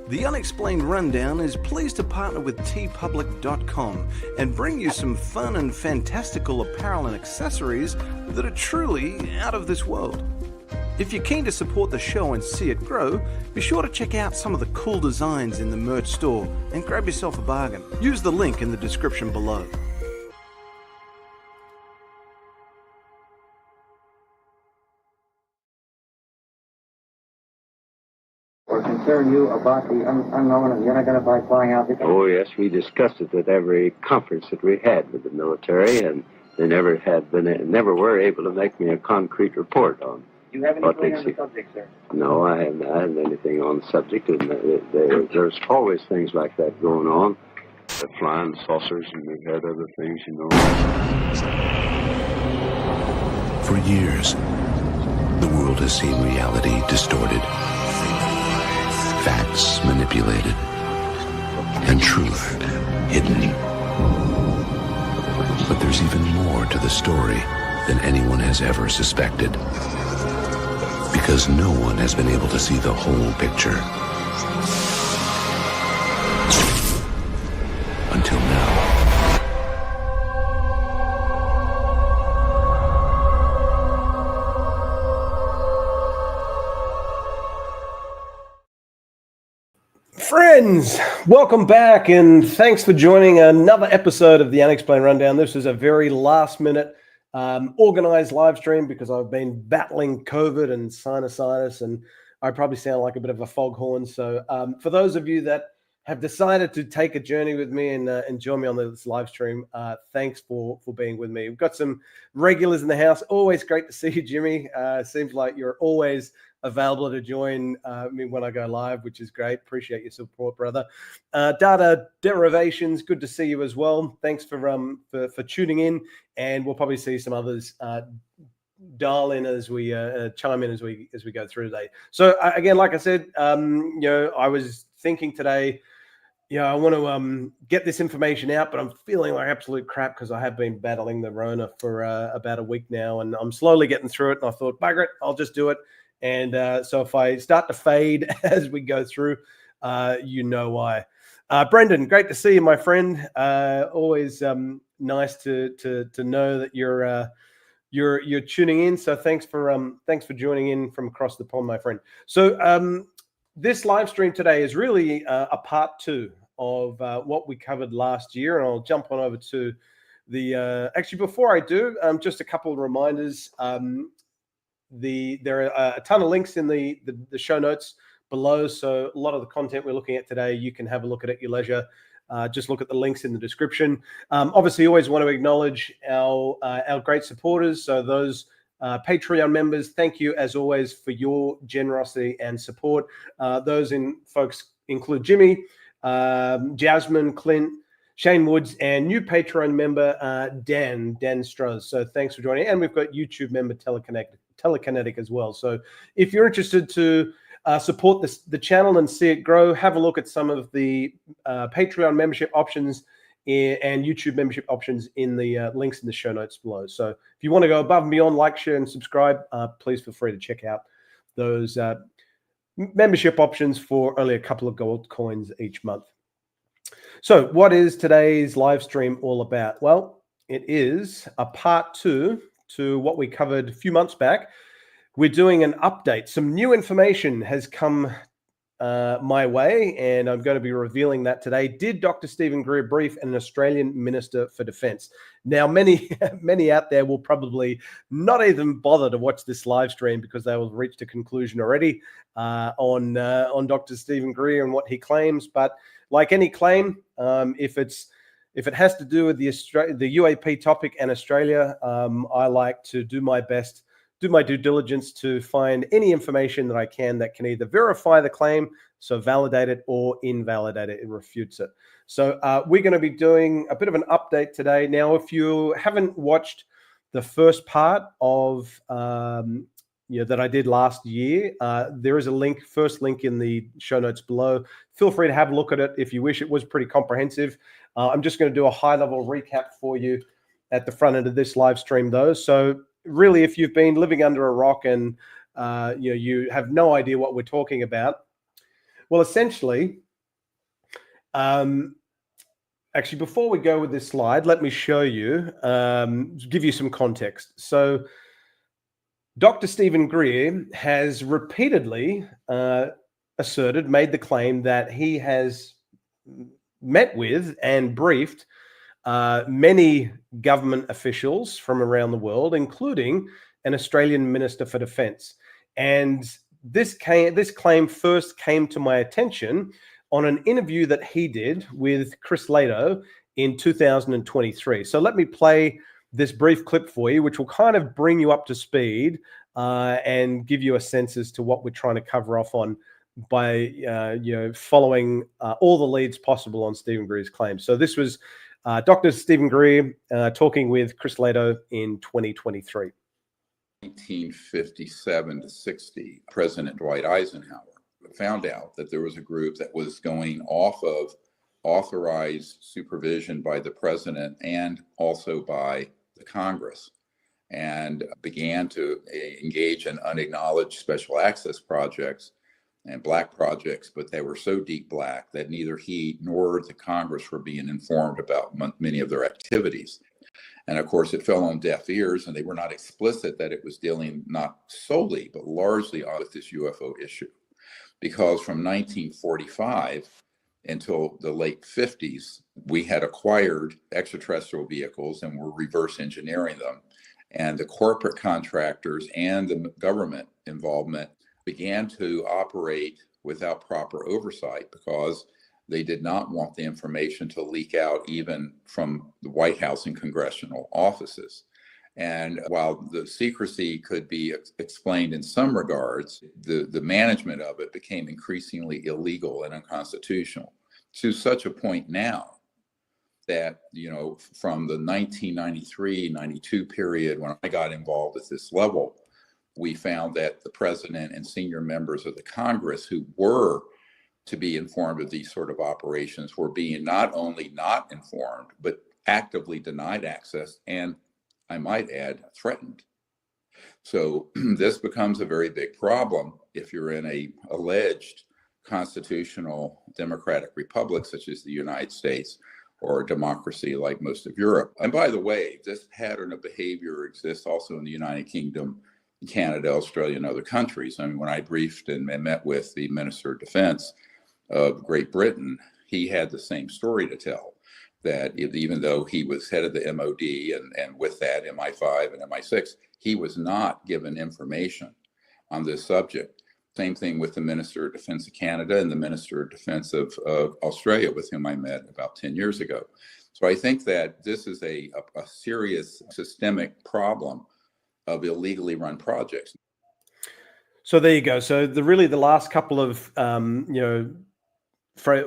The Unexplained Rundown is pleased to partner with tpublic.com and bring you some fun and fantastical apparel and accessories that are truly out of this world. If you're keen to support the show and see it grow, be sure to check out some of the cool designs in the merch store and grab yourself a bargain. Use the link in the description below. Or concern you about the unknown and the unidentified flying object? Oh, yes, we discussed it at every conference that we had with the military, and they never were able to make me a concrete report on. Do you have anything on the subject, sir? No, I haven't had anything on the subject, and there's always things like that going on. The flying saucers, and we've had other things, you know. For years, the world has seen reality distorted, facts manipulated, and truth hidden. But there's even more to the story than anyone has ever suspected. Because no one has been able to see the whole picture. Until now. Friends, welcome back and thanks for joining another episode of the Unexplained Rundown. This is a very last minute organized live stream because I've been battling COVID and sinusitis, and I probably sound like a bit of a foghorn. So for those of you that have decided to take a journey with me and join me on this live stream, thanks for being with me. We've got some regulars in the house. Always great to see you, Jimmy. Seems like you're always available to join me when I go live, which is great. Appreciate your support, brother. Data Derivations, good to see you as well. Thanks for tuning in, and we'll probably see some others dial in as we chime in as we go through today. So again, like I said, I was thinking today, I want to get this information out, but I'm feeling like absolute crap because I have been battling the Rona for about a week now, and I'm slowly getting through it. And I thought, bugger it, I'll just do it. And so if I start to fade as we go through, you know why. Brendan, great to see you, my friend. Always nice to know that you're tuning in. So thanks for joining in from across the pond, my friend. So this live stream today is really a part two of what we covered last year, and I'll jump on over to the. Actually, before I do, just a couple of reminders. There are a ton of links in the show notes below, so a lot of the content we're looking at today, you can have a look at your leisure. Just look at the links in the description. Obviously, always want to acknowledge our great supporters. So those Patreon members, thank you as always for your generosity and support. Those folks include Jimmy, Jasmine, Clint, Shane Woods, and new Patreon member Dan Strohs. So thanks for joining. And we've got YouTube member Telekinetic as well. So if you're interested to support the channel and see it grow, have a look at some of the Patreon membership options and YouTube membership options in the links in the show notes below. So if you want to go above and beyond, like, share, and subscribe, please feel free to check out those membership options for only a couple of gold coins each month. So what is today's live stream all about? Well, it is a part two to what we covered a few months back. We're doing an update. Some new information has come my way, and I'm going to be revealing that today. Did Dr. Stephen Greer brief an Australian Minister for Defence? Now, many out there will probably not even bother to watch this live stream because they will have reached a conclusion already on Dr. Stephen Greer and what he claims. But like any claim, if it has to do with the UAP topic and Australia, I like to do my best, do my due diligence to find any information that I can that can either verify the claim, so validate it, or invalidate it and refutes it. So we're going to be doing a bit of an update today. Now, if you haven't watched the first part of that I did last year, there is a first link in the show notes below. Feel free to have a look at it if you wish. It was pretty comprehensive. I'm just going to do a high-level recap for you at the front end of this live stream, though. So really, if you've been living under a rock and you have no idea what we're talking about, Well, essentially, actually, before we go with this slide, let me show you, give you some context. So Dr. Stephen Greer has repeatedly made the claim that he has met with and briefed many government officials from around the world, including an Australian Minister for Defence. And this claim first came to my attention on an interview that he did with Chris Lehto in 2023. So let me play this brief clip for you, which will kind of bring you up to speed and give you a sense as to what we're trying to cover off on by following all the leads possible on Stephen Greer's claims. So this was Dr. Stephen Greer talking with Chris Lehto in 2023. 1957 to 60, President Dwight Eisenhower found out that there was a group that was going off of authorized supervision by the president and also by the Congress, and began to engage in unacknowledged special access projects and black projects, but they were so deep black that neither he nor the Congress were being informed about many of their activities. And of course, it fell on deaf ears, and they were not explicit that it was dealing not solely, but largely with this UFO issue. Because from 1945 until the late 50s, we had acquired extraterrestrial vehicles and were reverse engineering them. And the corporate contractors and the government involvement began to operate without proper oversight because they did not want the information to leak out even from the White House and congressional offices. And while the secrecy could be explained in some regards, the management of it became increasingly illegal and unconstitutional, to such a point now that, from the 1993-92 period when I got involved at this level, we found that the president and senior members of the Congress who were to be informed of these sort of operations were being not only not informed, but actively denied access and, I might add, threatened. So this becomes a very big problem if you're in a alleged constitutional democratic republic such as the United States, or a democracy like most of Europe. And by the way, this pattern of behavior exists also in the United Kingdom, Canada, Australia, and other countries. I mean, when I briefed and met with the Minister of Defense of Great Britain, he had the same story to tell, that even though he was head of the MOD and with that MI5 and MI6, he was not given information on this subject. Same thing with the Minister of Defense of Canada and the Minister of Defense of Australia, with whom I met about 10 years ago. So I think that this is a serious systemic problem of illegally run projects. So there you go. So the last couple of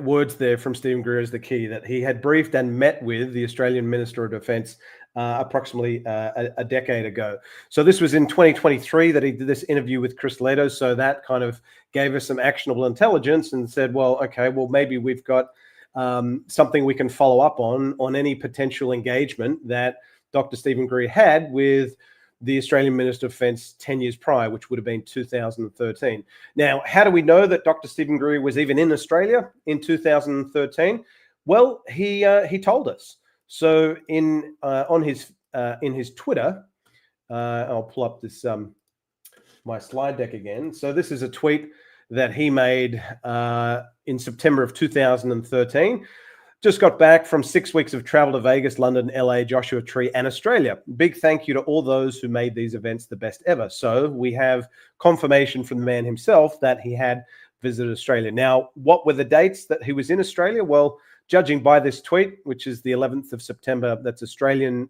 words there from Stephen Greer is the key, that he had briefed and met with the Australian Minister of Defence approximately a decade ago. So this was in 2023 that he did this interview with Chris Lehto. So that kind of gave us some actionable intelligence and said, well, okay, well, maybe we've got something we can follow up on any potential engagement that Dr. Stephen Greer had with the Australian Minister of Defence 10 years prior, which would have been 2013. Now, how do we know that Dr. Stephen Greer was even in Australia in 2013? Well, he told us. So in his Twitter, I'll pull up this my slide deck again. So this is a tweet that he made in September of 2013. Just got back from 6 weeks of travel to Vegas, London, LA, Joshua Tree, and Australia. Big thank you to all those who made these events the best ever. So we have confirmation from the man himself that he had visited Australia. Now, what were the dates that he was in Australia? Well, judging by this tweet, which is the 11th of September, that's Australian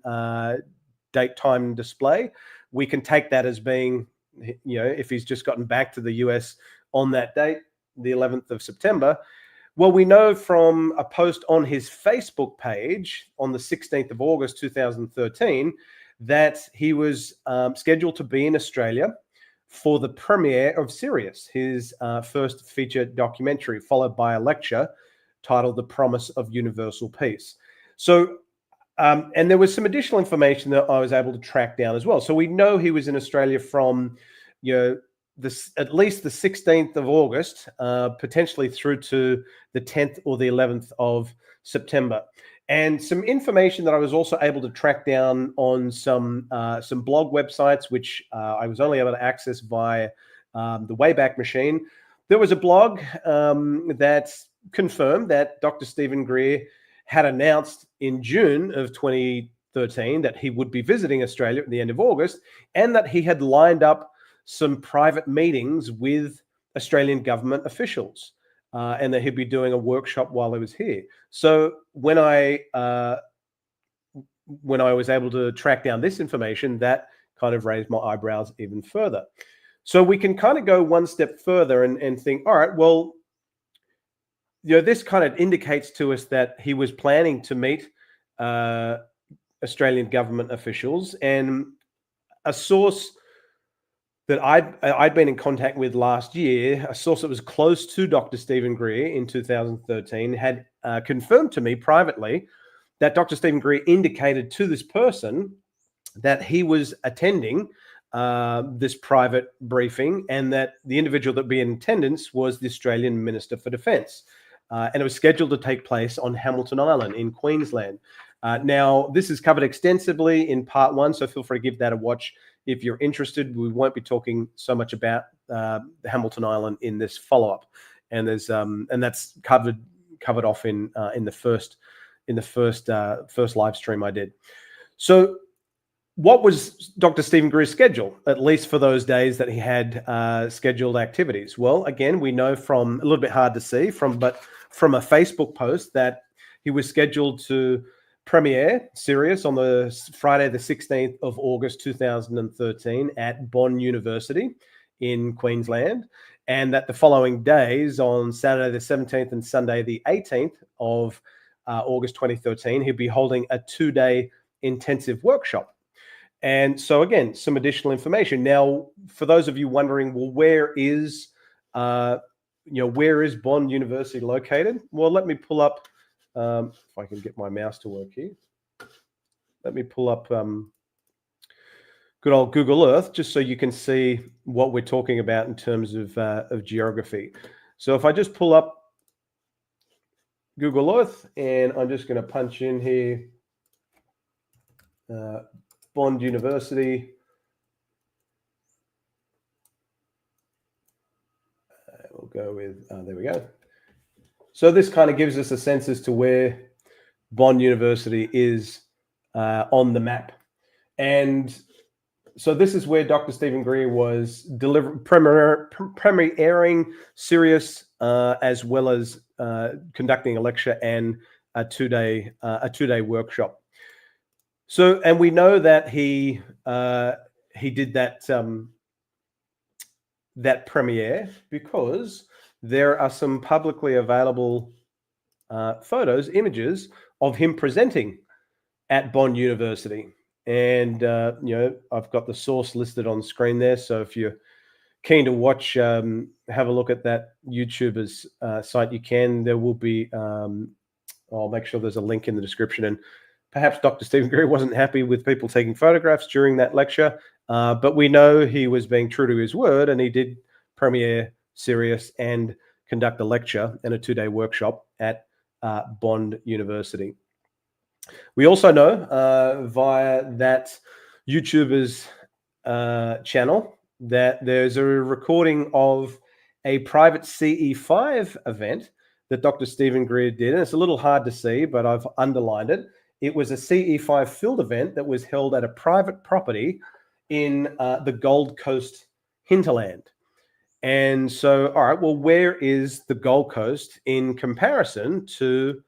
date, time, and display, we can take that as being, if he's just gotten back to the US on that date, the 11th of September. Well, we know from a post on his Facebook page on the 16th of August 2013 that he was scheduled to be in Australia for the premiere of Sirius, his first feature documentary, followed by a lecture titled The Promise of Universal Peace. So, and there was some additional information that I was able to track down as well. So we know he was in Australia from, at least the 16th of August, potentially through to the 10th or the 11th of September. And some information that I was also able to track down on some blog websites, which I was only able to access via the Wayback Machine. There was a blog that confirmed that Dr. Stephen Greer had announced in June of 2013 that he would be visiting Australia at the end of August, and that he had lined up some private meetings with Australian government officials, and that he'd be doing a workshop while he was here. So when I was able to track down this information, that kind of raised my eyebrows even further. So we can kind of go one step further and think, all right, well, this kind of indicates to us that he was planning to meet Australian government officials. And a source that I'd been in contact with last year, a source that was close to Dr. Stephen Greer in 2013, had confirmed to me privately that Dr. Stephen Greer indicated to this person that he was attending this private briefing, and that the individual that would be in attendance was the Australian Minister for Defence. And it was scheduled to take place on Hamilton Island in Queensland. Now, this is covered extensively in part 1, so feel free to give that a watch if you're interested. We won't be talking so much about Hamilton Island in this follow-up, and there's and that's covered off in the first live stream I did. So, what was Dr. Stephen Greer's schedule, at least for those days that he had scheduled activities? Well, again, we know from a little bit hard to see from a Facebook post that he was scheduled to premiere Sirius on the Friday, the 16th of August, 2013 at Bond University in Queensland. And that the following days, on Saturday, the 17th and Sunday, the 18th of August, 2013, he'd be holding a 2-day intensive workshop. And so, again, some additional information. Now, for those of you wondering, well, where is Bond University located? Well, let me pull up, if I can get my mouse to work here. Let me pull up good old Google Earth, just so you can see what we're talking about in terms of geography. So if I just pull up Google Earth, and I'm just going to punch in here, Bond University. We'll go with, there we go. So this kind of gives us a sense as to where Bond University is on the map. And so this is where Dr. Stephen Greer was premiering Sirius, as well as conducting a lecture and a two-day workshop. So, and we know that he did that premiere because there are some publicly available images of him presenting at Bond University. And, I've got the source listed on screen there. So if you're keen to watch, have a look at that YouTuber's site, you can. There will be, I'll make sure there's a link in the description. And perhaps Dr. Stephen Greer wasn't happy with people taking photographs during that lecture, but we know he was being true to his word, and he did premiere Sirius and conduct a lecture and a 2-day workshop at Bond University. We also know via that YouTuber's channel that there's a recording of a private CE5 event that Dr. Stephen Greer did. And it's a little hard to see, but I've underlined it. It was a CE5 field event that was held at a private property in the Gold Coast hinterland. And so, all right, well, where is the Gold Coast in comparison to,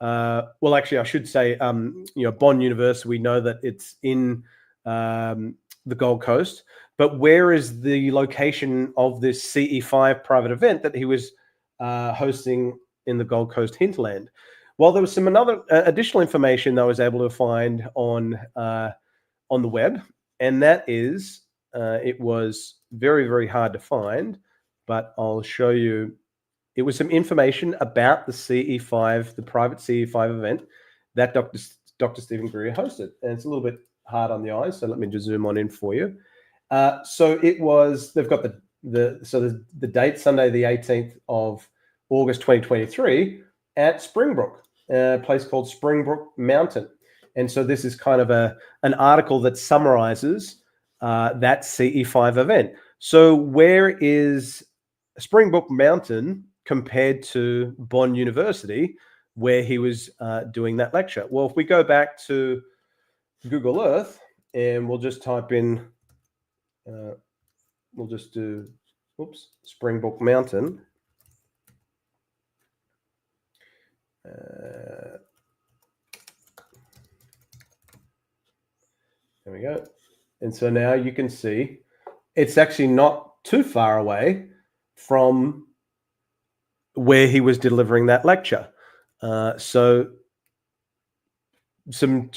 well, actually, I should say, Bond University, we know that it's in the Gold Coast, but where is the location of this CE5 private event that he was hosting in the Gold Coast hinterland? Well, there was some additional information that I was able to find on the web, and that is, it was very, very hard to find, but I'll show you. It was some information about the CE5, the private CE5 event that Dr. Stephen Greer hosted, and it's a little bit hard on the eyes, so let me just zoom on in for you. So it was, they've got the date, Sunday, the 18th of August 2023, at Springbrook, a place called Springbrook Mountain. And so this is kind of an article that summarizes that CE5 event. So where is Springbrook Mountain compared to Bond University, where he was doing that lecture? Well, if we go back to Google Earth and we'll just type in, we'll just do, Springbrook Mountain. There we go. And so now you can see it's actually not too far away from where he was delivering that lecture. So some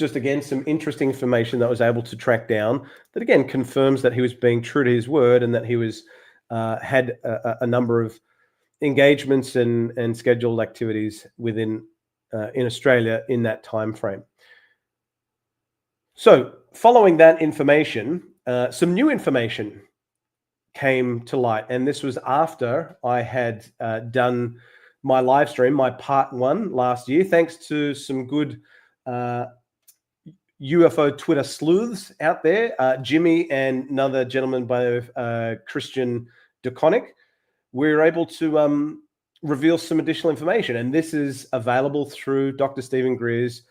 interesting information that I was able to track down that again confirms that he was being true to his word and that he was had a number of engagements and scheduled activities within in Australia in that time frame. So following that information, some new information came to light, and this was after I had done my live stream, my part 1 last year, thanks to some good UFO Twitter sleuths out there, Jimmy and another gentleman by Christian DeConnick. We were able to reveal some additional information, and this is available through Dr. Stephen Greer's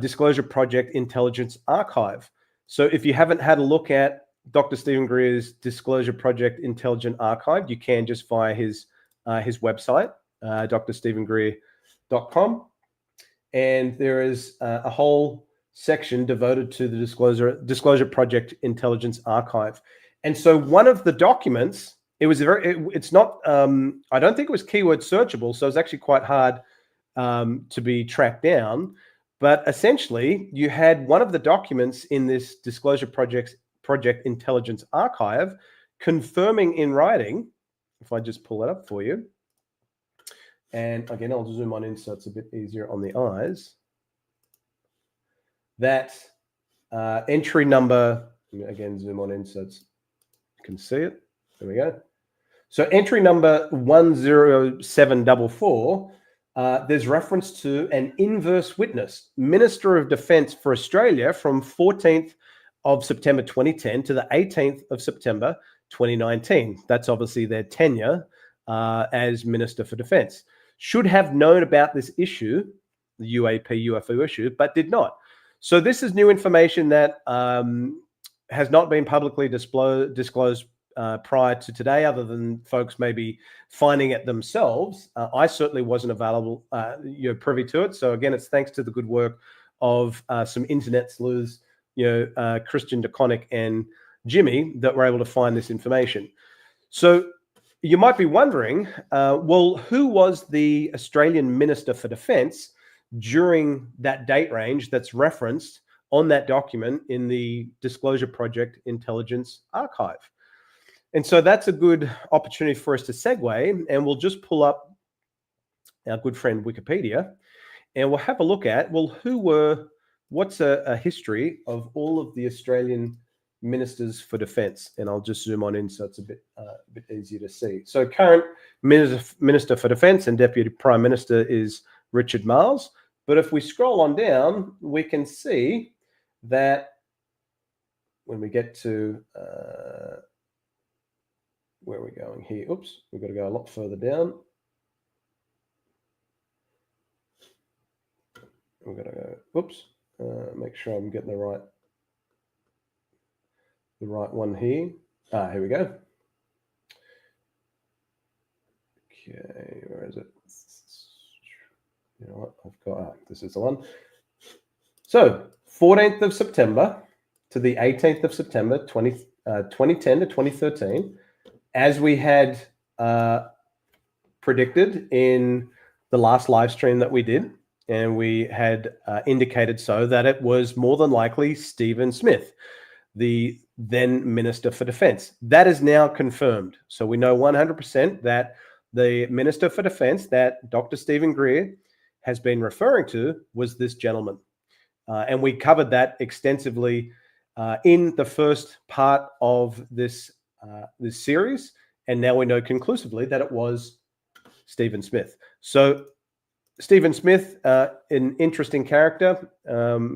Disclosure Project Intelligence Archive. So if you haven't had a look at Dr. Stephen Greer's Disclosure Project Intelligence Archive, you can just via his website, drstephengreer.com. And there is a whole section devoted to the Disclosure Project Intelligence Archive. And so one of the documents, it's not, I don't think it was keyword searchable, so it's actually quite hard to be tracked down. But essentially, you had one of the documents in this Disclosure Project Intelligence Archive confirming in writing, if I just pull it up for you, and again, I'll zoom on in so it's a bit easier on the eyes, that entry number, again, zoom on in so you can see it. There we go. So entry number 10744, there's reference to an inverse witness, Minister of Defence for Australia from 14th of September 2010 to the 18th of September 2019. That's obviously their tenure as Minister for Defence. Should have known about this issue, the UAP UFO issue, but did not. So this is new information that has not been publicly disclosed prior to today, other than folks maybe finding it themselves. I certainly wasn't privy to it. So again, it's thanks to the good work of some internet sleuths, Christian DeConnick and Jimmy, that were able to find this information. So you might be wondering, well, who was the Australian Minister for Defence during that date range that's referenced on that document in the Disclosure Project Intelligence Archive? And so that's a good opportunity for us to segue, and we'll just pull up our good friend Wikipedia, and we'll have a look at, well, what's a history of all of the Australian ministers for defence? And I'll just zoom on in so it's a bit easier to see. So current Minister for Defence and Deputy Prime Minister is Richard Marles. But if we scroll on down, we can see that when we get to where are we going here? Oops, we've got to go a lot further down. We've got to go, oops, make sure I'm getting the right one here. Here we go. Okay, where is it? You know what, I've got, this is the one. So 14th of September to the 18th of September, 2010 to 2013, as we had predicted in the last live stream that we did, and we had indicated so that it was more than likely Stephen Smith, the then Minister for Defence. That is now confirmed. So we know 100% that the Minister for Defence that Dr. Stephen Greer has been referring to was this gentleman. And we covered that extensively in the first part of this series. And now we know conclusively that it was Stephen Smith. So Stephen Smith, an interesting character.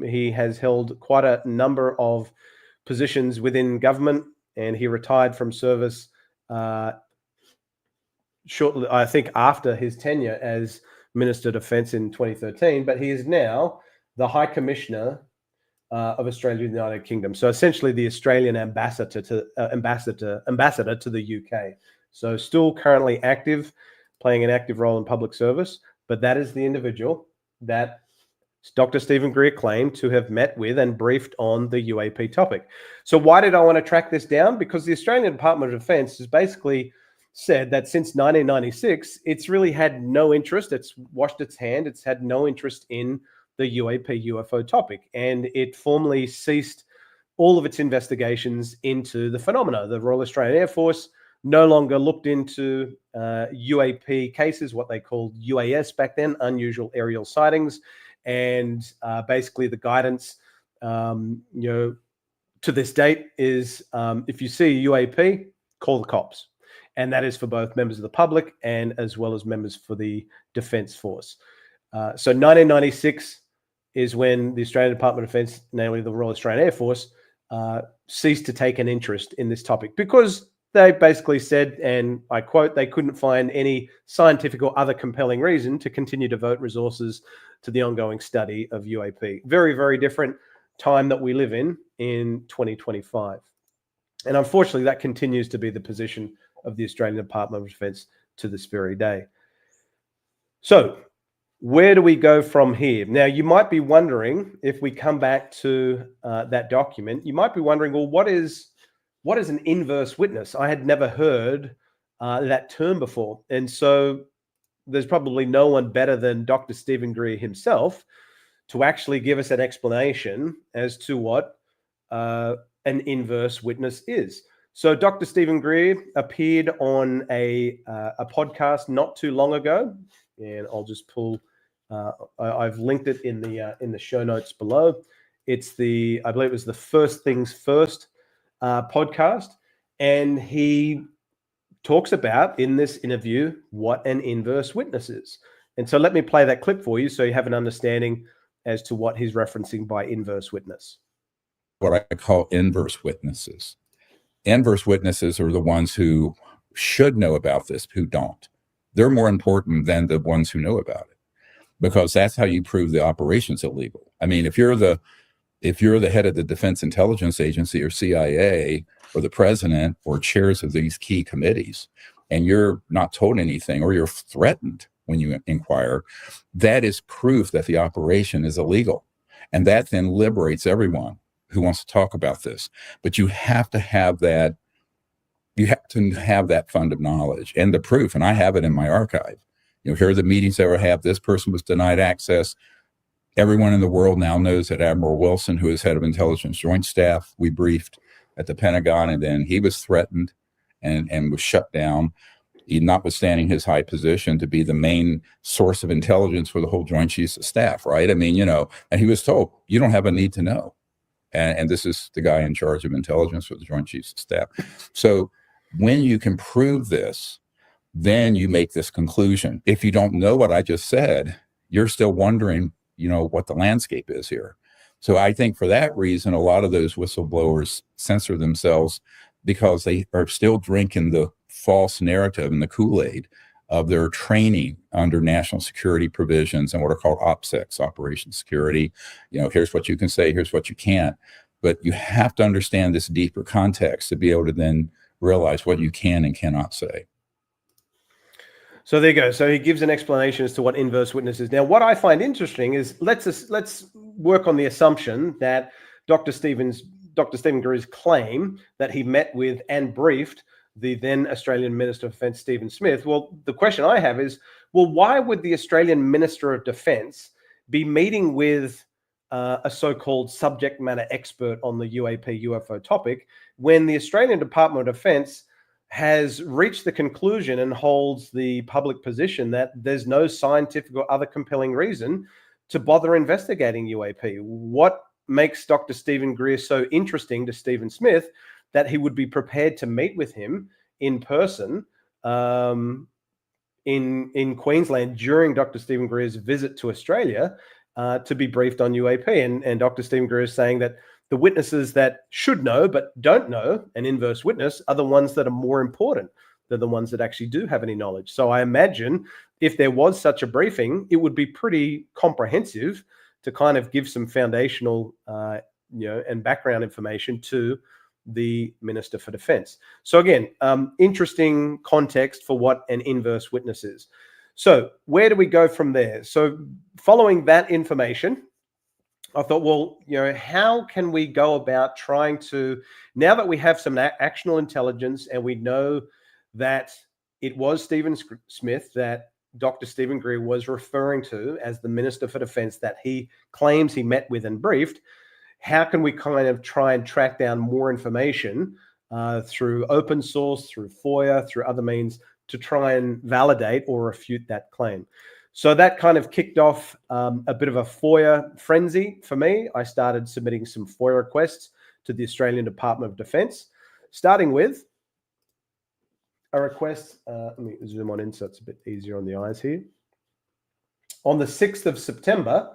He has held quite a number of positions within government, and he retired from service shortly, I think, after his tenure as Minister of Defence in 2013. But he is now the High Commissioner of Australia and the United Kingdom. So essentially the Australian ambassador to the UK. So still currently active, playing an active role in public service. But that is the individual that Dr. Stephen Greer claimed to have met with and briefed on the UAP topic. So why did I want to track this down? Because the Australian Department of Defence has basically said that since 1996, it's really had no interest. It's washed its hand. It's had no interest in the UAP UFO topic. And it formally ceased all of its investigations into the phenomena. The Royal Australian Air Force no longer looked into UAP cases, what they called UAS back then, unusual aerial sightings. And basically the guidance, to this date is if you see a UAP, call the cops. And that is for both members of the public and as well as members for the Defence Force. So 1996 is when the Australian Department of Defence, namely the Royal Australian Air Force, ceased to take an interest in this topic because they basically said, and I quote, they couldn't find any scientific or other compelling reason to continue to devote resources to the ongoing study of UAP. Very, very different time that we live in 2025. And unfortunately, that continues to be the position of the Australian Department of Defence to this very day. So where do we go from here? Now, you might be wondering, if we come back to that document, you might be wondering, well, what is an inverse witness? I had never heard that term before. And so there's probably no one better than Dr. Stephen Greer himself to actually give us an explanation as to what an inverse witness is. So Dr. Stephen Greer appeared on a podcast not too long ago, and I'll just pull. I've linked it in the show notes below. It's I believe it was the First Things First podcast, and he talks about in this interview what an inverse witness is. And so let me play that clip for you so you have an understanding as to what he's referencing by inverse witness. What I call inverse witnesses. Inverse witnesses are the ones who should know about this, who don't. They're more important than the ones who know about it, because that's how you prove the operation's illegal. I mean, if you're the head of the Defense Intelligence Agency or CIA or the president or chairs of these key committees, and you're not told anything or you're threatened when you inquire, that is proof that the operation is illegal. And that then liberates everyone who wants to talk about this. But you have to have that. You have to have that fund of knowledge and the proof. And I have it in my archive. Here are the meetings that I have. This person was denied access. Everyone in the world now knows that Admiral Wilson, who is head of Intelligence Joint Staff, we briefed at the Pentagon, and then he was threatened and was shut down, notwithstanding his high position to be the main source of intelligence for the whole Joint Chiefs of Staff, right? I mean, and he was told, you don't have a need to know. And this is the guy in charge of intelligence for the Joint Chiefs of Staff. So when you can prove this, then you make this conclusion. If you don't know what I just said, you're still wondering, what the landscape is here. So I think for that reason, a lot of those whistleblowers censor themselves because they are still drinking the false narrative and the Kool-Aid of their training under national security provisions and what are called OPSECs, Operation Security. Here's what you can say, here's what you can't. But you have to understand this deeper context to be able to then realize what you can and cannot say. So there you go. So he gives an explanation as to what inverse witness is. Now, what I find interesting is let's work on the assumption that Dr. Stephen Greer's claim that he met with and briefed the then Australian Minister of Defence, Stephen Smith. Well, the question I have is, why would the Australian Minister of Defence be meeting with a so-called subject matter expert on the UAP UFO topic when the Australian Department of Defence has reached the conclusion and holds the public position that there's no scientific or other compelling reason to bother investigating UAP? What makes Dr. Stephen Greer so interesting to Stephen Smith that he would be prepared to meet with him in person in Queensland during Dr. Stephen Greer's visit to Australia to be briefed on UAP. And Dr. Stephen Greer is saying that the witnesses that should know but don't know an inverse witness are the ones that are more important than the ones that actually do have any knowledge. So I imagine if there was such a briefing, it would be pretty comprehensive to kind of give some foundational and background information to the Minister for Defence. So again, interesting context for what an inverse witness is. So where do we go from there? So following that information, I thought, well, how can we go about trying to, now that we have some actionable intelligence and we know that it was Stephen Smith that Dr. Stephen Greer was referring to as the Minister for Defence that he claims he met with and briefed, how can we kind of try and track down more information through open source, through FOIA, through other means to try and validate or refute that claim? So that kind of kicked off a bit of a FOIA frenzy for me. I started submitting some FOIA requests to the Australian Department of Defence, starting with a request. Let me zoom on in so it's a bit easier on the eyes here. On the 6th of September,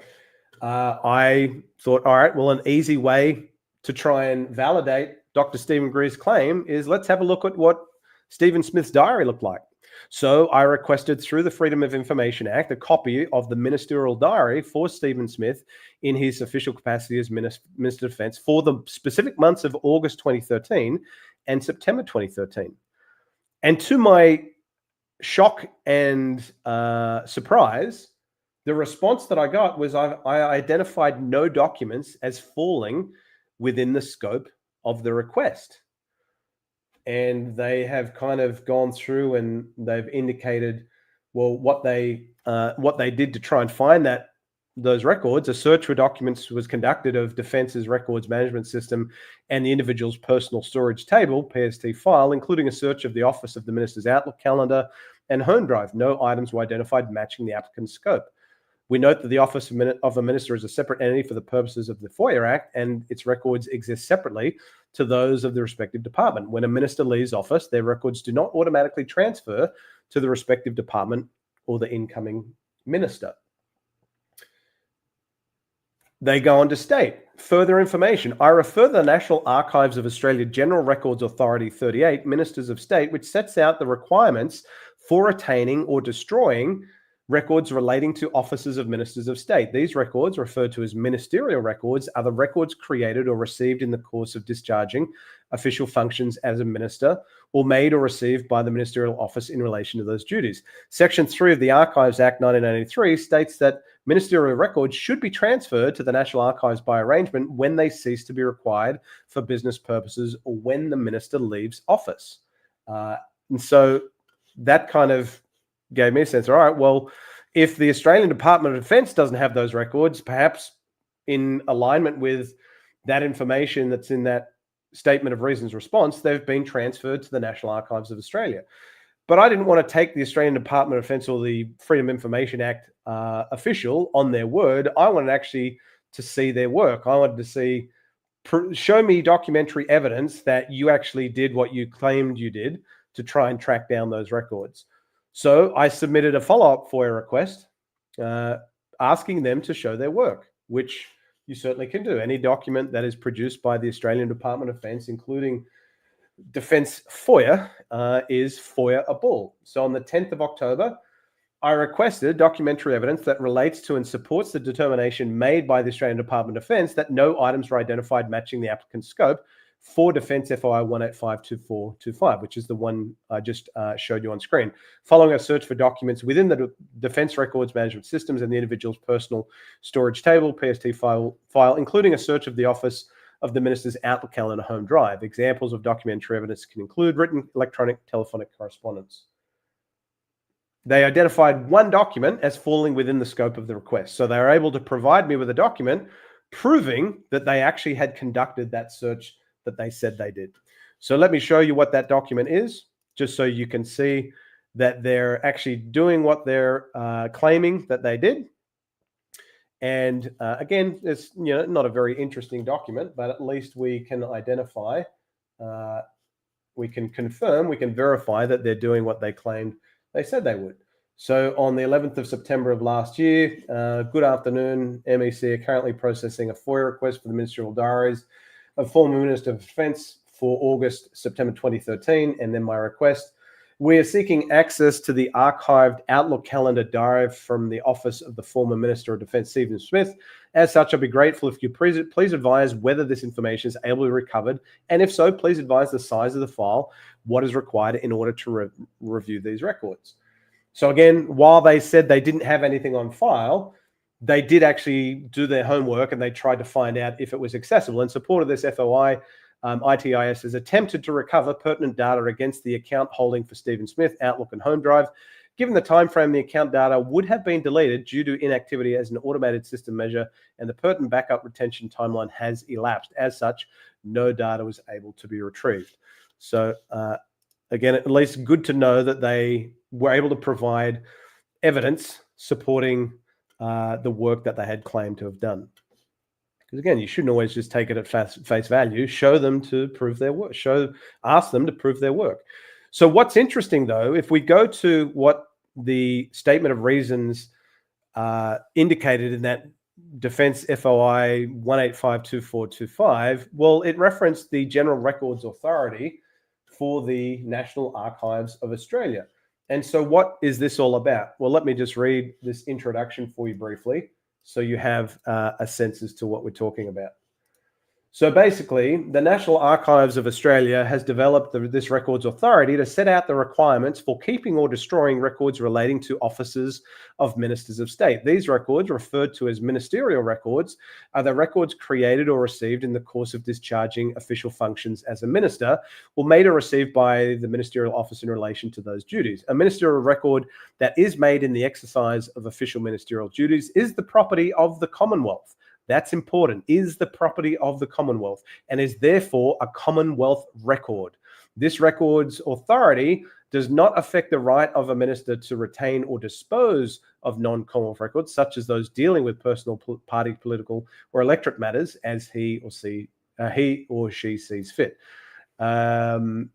I thought, all right, well, an easy way to try and validate Dr. Stephen Greer's claim is let's have a look at what Stephen Smith's diary looked like. So I requested through the Freedom of Information Act a copy of the ministerial diary for Stephen Smith in his official capacity as Minister of Defence for the specific months of August 2013 and September 2013. And to my shock and surprise, the response that I got was I identified no documents as falling within the scope of the request. And they have kind of gone through and they've indicated, well, what they did to try and find those records. A search for documents was conducted of Defence's records management system and the individual's personal storage table, PST file, including a search of the office of the minister's Outlook calendar and home drive. No items were identified matching the applicant's scope. We note that the Office of a Minister is a separate entity for the purposes of the FOIA Act, and its records exist separately to those of the respective department. When a minister leaves office, their records do not automatically transfer to the respective department or the incoming minister. They go on to state, further information. I refer to the National Archives of Australia General Records Authority 38, Ministers of State, which sets out the requirements for attaining or destroying records relating to offices of ministers of state. These records, referred to as ministerial records, are the records created or received in the course of discharging official functions as a minister or made or received by the ministerial office in relation to those duties. Section 3 of the Archives Act 1983 states that ministerial records should be transferred to the National Archives by arrangement when they cease to be required for business purposes or when the minister leaves office. And so that kind of gave me a sense, all right, well, if the Australian Department of Defence doesn't have those records, perhaps in alignment with that information that's in that statement of reasons response, they've been transferred to the National Archives of Australia. But I didn't want to take the Australian Department of Defence or the Freedom of Information Act official on their word. I wanted actually to see their work. I wanted to see, show me documentary evidence that you actually did what you claimed you did to try and track down those records. So I submitted a follow-up FOIA request asking them to show their work, which you certainly can do. Any document that is produced by the Australian Department of Defence, including Defence FOIA, is FOIA-able. So on the 10th of October, I requested documentary evidence that relates to and supports the determination made by the Australian Department of Defence that no items were identified matching the applicant's scope for Defence FOI 1852425, which is the one I just showed you on screen. Following a search for documents within the Defence Records Management Systems and the individual's personal storage table, PST file, including a search of the office of the minister's Outlook calendar home drive. Examples of documentary evidence can include written, electronic, telephonic correspondence. They identified one document as falling within the scope of the request. So they were able to provide me with a document proving that they actually had conducted that search that they said they did. So let me show you what that document is, just so you can see that they're actually doing what they're claiming that they did. And again, it's not a very interesting document, but at least we can identify we can confirm, we can verify that they're doing what they claimed they said they would. So on the 11th of September of last year, good afternoon, MEC are currently processing a FOIA request for the ministerial diaries of former Minister of Defence for August, September 2013, and then my request. We are seeking access to the archived Outlook calendar diary from the office of the former Minister of Defence, Stephen Smith. As such, I'd be grateful if you please advise whether this information is able to be recovered, and if so, please advise the size of the file, what is required in order to review these records. So again, while they said they didn't have anything on file, they did actually do their homework and they tried to find out if it was accessible. In support of this FOI, ITIS has attempted to recover pertinent data against the account holding for Stephen Smith, Outlook and Home Drive. Given the time frame, the account data would have been deleted due to inactivity as an automated system measure, and the pertinent backup retention timeline has elapsed. As such, no data was able to be retrieved. So again, at least good to know that they were able to provide evidence supporting the work that they had claimed to have done. Because again, you shouldn't always just take it at face value. Show them to prove their work. Ask them to prove their work. So what's interesting, though, if we go to what the statement of reasons indicated in that Defence FOI 1852425, well, it referenced the General Records Authority for the National Archives of Australia. And so what is this all about? Well, let me just read this introduction for you briefly, so you have a sense as to what we're talking about. So basically, the National Archives of Australia has developed this Records Authority to set out the requirements for keeping or destroying records relating to offices of ministers of state. These records, referred to as ministerial records, are the records created or received in the course of discharging official functions as a minister, or made or received by the ministerial office in relation to those duties. A ministerial record that is made in the exercise of official ministerial duties is the property of the Commonwealth. That's important, is the property of the Commonwealth, and is therefore a Commonwealth record. This Records Authority does not affect the right of a minister to retain or dispose of non-Commonwealth records, such as those dealing with personal, party, political, or electorate matters, as he or she sees fit. The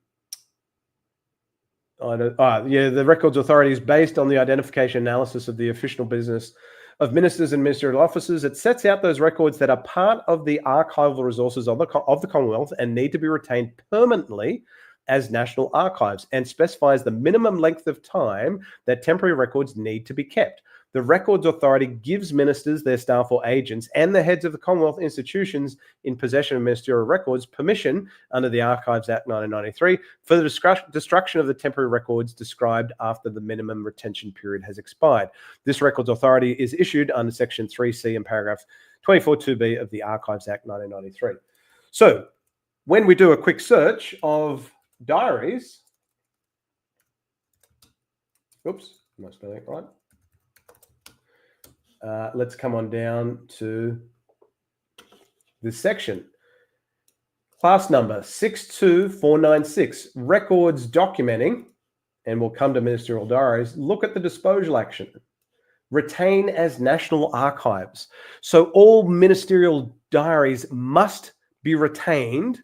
Records Authority is based on the identification analysis of the official business of ministers and ministerial officers. It sets out those records that are part of the archival resources of the Commonwealth and need to be retained permanently as national archives, and specifies the minimum length of time that temporary records need to be kept. The Records Authority gives ministers, their staff or agents, and the heads of the Commonwealth institutions in possession of ministerial records permission under the Archives Act 1993 for the destruction of the temporary records described after the minimum retention period has expired. This Records Authority is issued under Section 3C and paragraph 24(2)(b) of the Archives Act 1993. So when we do a quick search of diaries, oops, am I spelling it right? Let's come on down to this section. Class number 62496, records documenting, and we'll come to ministerial diaries. Look at the disposal action. Retain as national archives. So all ministerial diaries must be retained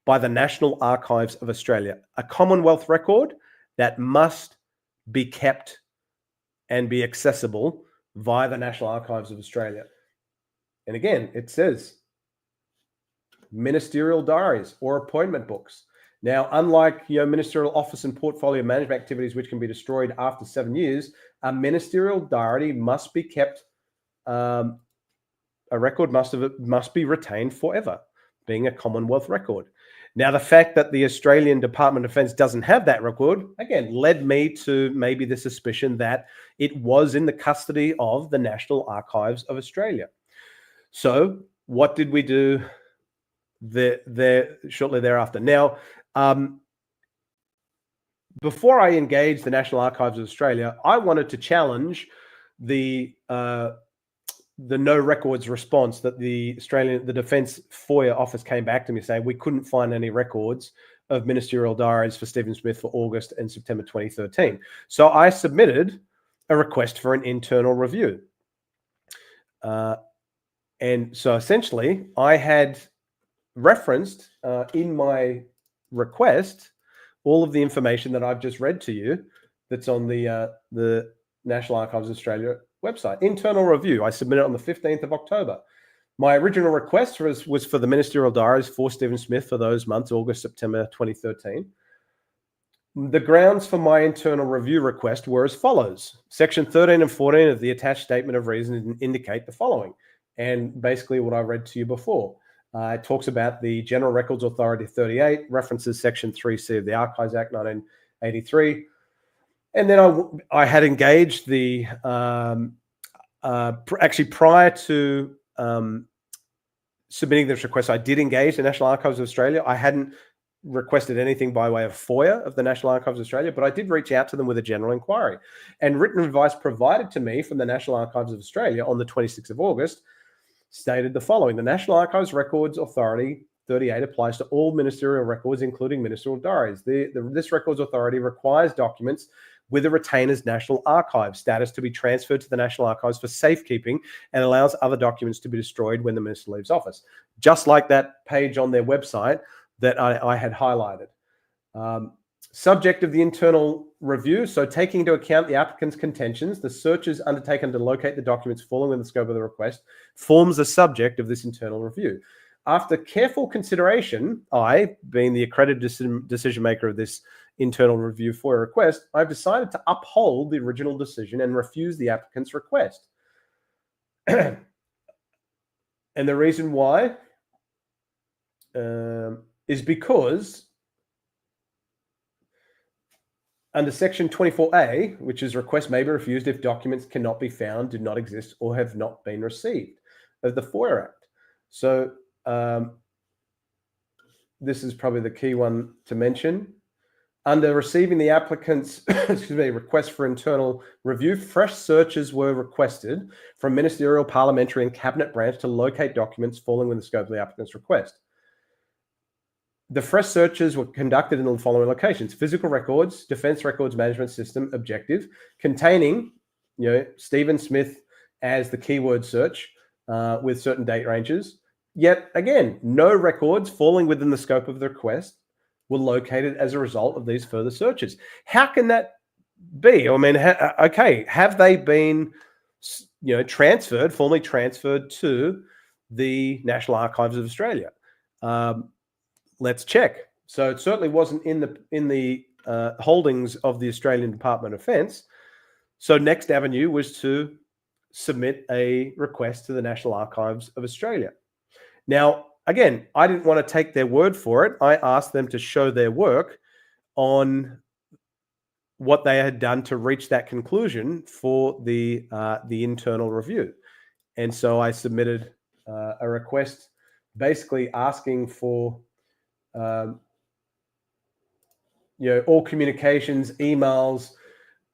by the National Archives of Australia, a Commonwealth record that must be kept and be accessible via the National Archives of Australia. And again, it says ministerial diaries or appointment books. Now, unlike ministerial office and portfolio management activities, which can be destroyed after 7 years, a ministerial diary must be kept. A record must be retained forever, being a Commonwealth record. Now, the fact that the Australian Department of Defence doesn't have that record, again, led me to maybe the suspicion that it was in the custody of the National Archives of Australia. So what did we do there shortly thereafter? Now, before I engaged the National Archives of Australia, I wanted to challenge the no records response that the Defence FOIA office came back to me saying we couldn't find any records of ministerial diaries for Stephen Smith for August and September 2013. So I submitted a request for an internal review. And so essentially I had referenced in my request all of the information that I've just read to you that's on the National Archives of Australia website. Internal review, I submitted on the 15th of October. My original request was for the ministerial diaries for Stephen Smith for those months, August, September 2013. The grounds for my internal review request were as follows. Section 13 and 14 of the attached statement of reasons indicate the following, and basically what I read to you before. It talks about the General Records Authority 38, references Section 3C of the Archives Act 1983. And then I had engaged the, actually prior to submitting this request, I did engage the National Archives of Australia. I hadn't requested anything by way of FOIA of the National Archives of Australia, but I did reach out to them with a general inquiry. And written advice provided to me from the National Archives of Australia on the 26th of August stated the following. The National Archives Records Authority 38 applies to all ministerial records, including ministerial diaries. This Records Authority requires documents with a retainer's National Archives status to be transferred to the National Archives for safekeeping and allows other documents to be destroyed when the minister leaves office. Just like that page on their website that I had highlighted. Subject of the internal review. So taking into account the applicant's contentions, the searches undertaken to locate the documents falling within the scope of the request forms the subject of this internal review. After careful consideration, I, being the accredited decision maker of this internal review for a request, I've decided to uphold the original decision and refuse the applicant's request. And the reason why is because under Section 24A, which is request may be refused if documents cannot be found, do not exist, or have not been received of the FOIA Act. So this is probably the key one to mention. Under receiving the applicant's request for internal review, fresh searches were requested from ministerial, parliamentary, and cabinet branch to locate documents falling within the scope of the applicant's request. The fresh searches were conducted in the following locations: physical records, Defence Records Management System objective, containing, Stephen Smith as the keyword search with certain date ranges. Yet again, no records falling within the scope of the request were located as a result of these further searches. How can that be? I mean, okay, have they been, formally transferred to the National Archives of Australia? Let's check. So it certainly wasn't in the holdings of the Australian Department of Defence. So next avenue was to submit a request to the National Archives of Australia. Now, again, I didn't want to take their word for it. I asked them to show their work on what they had done to reach that conclusion for the internal review. And so I submitted a request basically asking for all communications, emails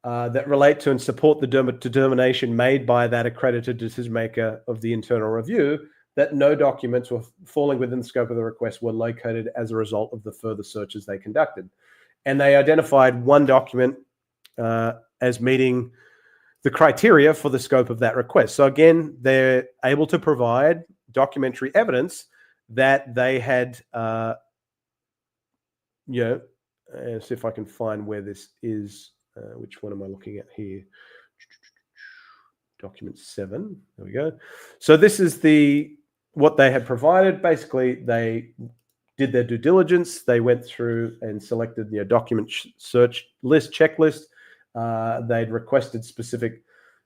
that relate to and support the determination made by that accredited decision maker of the internal review that no documents were falling within the scope of the request were located as a result of the further searches they conducted. And they identified one document as meeting the criteria for the scope of that request. So again, they're able to provide documentary evidence that they had, see if I can find where this is. Which one am I looking at here? Document 7. There we go. So this is what they had provided. Basically, they did their due diligence. They went through and selected document search list, checklist. They'd requested specific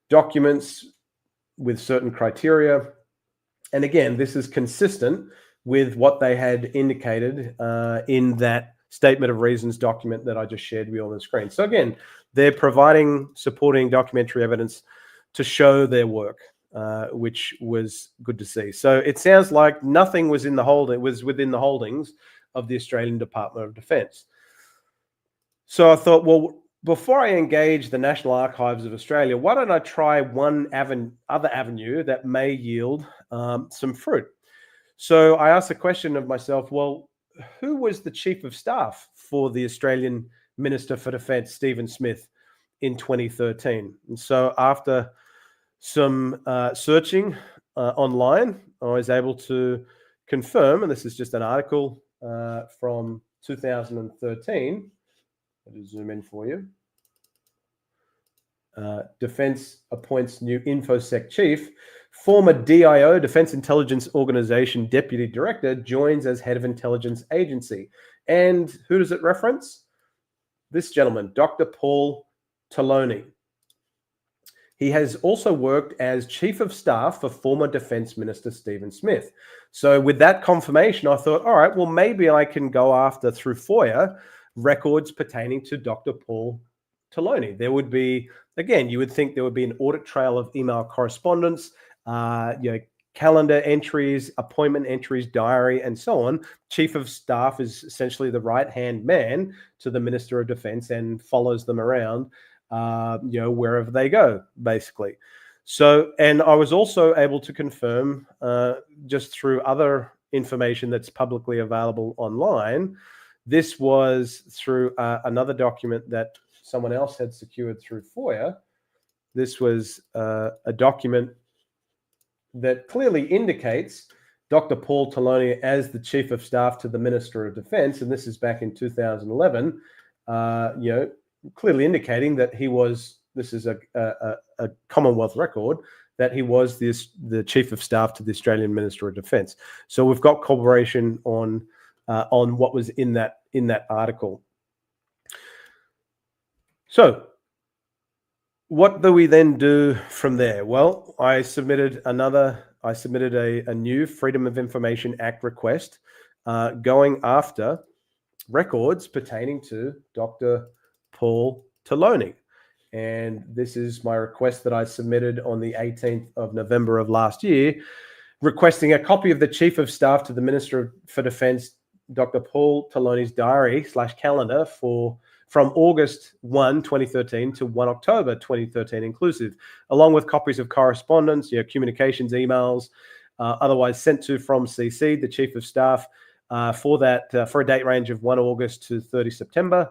documents with certain criteria. And again, this is consistent with what they had indicated in that statement of reasons document that I just shared with you on the screen. So again, they're providing supporting documentary evidence to show their work, which was good to see. So it sounds like nothing was in the within the holdings of the Australian Department of Defence. So I thought, well, before I engage the National Archives of Australia, why don't I try one other avenue that may yield some fruit? So I asked the question of myself, well, who was the Chief of Staff for the Australian Minister for Defence, Stephen Smith, in 2013? And so after some searching online, I was able to confirm, and this is just an article from 2013, Let me zoom in for you. Defense appoints new InfoSec chief. Former DIO, Defense Intelligence Organization Deputy Director, joins as head of intelligence agency. And who does it reference? This gentleman, Dr. Paul Taloni. He has also worked as chief of staff for former Defense Minister Stephen Smith. So with that confirmation, I thought, all right, well, maybe I can go after, through FOIA, records pertaining to Dr. Paul Taloni. There would be, again, you would think there would be an audit trail of email correspondence, calendar entries, appointment entries, diary, and so on. Chief of staff is essentially the right-hand man to the Minister of Defense and follows them around, wherever they go, basically. So, and I was also able to confirm, just through other information that's publicly available online, this was through another document that someone else had secured through FOIA. This was a document that clearly indicates Dr. Paul Taloni as the Chief of Staff to the Minister of Defense, and this is back in 2011, clearly indicating that he was, this is a Commonwealth record, that he was the Chief of Staff to the Australian Minister of Defense. So we've got corroboration on what was in that article. So what do we then do from there? Well, I submitted a new Freedom of Information Act request going after records pertaining to Dr. Paul Taloni. And this is my request that I submitted on the 18th of November of last year, requesting a copy of the Chief of Staff to the Minister for Defence, Dr. Paul Taloni's diary/calendar from August 1, 2013 to 1 October 2013 inclusive, along with copies of correspondence, communications, emails, otherwise sent to from CC, the Chief of Staff, for a date range of 1 August to 30 September,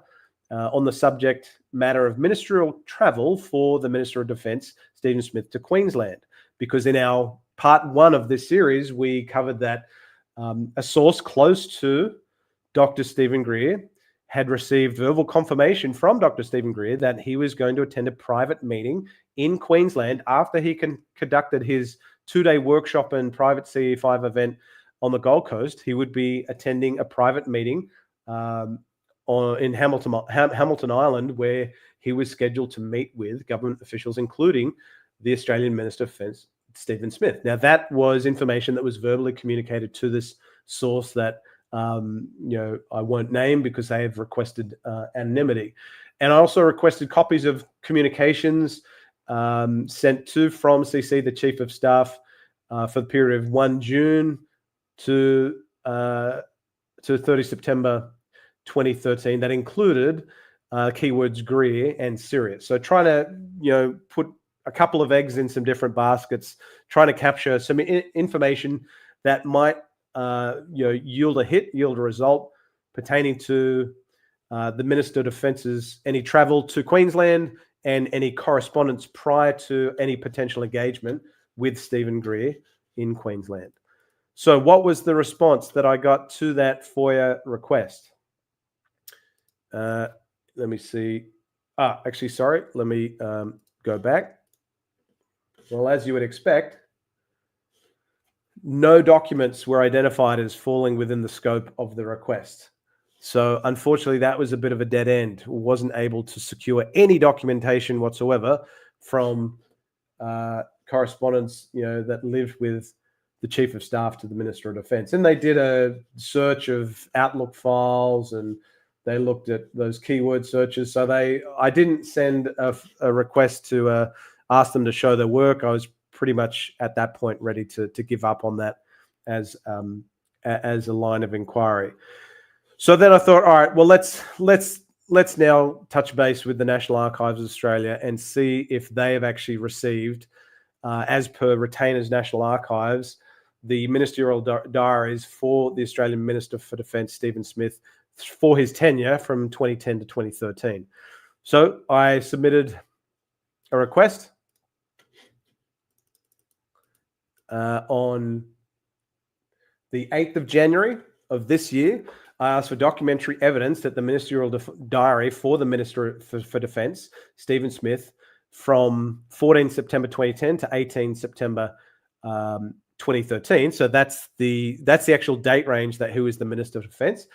on the subject matter of ministerial travel for the Minister of Defence, Stephen Smith, to Queensland. Because in our part 1 of this series, we covered that a source close to Dr. Stephen Greer had received verbal confirmation from Dr. Stephen Greer that he was going to attend a private meeting in Queensland after he conducted his 2-day workshop and private CE5 event on the Gold Coast. He would be attending a private meeting in Hamilton Island, where he was scheduled to meet with government officials, including the Australian Minister of Defence, Stephen Smith. Now, that was information that was verbally communicated to this source that I won't name because they have requested anonymity. And I also requested copies of communications sent to from CC, the Chief of Staff, for the period of 1 June to 30 September 2013. That included keywords Greer and Sirius. So trying to put a couple of eggs in some different baskets, trying to capture some information that might yield a result pertaining to the Minister of Defence's any travel to Queensland and any correspondence prior to any potential engagement with Stephen Greer in Queensland. So what was the response that I got to that FOIA request? Let me see. Actually, sorry. Let me go back. Well, as you would expect, no documents were identified as falling within the scope of the request. So unfortunately, that was a bit of a dead end. Wasn't able to secure any documentation whatsoever from correspondence, that lived with the Chief of Staff to the Minister of Defence. And they did a search of Outlook files and they looked at those keyword searches. So I didn't send a request to ask them to show their work. I was pretty much at that point ready to give up on that as a line of inquiry. So then I thought, all right, well, let's now touch base with the National Archives of Australia and see if they have actually received, as per Retainers National Archives, the ministerial diaries for the Australian Minister for Defence, Stephen Smith, for his tenure from 2010 to 2013. So I submitted a request on the 8th of January of this year. I asked for documentary evidence that the ministerial diary for the Minister for Defence, Stephen Smith, from 14 September 2010 to 18 September 2013. So that's the actual date range that who is the Minister of Defence.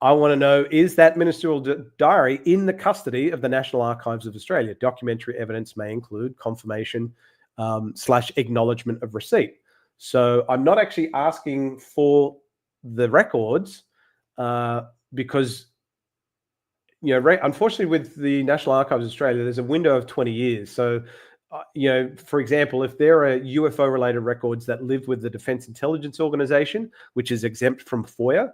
I want to know, is that ministerial diary in the custody of the National Archives of Australia? Documentary evidence may include confirmation / acknowledgement of receipt. So I'm not actually asking for the records because, unfortunately with the National Archives of Australia, there's a window of 20 years. So, for example, if there are UFO related records that live with the Defence Intelligence Organisation, which is exempt from FOIA,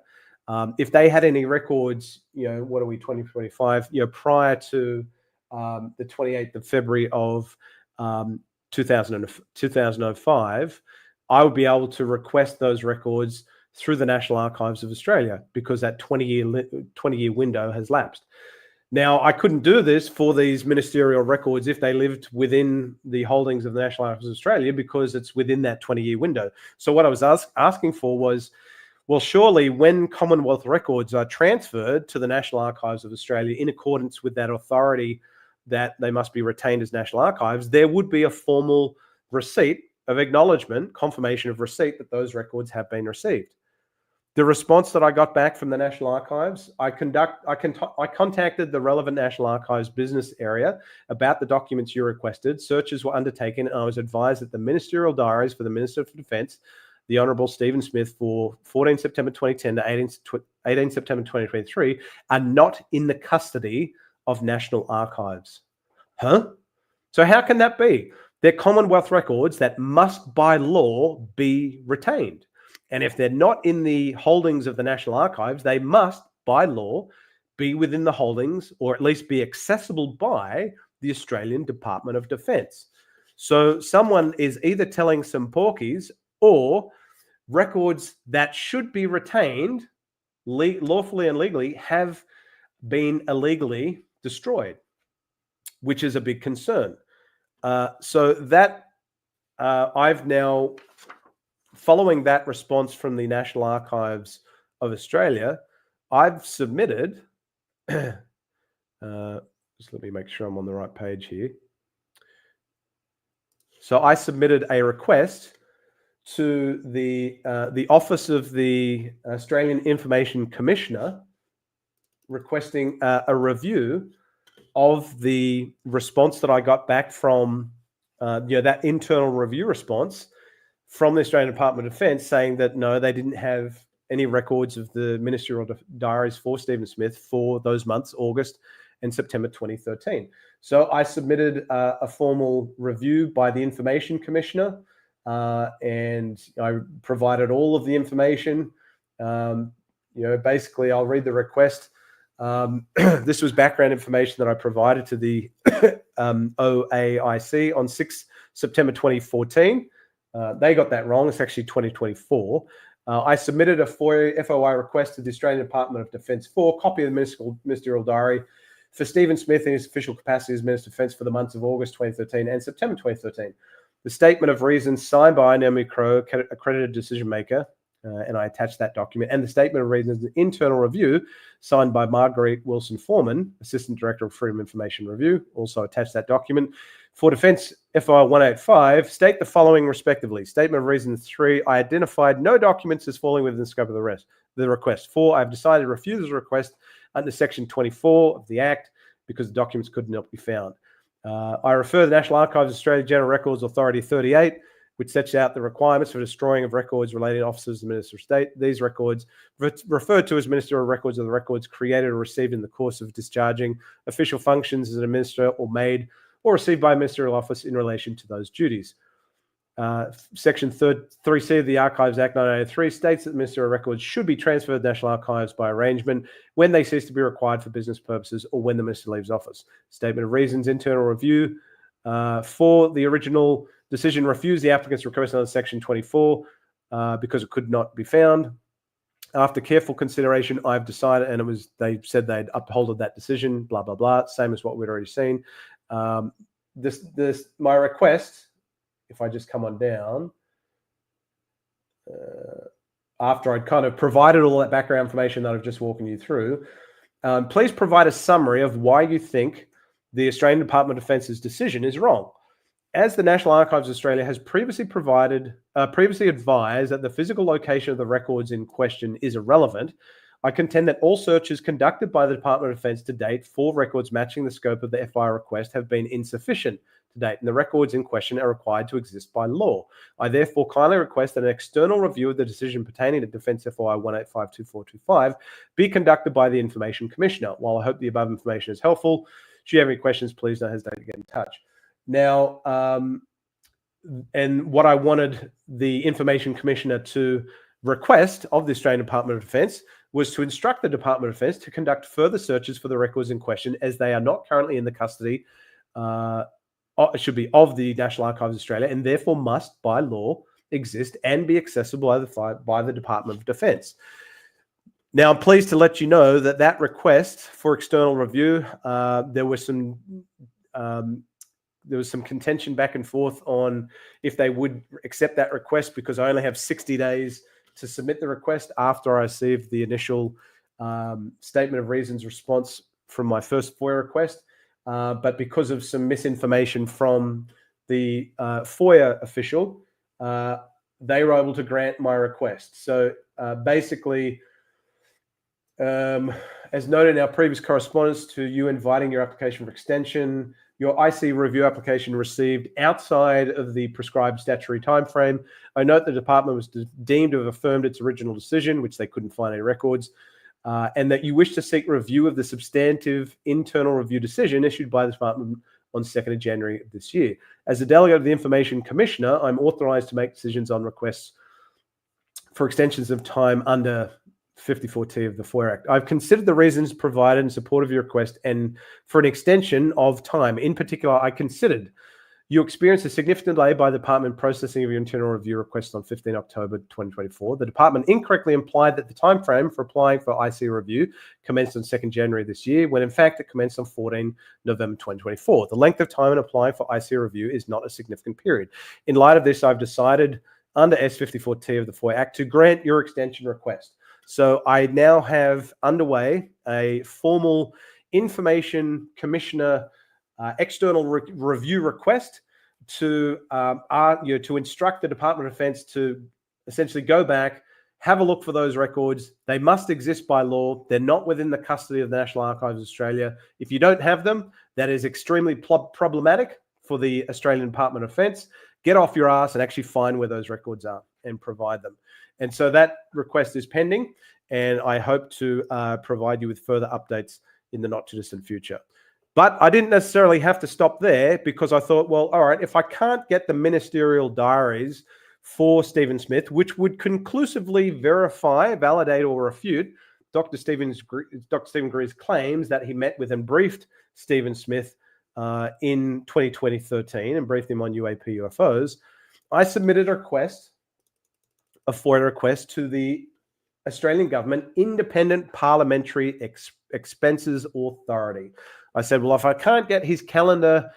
if they had any records, what are we, 2025, prior to the 28th of February of 2005, I would be able to request those records through the National Archives of Australia because that 20-year window has lapsed. Now, I couldn't do this for these ministerial records if they lived within the holdings of the National Archives of Australia because it's within that 20-year window. So what I was asking for was, well, surely when Commonwealth records are transferred to the National Archives of Australia in accordance with that authority that they must be retained as National Archives, there would be a formal receipt of acknowledgement, confirmation of receipt that those records have been received. The response that I got back from the National Archives, I contacted the relevant National Archives business area about the documents you requested. Searches were undertaken, and I was advised that the ministerial diaries for the Minister for Defence, the Honourable Stephen Smith, for 14 September 2010 to 18 September 2023, are not in the custody of National Archives. Huh? So how can that be? They're Commonwealth records that must by law be retained. And if they're not in the holdings of the National Archives, they must, by law, be within the holdings or at least be accessible by the Australian Department of Defence. So someone is either telling some porkies or records that should be retained lawfully and legally have been illegally destroyed, which is a big concern. So that I've now... Following that response from the National Archives of Australia, I've submitted, just let me make sure I'm on the right page here. So I submitted a request to the Office of the Australian Information Commissioner requesting a review of the response that I got back from that internal review response from the Australian Department of Defence saying that no, they didn't have any records of the ministerial diaries for Stephen Smith for those months, August and September 2013. So I submitted a formal review by the Information Commissioner and I provided all of the information. Basically, I'll read the request. This was background information that I provided to the OAIC on 6 September 2014. They got that wrong. It's actually 2024. I submitted a FOIA request to the Australian Department of Defence for a copy of the ministerial diary for Stephen Smith in his official capacity as Minister of Defence for the months of August 2013 and September 2013. The statement of reasons signed by Naomi Crow, accredited decision maker, and I attached that document, and the statement of reasons, the internal review signed by Marguerite Wilson Foreman, Assistant Director of Freedom of Information Review, also attached that document. For Defence FOI 185, state the following respectively. Statement of reasons 3, I identified no documents as falling within the scope of the request. 4, I've decided to refuse the request under Section 24 of the Act because the documents could not be found. I refer the National Archives of Australia General Records Authority 38, which sets out the requirements for destroying of records relating to officers of the Minister of State. These records, referred to as ministerial records, are the records created or received in the course of discharging official functions as a minister or made or received by a ministerial office in relation to those duties. Section 3C of the Archives Act 1983 states that ministerial records should be transferred to the National Archives by arrangement when they cease to be required for business purposes or when the minister leaves office. Statement of reasons, internal review. For the original decision, refused the applicant's request under Section 24 because it could not be found. After careful consideration, I've decided, and they said they'd upholded that decision, blah, blah, blah, same as what we'd already seen. My request, if I just come on down, after I'd kind of provided all that background information that I've just walking you through, please provide a summary of why you think the Australian Department of Defence's decision is wrong. As the National Archives of Australia has previously advised that the physical location of the records in question is irrelevant, I contend that all searches conducted by the Department of Defence to date for records matching the scope of the FOIA request have been insufficient to date, and the records in question are required to exist by law. I therefore kindly request that an external review of the decision pertaining to Defence FOIA 1852425 be conducted by the Information Commissioner. While I hope the above information is helpful, should you have any questions, please don't hesitate to get in touch. Now, and what I wanted the Information Commissioner to request of the Australian Department of Defence was to instruct the Department of Defence to conduct further searches for the records in question, as they are not currently in the custody, should be of the National Archives of Australia, and therefore must, by law, exist and be accessible by the Department of Defence. Now, I'm pleased to let you know that that request for external review, there was some contention back and forth on if they would accept that request, because I only have 60 days to submit the request after I received the initial statement of reasons response from my first FOIA request. But because of some misinformation from the FOIA official, they were able to grant my request. So basically, as noted in our previous correspondence to you inviting your application for extension, your IC review application received outside of the prescribed statutory timeframe. I note the department was deemed to have affirmed its original decision, which they couldn't find any records, and that you wish to seek review of the substantive internal review decision issued by the department on 2nd of January of this year. As a delegate of the Information Commissioner, I'm authorised to make decisions on requests for extensions of time under 54T of the FOIA Act. I've considered the reasons provided in support of your request and for an extension of time. In particular, I considered you experienced a significant delay by the department processing of your internal review request on 15 October 2024. The department incorrectly implied that the time frame for applying for IC review commenced on 2nd January this year, when in fact it commenced on 14 November 2024. The length of time in applying for IC review is not a significant period. In light of this, I've decided under S54T of the FOIA Act to grant your extension request. So I now have underway a formal Information Commissioner external review request to instruct the Department of Defence to essentially go back, have a look for those records. They must exist by law. They're not within the custody of the National Archives of Australia. If you don't have them, that is extremely problematic for the Australian Department of Defence. Get off your ass and actually find where those records are and provide them. And so that request is pending, and I hope to provide you with further updates in the not too distant future. But I didn't necessarily have to stop there, because I thought, well, all right, if I can't get the ministerial diaries for Stephen Smith, which would conclusively verify, validate, or refute Dr. Stephen Greer's claims that he met with and briefed Stephen Smith in 2013 and briefed him on UAP UFOs, I submitted a FOIA request to the Australian Government Independent Parliamentary Expenses Authority. I said, well, if I can't get his calendar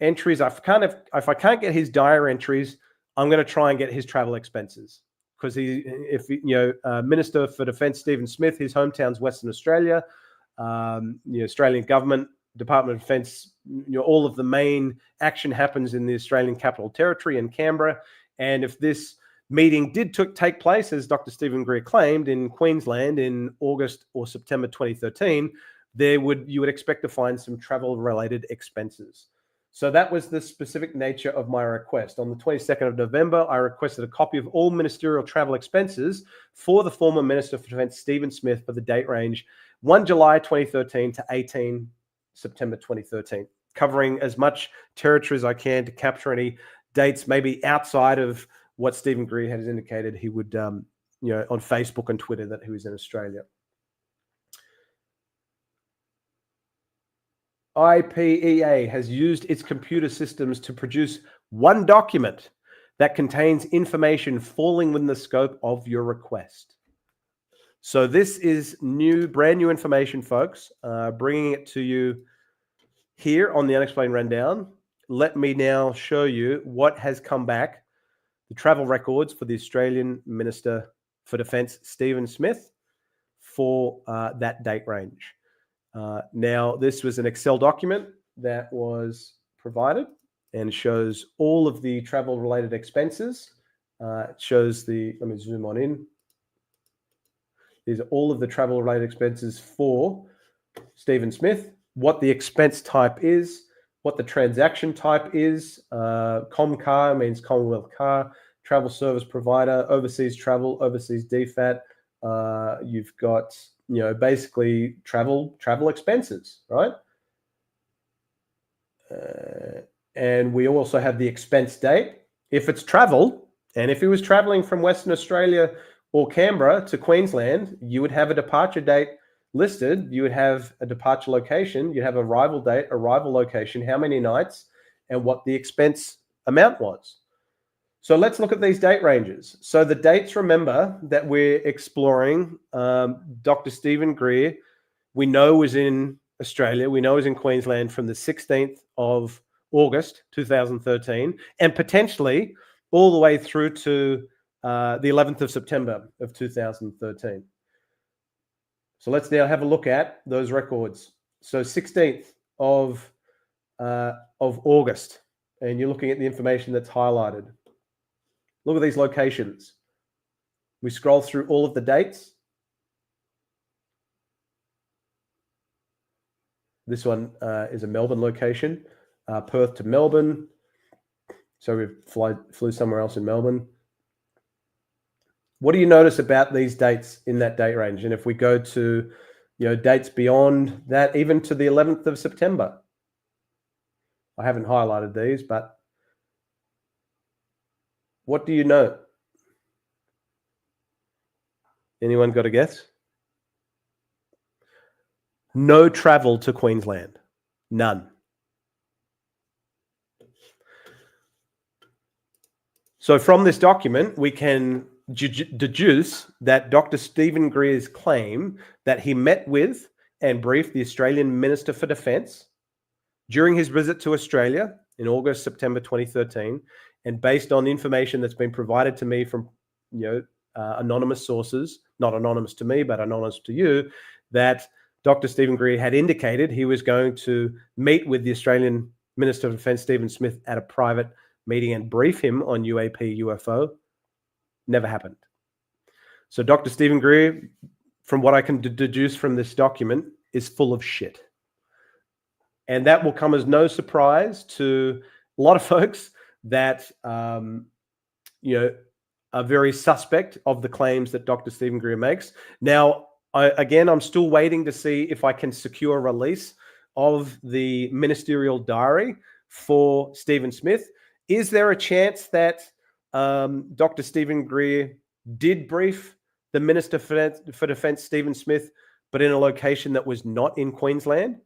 entries, if I can't get his diary entries, I'm going to try and get his travel expenses, because Minister for Defence Stephen Smith, his hometown's Western Australia, the Australian Government, Department of Defence, all of the main action happens in the Australian Capital Territory in Canberra, and if this meeting did take place, as Dr. Stephen Greer claimed, in Queensland in August or September 2013, you would expect to find some travel-related expenses. So that was the specific nature of my request. On the 22nd of November, I requested a copy of all ministerial travel expenses for the former Minister for Defence Stephen Smith for the date range 1 July 2013 to 18 September 2013, covering as much territory as I can to capture any dates maybe outside of what Stephen Greer has indicated he would, on Facebook and Twitter, that he was in Australia. IPEA has used its computer systems to produce one document that contains information falling within the scope of your request. So this is brand new information, folks, bringing it to you here on the Unexplained Rundown. Let me now show you what has come back, the travel records for the Australian Minister for Defence Stephen Smith for that date range. Now, this was an Excel document that was provided and shows all of the travel-related expenses. It shows the, let me zoom on in. These are all of the travel-related expenses for Stephen Smith, what the expense type is, what the transaction type is. ComCar means Commonwealth Car, travel service provider, overseas travel, overseas DFAT. You've got, basically travel expenses, right? And we also have the expense date. If it's travel, and if he was traveling from Western Australia or Canberra to Queensland, you would have a departure date listed. You would have a departure location. You'd have arrival date, arrival location, how many nights, and what the expense amount was. So let's look at these date ranges. So the dates, remember, that we're exploring, Dr. Stephen Greer, we know was in Australia. We know is in Queensland from the 16th of August 2013, and potentially all the way through to the 11th of September of 2013. So let's now have a look at those records. So 16th of August, and you're looking at the information that's highlighted. Look at these locations. We scroll through all of the dates. This one is a Melbourne location, Perth to Melbourne. So we flew somewhere else in Melbourne. What do you notice about these dates in that date range? And if we go to, dates beyond that, even to the 11th of September. I haven't highlighted these, but what do you know? Anyone got a guess? No travel to Queensland. None. So from this document, we can deduce that Dr. Stephen Greer's claim that he met with and briefed the Australian Minister for Defence during his visit to Australia in August, September 2013, and based on information that's been provided to me from anonymous sources, not anonymous to me, but anonymous to you, that Dr. Stephen Greer had indicated he was going to meet with the Australian Minister of Defence, Stephen Smith, at a private meeting and brief him on UAP, UFO. Never happened. So Dr. Stephen Greer, from what I can deduce from this document, is full of shit. And that will come as no surprise to a lot of folks that, are very suspect of the claims that Dr. Stephen Greer makes. Now, I'm still waiting to see if I can secure release of the ministerial diary for Stephen Smith. Is there a chance that Dr. Stephen Greer did brief the Minister for Defence, Stephen Smith, but in a location that was not in Queensland?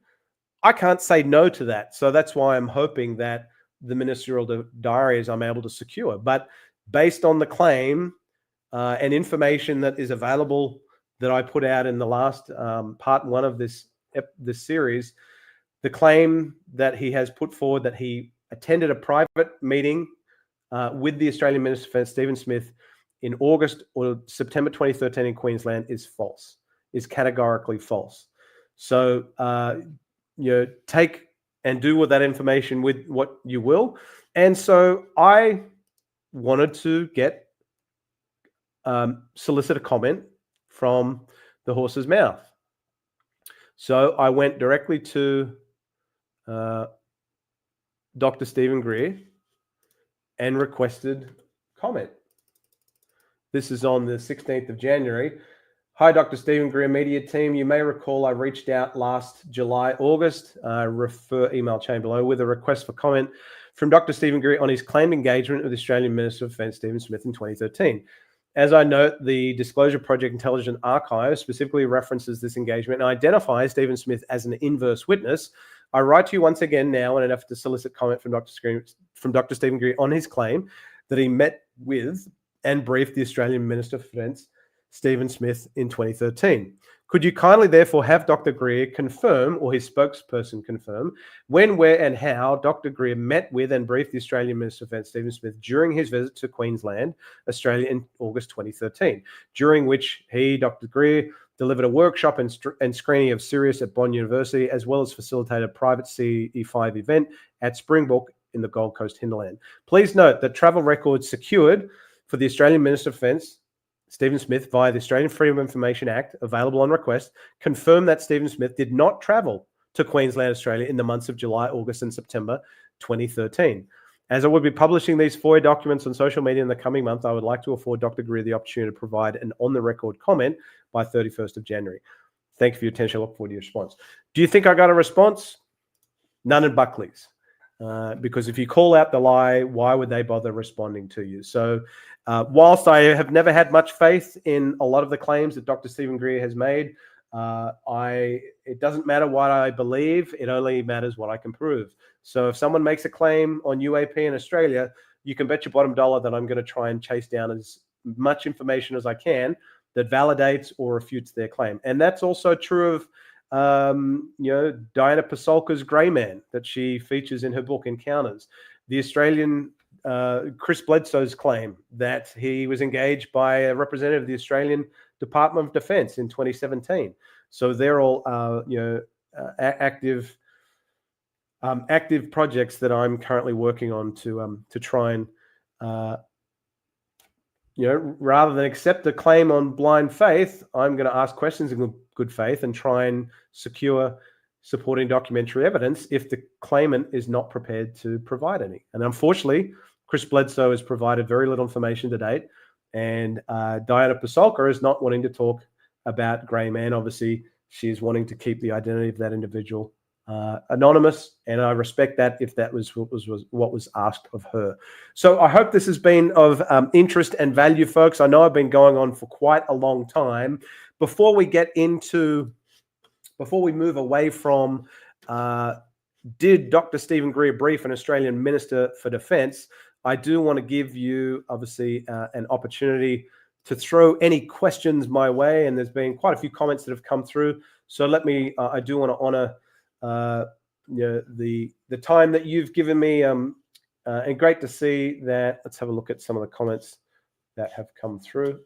I can't say no to that. So that's why I'm hoping that the ministerial diaries I'm able to secure. But based on the claim and information that is available that I put out in the last part one of this series, the claim that he has put forward that he attended a private meeting with the Australian Minister for Defence, Stephen Smith, in August or September 2013 in Queensland is false, is categorically false. So, take and do with that information with what you will. And so I wanted to get solicit a comment from the horse's mouth. So I went directly to Dr. Stephen Greer and requested comment. This is on the 16th of January. Hi, Dr. Stephen Greer media team. You may recall I reached out last July, August, refer email chain below, with a request for comment from Dr. Stephen Greer on his claimed engagement with the Australian Minister of Defence, Stephen Smith, in 2013. As I note, the Disclosure Project Intelligence Archive specifically references this engagement and identifies Stephen Smith as an inverse witness. I write to you once again now in an effort to solicit comment from Dr. Stephen Greer on his claim that he met with and briefed the Australian Minister for Defence, Stephen Smith, in 2013. Could you kindly therefore have Dr. Greer confirm, or his spokesperson confirm, when, where and how Dr. Greer met with and briefed the Australian Minister of Defence, Stephen Smith, during his visit to Queensland, Australia in August 2013, during which he, Dr. Greer, delivered a workshop and screening of Sirius at Bond University, as well as facilitated a private CE5 event at Springbok in the Gold Coast hinterland. Please note that travel records secured for the Australian Minister of Defence, Stephen Smith, via the Australian Freedom of Information Act, available on request, confirm that Stephen Smith did not travel to Queensland, Australia in the months of July, August and September 2013. As I will be publishing these FOIA documents on social media in the coming month, I would like to afford Dr. Greer the opportunity to provide an on-the-record comment by 31st of January. Thank you for your attention. I look forward to your response. Do you think I got a response? None in Buckley's. Because if you call out the lie, why would they bother responding to you? So whilst I have never had much faith in a lot of the claims that Dr. Stephen Greer has made, it doesn't matter what I believe, it only matters what I can prove. So if someone makes a claim on UAP in Australia, you can bet your bottom dollar that I'm going to try and chase down as much information as I can that validates or refutes their claim. And that's also true of Diana Pasulka's Grey Man that she features in her book Encounters. The Australian Chris Bledsoe's claim that he was engaged by a representative of the Australian Department of Defence in 2017. So they're all active projects that I'm currently working on to try and rather than accept a claim on blind faith, I'm going to ask questions in good faith and try and secure supporting documentary evidence if the claimant is not prepared to provide any. And unfortunately, Chris Bledsoe has provided very little information to date, and Diana Pasulka is not wanting to talk about Grey Man. Obviously, she is wanting to keep the identity of that individual anonymous, and I respect that if that was what was asked of her. So I hope this has been of interest and value, folks. I know I've been going on for quite a long time. Before we move away from did Dr. Stephen Greer brief an Australian Minister for Defence, I do want to give you, obviously, an opportunity to throw any questions my way, and there's been quite a few comments that have come through. So let me, I do want to honour the time that you've given me, and great to see that. Let's have a look at some of the comments that have come through.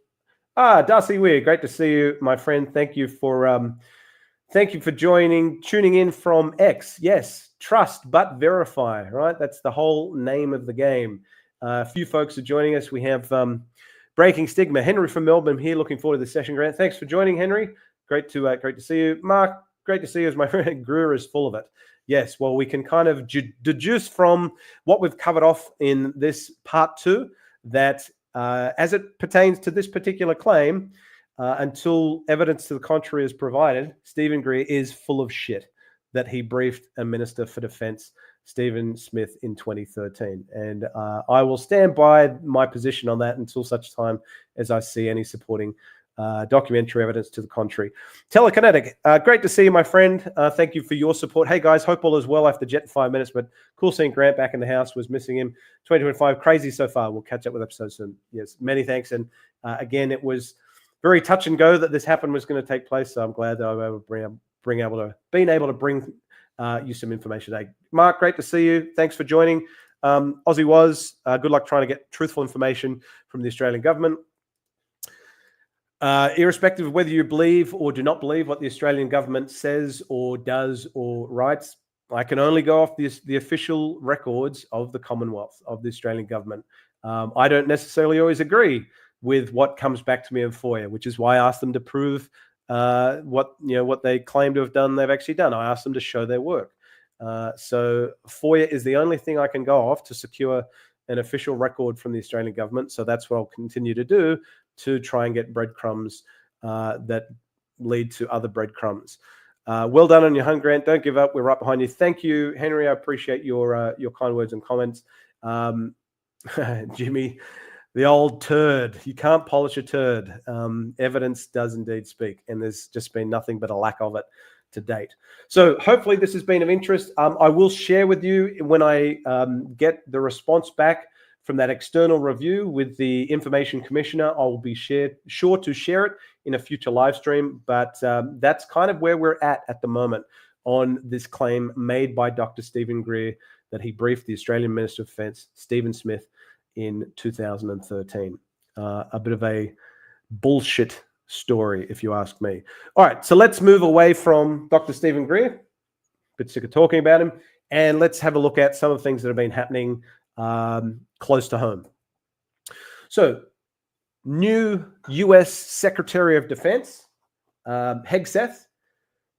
Darcy Weir, great to see you, my friend. Thank you for tuning in from X. Yes, trust but verify, right? That's the whole name of the game. A few folks are joining us. We have Breaking Stigma. Henry from Melbourne here. Looking forward to the session, Grant. Thanks for joining, Henry. Great to see you. Mark, great to see you as my friend. Greer is full of it. Yes, well, we can kind of deduce from what we've covered off in this part 2 that as it pertains to this particular claim, until evidence to the contrary is provided, Stephen Greer is full of shit that he briefed a Minister for Defence, Stephen Smith, in 2013. And I will stand by my position on that until such time as I see any supporting documentary evidence to the contrary. Telekinetic, great to see you, my friend. Thank you for your support. Hey, guys, hope all is well after Jet in 5 minutes, but cool seeing Grant back in the house. Was missing him. 2025, crazy so far. We'll catch up with episodes soon. Yes, many thanks. And again, it was very touch and go that this happened was going to take place. So I'm glad that I was able to bring you some information today. Mark, great to see you. Thanks for joining. Aussie was, good luck trying to get truthful information from the Australian government. Irrespective of whether you believe or do not believe what the Australian government says or does or writes, I can only go off the official records of the Commonwealth, of the Australian government. I don't necessarily always agree with what comes back to me in FOIA, which is why I asked them to prove what they claim to have done, they've actually done. I asked them to show their work. So FOIA is the only thing I can go off to secure an official record from the Australian government. So that's what I'll continue to do, to try and get breadcrumbs that lead to other breadcrumbs. Well done on your hunt, Grant. Don't give up. We're right behind you. Thank you, Henry. I appreciate your kind words and comments. Jimmy, the old turd. You can't polish a turd. Evidence does indeed speak, and there's just been nothing but a lack of it to date. So hopefully this has been of interest. I will share with you when I get the response back from that external review with the Information Commissioner. I will be sure to share it in a future live stream, but that's kind of where we're at the moment on this claim made by Dr. Stephen Greer that he briefed the Australian Minister of Defence, Stephen Smith, in 2013. A bit of a bullshit story, if you ask me. All right, so let's move away from Dr. Stephen Greer. A bit sick of talking about him. And let's have a look at some of the things that have been happening close to home. So, new US Secretary of Defense, Hegseth,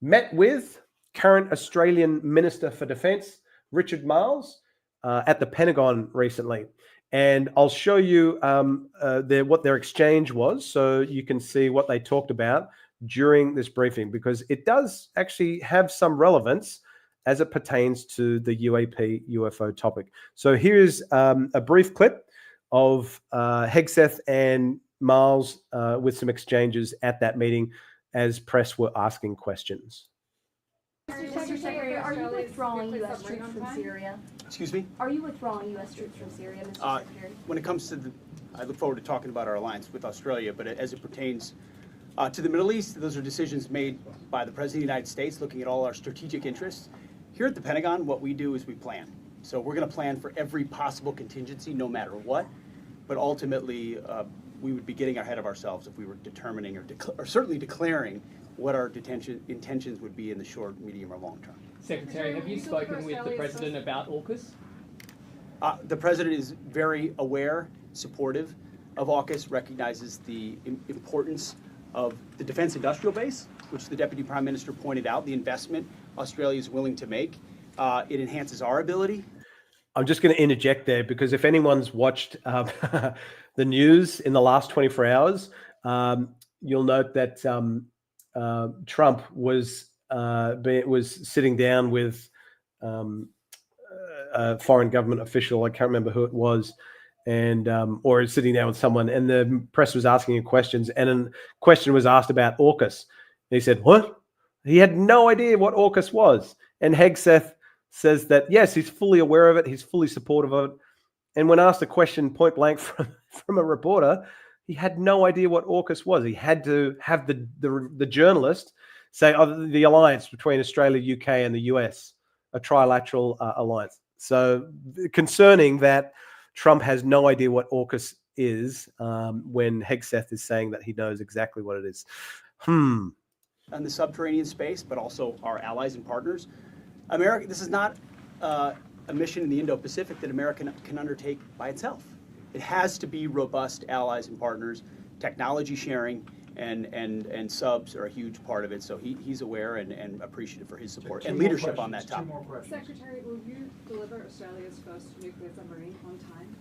met with current Australian Minister for Defense, Richard Marles, at the Pentagon recently. And I'll show you what their exchange was so you can see what they talked about during this briefing, because it does actually have some relevance as it pertains to the UAP UFO topic. So here's a brief clip of Hegseth and Marles with some exchanges at that meeting as press were asking questions. Mr. Secretary, are you withdrawing U.S. troops from Syria? Excuse me? Are you withdrawing U.S. troops from Syria, Mr. Secretary? When it comes to I look forward to talking about our alliance with Australia, but as it pertains to the Middle East, those are decisions made by the President of the United States, looking at all our strategic interests. Here at the Pentagon, what we do is we plan. So we're going to plan for every possible contingency, no matter what. But ultimately, we would be getting ahead of ourselves if we were determining or certainly declaring what our intentions would be in the short, medium, or long term. Secretary, have you spoken with the President about AUKUS? The President is very aware, supportive of AUKUS, recognizes the importance of the defense industrial base, which the Deputy Prime Minister pointed out, the investment Australia is willing to make. It enhances our ability. I'm just going to interject there because if anyone's watched the news in the last 24 hours, you'll note that Trump was sitting down with a foreign government official. I can't remember who it was, and or sitting down with someone, and the press was asking him questions, and a question was asked about AUKUS. And he said, "What?" He had no idea what AUKUS was. And Hegseth says that, yes, he's fully aware of it. He's fully supportive of it. And when asked a question point blank from a reporter, he had no idea what AUKUS was. He had to have the journalist say, oh, the alliance between Australia, UK, and the US, a trilateral alliance. So concerning that Trump has no idea what AUKUS is when Hegseth is saying that he knows exactly what it is. On the subterranean space, but also our allies and partners. America, this is not a mission in the Indo-Pacific that America can undertake by itself. It has to be robust allies and partners. Technology sharing and subs are a huge part of it. So he's aware and appreciative for his support and leadership on that topic. Secretary, will you deliver Australia's first nuclear submarine on time?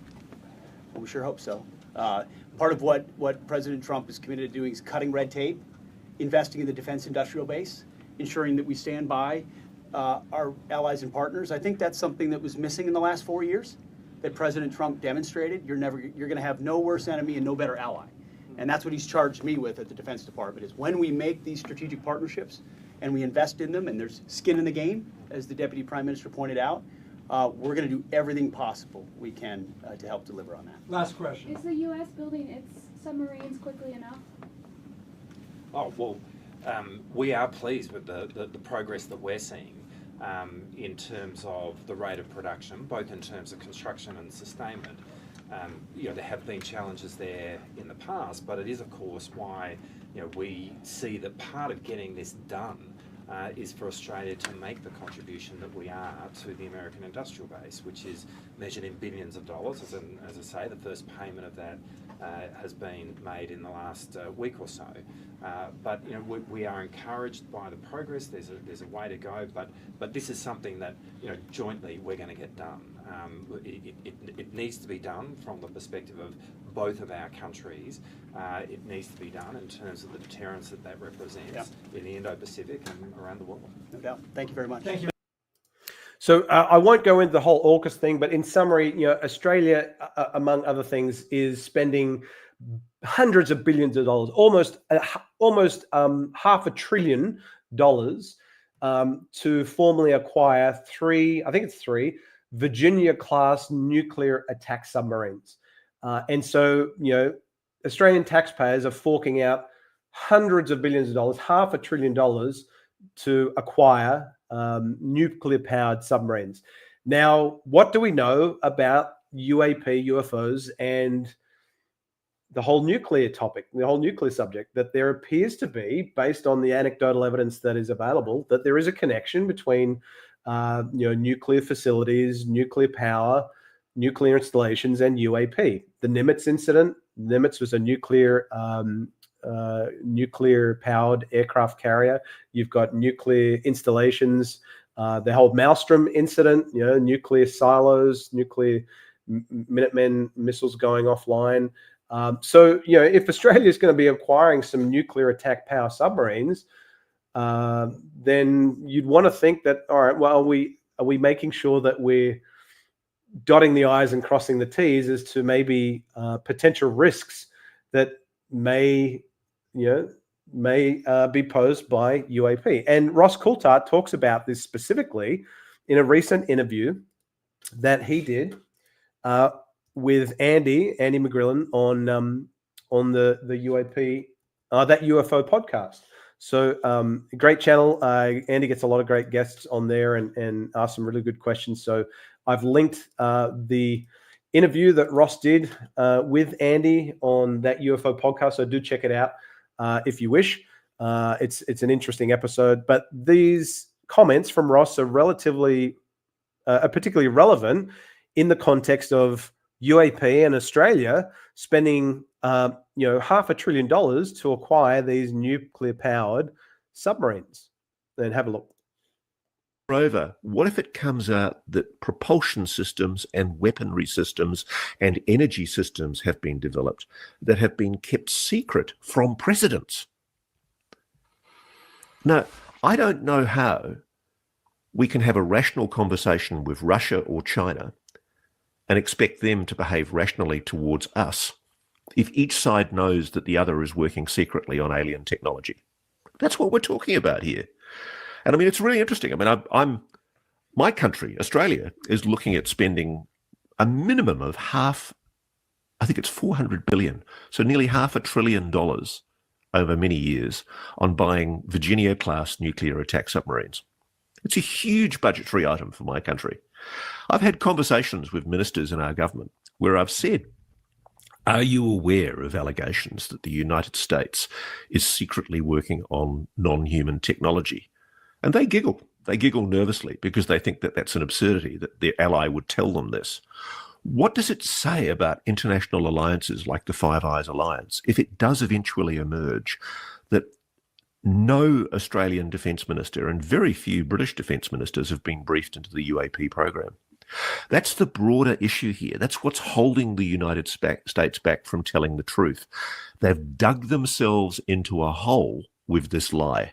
Well, we sure hope so. Part of what President Trump is committed to doing is cutting red tape, investing in the defense industrial base, ensuring that we stand by our allies and partners. I think that's something that was missing in the last 4 years that President Trump demonstrated. You're going to have no worse enemy and no better ally. And that's what he's charged me with at the Defense Department, is when we make these strategic partnerships and we invest in them and there's skin in the game, as the Deputy Prime Minister pointed out, we're going to do everything possible we can to help deliver on that. Last question. Is the U.S. building its submarines quickly enough? Oh, well, we are pleased with the progress that we're seeing in terms of the rate of production, both in terms of construction and sustainment. There have been challenges there in the past, but it is, of course, why we see that part of getting this done is for Australia to make the contribution that we are to the American industrial base, which is measured in billions of dollars. As I say, the first payment of that has been made in the last week or so. But we are encouraged by the progress. There's a way to go, but this is something that jointly we're going to get done. It needs to be done from the perspective of both of our countries. It needs to be done in terms of the deterrence that represents in the Indo-Pacific and around the world. No doubt. Thank you very much. Thank you. So I won't go into the whole AUKUS thing, but in summary, Australia, among other things, is spending hundreds of billions of dollars, almost $500 billion to formally acquire three Virginia-class nuclear attack submarines. And so, Australian taxpayers are forking out hundreds of billions of dollars, $500 billion to acquire nuclear-powered submarines. Now, what do we know about UAP, UFOs, and the whole nuclear topic, the whole nuclear subject? That there appears to be, based on the anecdotal evidence that is available, that there is a connection between nuclear facilities, nuclear power, nuclear installations, and UAP. The Nimitz incident. Nimitz was a nuclear-powered aircraft carrier. You've got nuclear installations. The whole Maelstrom incident. Nuclear silos, nuclear Minutemen missiles going offline. So if Australia is going to be acquiring some nuclear attack power submarines, then you'd want to think that, all right, well, are we making sure that we're dotting the I's and crossing the T's as to maybe potential risks that may be posed by UAP? And Ross Coulthart talks about this specifically in a recent interview that he did with Andy McGrillen on the UAP, that UFO podcast. So great channel. Andy gets a lot of great guests on there and asks some really good questions. So I've linked the interview that Ross did with Andy on that UFO podcast. So do check it out if you wish. It's an interesting episode. But these comments from Ross are particularly relevant in the context of UAP and Australia spending $500 billion to acquire these nuclear-powered submarines. Then have a look. Moreover, what if it comes out that propulsion systems and weaponry systems and energy systems have been developed that have been kept secret from presidents? Now, I don't know how we can have a rational conversation with Russia or China and expect them to behave rationally towards us if each side knows that the other is working secretly on alien technology. That's what we're talking about here. And I mean, it's really interesting. I mean, my country, Australia, is looking at spending a minimum of I think it's $400 billion, so nearly $500 billion over many years on buying Virginia-class nuclear attack submarines. It's a huge budgetary item for my country. I've had conversations with ministers in our government where I've said, are you aware of allegations that the United States is secretly working on non-human technology? And they giggle. They giggle nervously because they think that that's an absurdity, that their ally would tell them this. What does it say about international alliances like the Five Eyes Alliance if it does eventually emerge that no Australian defence minister and very few British defence ministers have been briefed into the UAP program? That's the broader issue here. That's what's holding the United States back from telling the truth. They've dug themselves into a hole with this lie,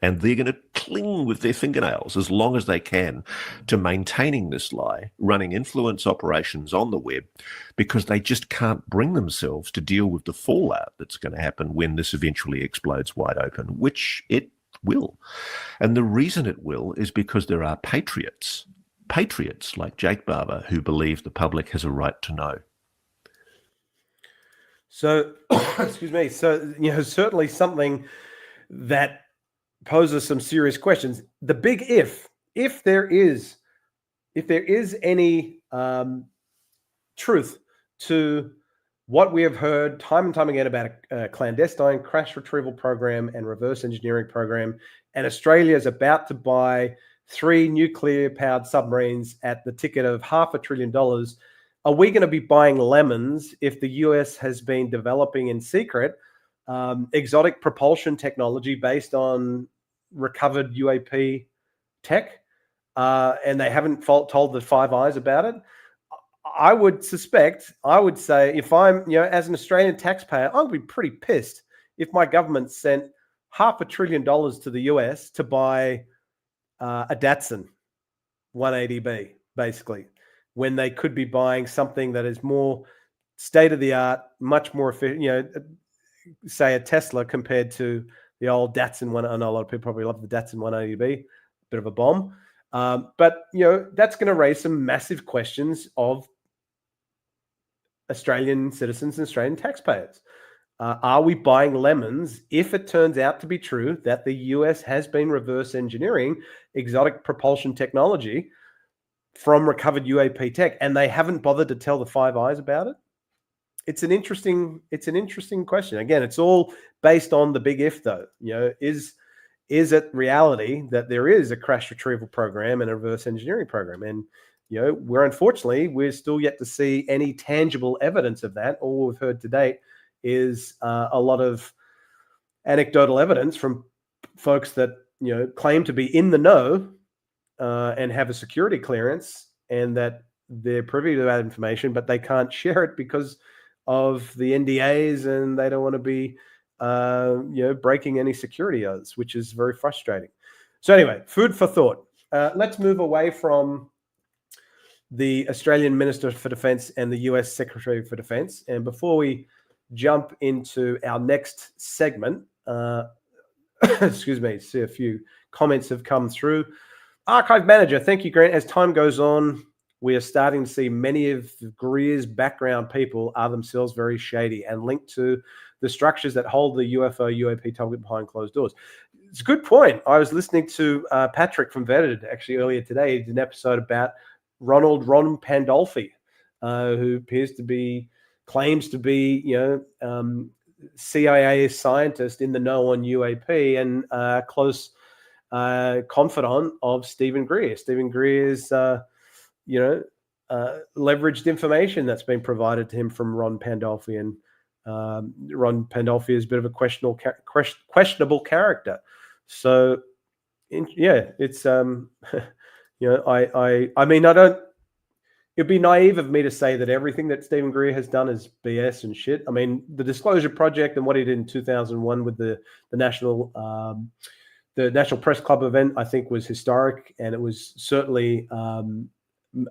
and they're going to cling with their fingernails as long as they can to maintaining this lie, running influence operations on the web, because they just can't bring themselves to deal with the fallout that's going to happen when this eventually explodes wide open, which it will. And the reason it will is because there are patriots like Jake Barber who believe the public has a right to know. So, excuse me. So, certainly something that poses some serious questions. The big if there is any truth to what we have heard time and time again about a clandestine crash retrieval program and reverse engineering program, and Australia is about to buy 3 nuclear-powered submarines at the ticket of $500 billion, are we going to be buying lemons if the US has been developing in secret exotic propulsion technology based on recovered UAP tech, and they haven't told the Five Eyes about it? I would say, if I'm, as an Australian taxpayer, I would be pretty pissed if my government sent $500 billion to the US to buy a Datsun 180B, basically, when they could be buying something that is more state-of-the-art, much more efficient, say a Tesla compared to the old Datsun one. I know a lot of people probably love the Datsun 180B, bit of a bomb. But, that's going to raise some massive questions of Australian citizens and Australian taxpayers. are we buying lemons if it turns out to be true that the US has been reverse engineering exotic propulsion technology from recovered UAP tech, and they haven't bothered to tell the Five Eyes about it? It's an interesting question. Again, it's all based on the big if, though. Is it reality that there is a crash retrieval program and a reverse engineering program? And we're still yet to see any tangible evidence of that. All we've heard to date is a lot of anecdotal evidence from folks that claim to be in the know and have a security clearance, and that they're privy to that information, but they can't share it because of the NDAs, and they don't want to be breaking any security oaths, which is very frustrating. So anyway, food for thought. Let's move away from the Australian Minister for Defence and the US Secretary for Defence. And before we jump into our next segment, excuse me, see a few comments have come through. Archive Manager, thank you, Grant. As time goes on, we are starting to see many of Greer's background people are themselves very shady and linked to the structures that hold the UFO, UAP topic behind closed doors. It's a good point. I was listening to Patrick from Vetted actually earlier today. He did an episode about Ron Pandolfi, who claims to be, CIA scientist in the know on UAP and close confidant of Stephen Greer. Stephen Greer's, leveraged information that's been provided to him from Ron Pandolfi, and Ron Pandolfi is a bit of a questionable character. So, it's I mean, I don't. It'd be naive of me to say that everything that Stephen Greer has done is BS and shit. I mean, the Disclosure Project and what he did in 2001 with the National Press Club event, I think, was historic, and it was certainly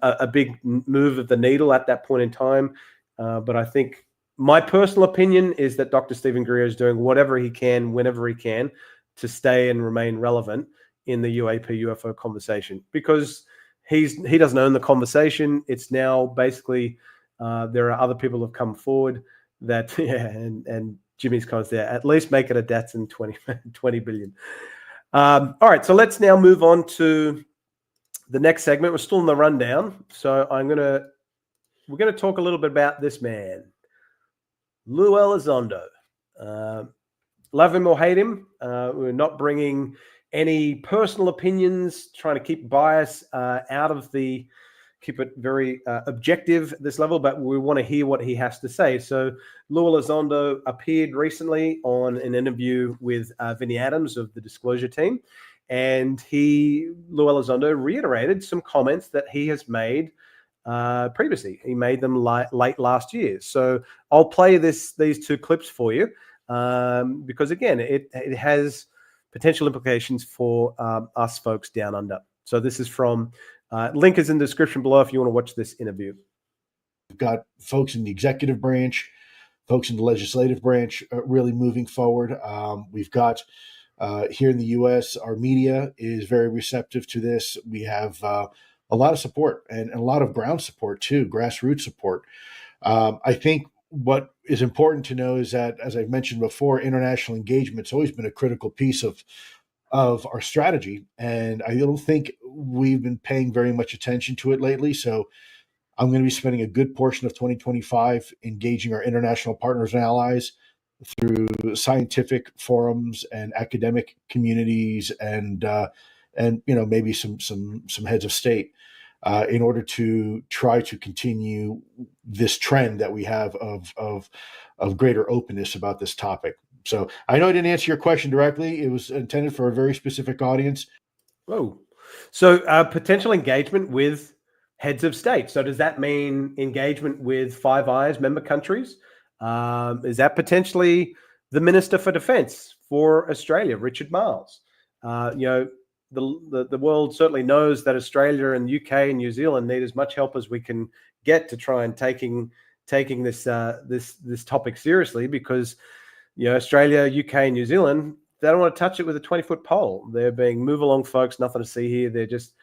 a big move of the needle at that point in time. But I think my personal opinion is that Dr. Stephen Greer is doing whatever he can, whenever he can, to stay and remain relevant in the UAP UFO conversation, because he doesn't own the conversation. It's now basically there are other people who have come forward that and Jimmy's comments there, at least make it a Datsun 20 billion. All right, so let's now move on to the next segment. We're still in the rundown, so we're gonna talk a little bit about this man, Lue Elizondo. Love him or hate him, we're not bringing any personal opinions, trying to keep bias out of keep it very objective at this level, but we want to hear what he has to say. So Lue Elizondo appeared recently on an interview with Vinnie Adams of the Disclosure team, and Lue Elizondo reiterated some comments that he has made previously. He made them late last year. So I'll play these two clips for you because, again, it has potential implications for us folks down under. So this is from, link is in the description below if you want to watch this interview. We've got folks in the executive branch, folks in the legislative branch really moving forward. We've got here in the U.S., our media is very receptive to this. We have a lot of support and a lot of ground support too, grassroots support. I think what is important to know is that, as I've mentioned before, international engagement's always been a critical piece of our strategy, and I don't think we've been paying very much attention to it lately. So I'm going to be spending a good portion of 2025 engaging our international partners and allies through scientific forums and academic communities and maybe some heads of state in order to try to continue this trend that we have of greater openness about this topic. So I know I didn't answer your question directly. It was intended for a very specific audience. Oh, so potential engagement with heads of state. So does that mean engagement with Five Eyes member countries? Is that potentially the Minister for Defence for Australia, Richard Marles? The world certainly knows that Australia and UK and New Zealand need as much help as we can get to try and taking this topic seriously, because Australia, UK, and New Zealand, they don't want to touch it with a 20-foot pole. They're being move along, folks. Nothing to see here. They're just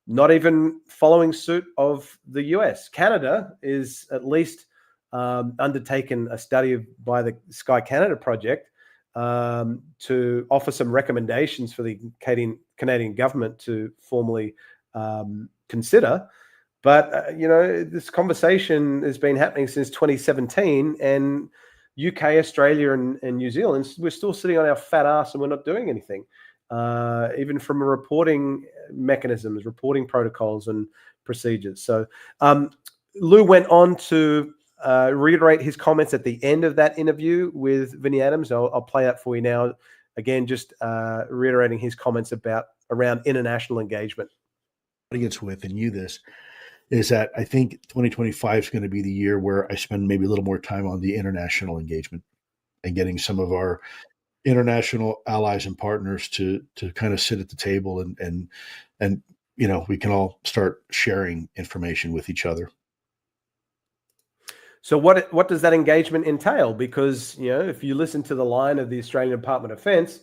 not even following suit of the US. Canada is at least undertaken a study by the Sky Canada project to offer some recommendations for the Canadian government to formally consider. But, this conversation has been happening since 2017, and UK, Australia, and New Zealand, we're still sitting on our fat ass and we're not doing anything, even from a reporting mechanisms, reporting protocols and procedures. So Lue went on to reiterate his comments at the end of that interview with Vinnie Adams. I'll play that for you now. Again, just reiterating his comments around international engagement. Audience with, and you this, is that I think 2025 is going to be the year where I spend maybe a little more time on the international engagement and getting some of our international allies and partners to kind of sit at the table and we can all start sharing information with each other. So what does that engagement entail? Because, if you listen to the line of the Australian Department of Defence,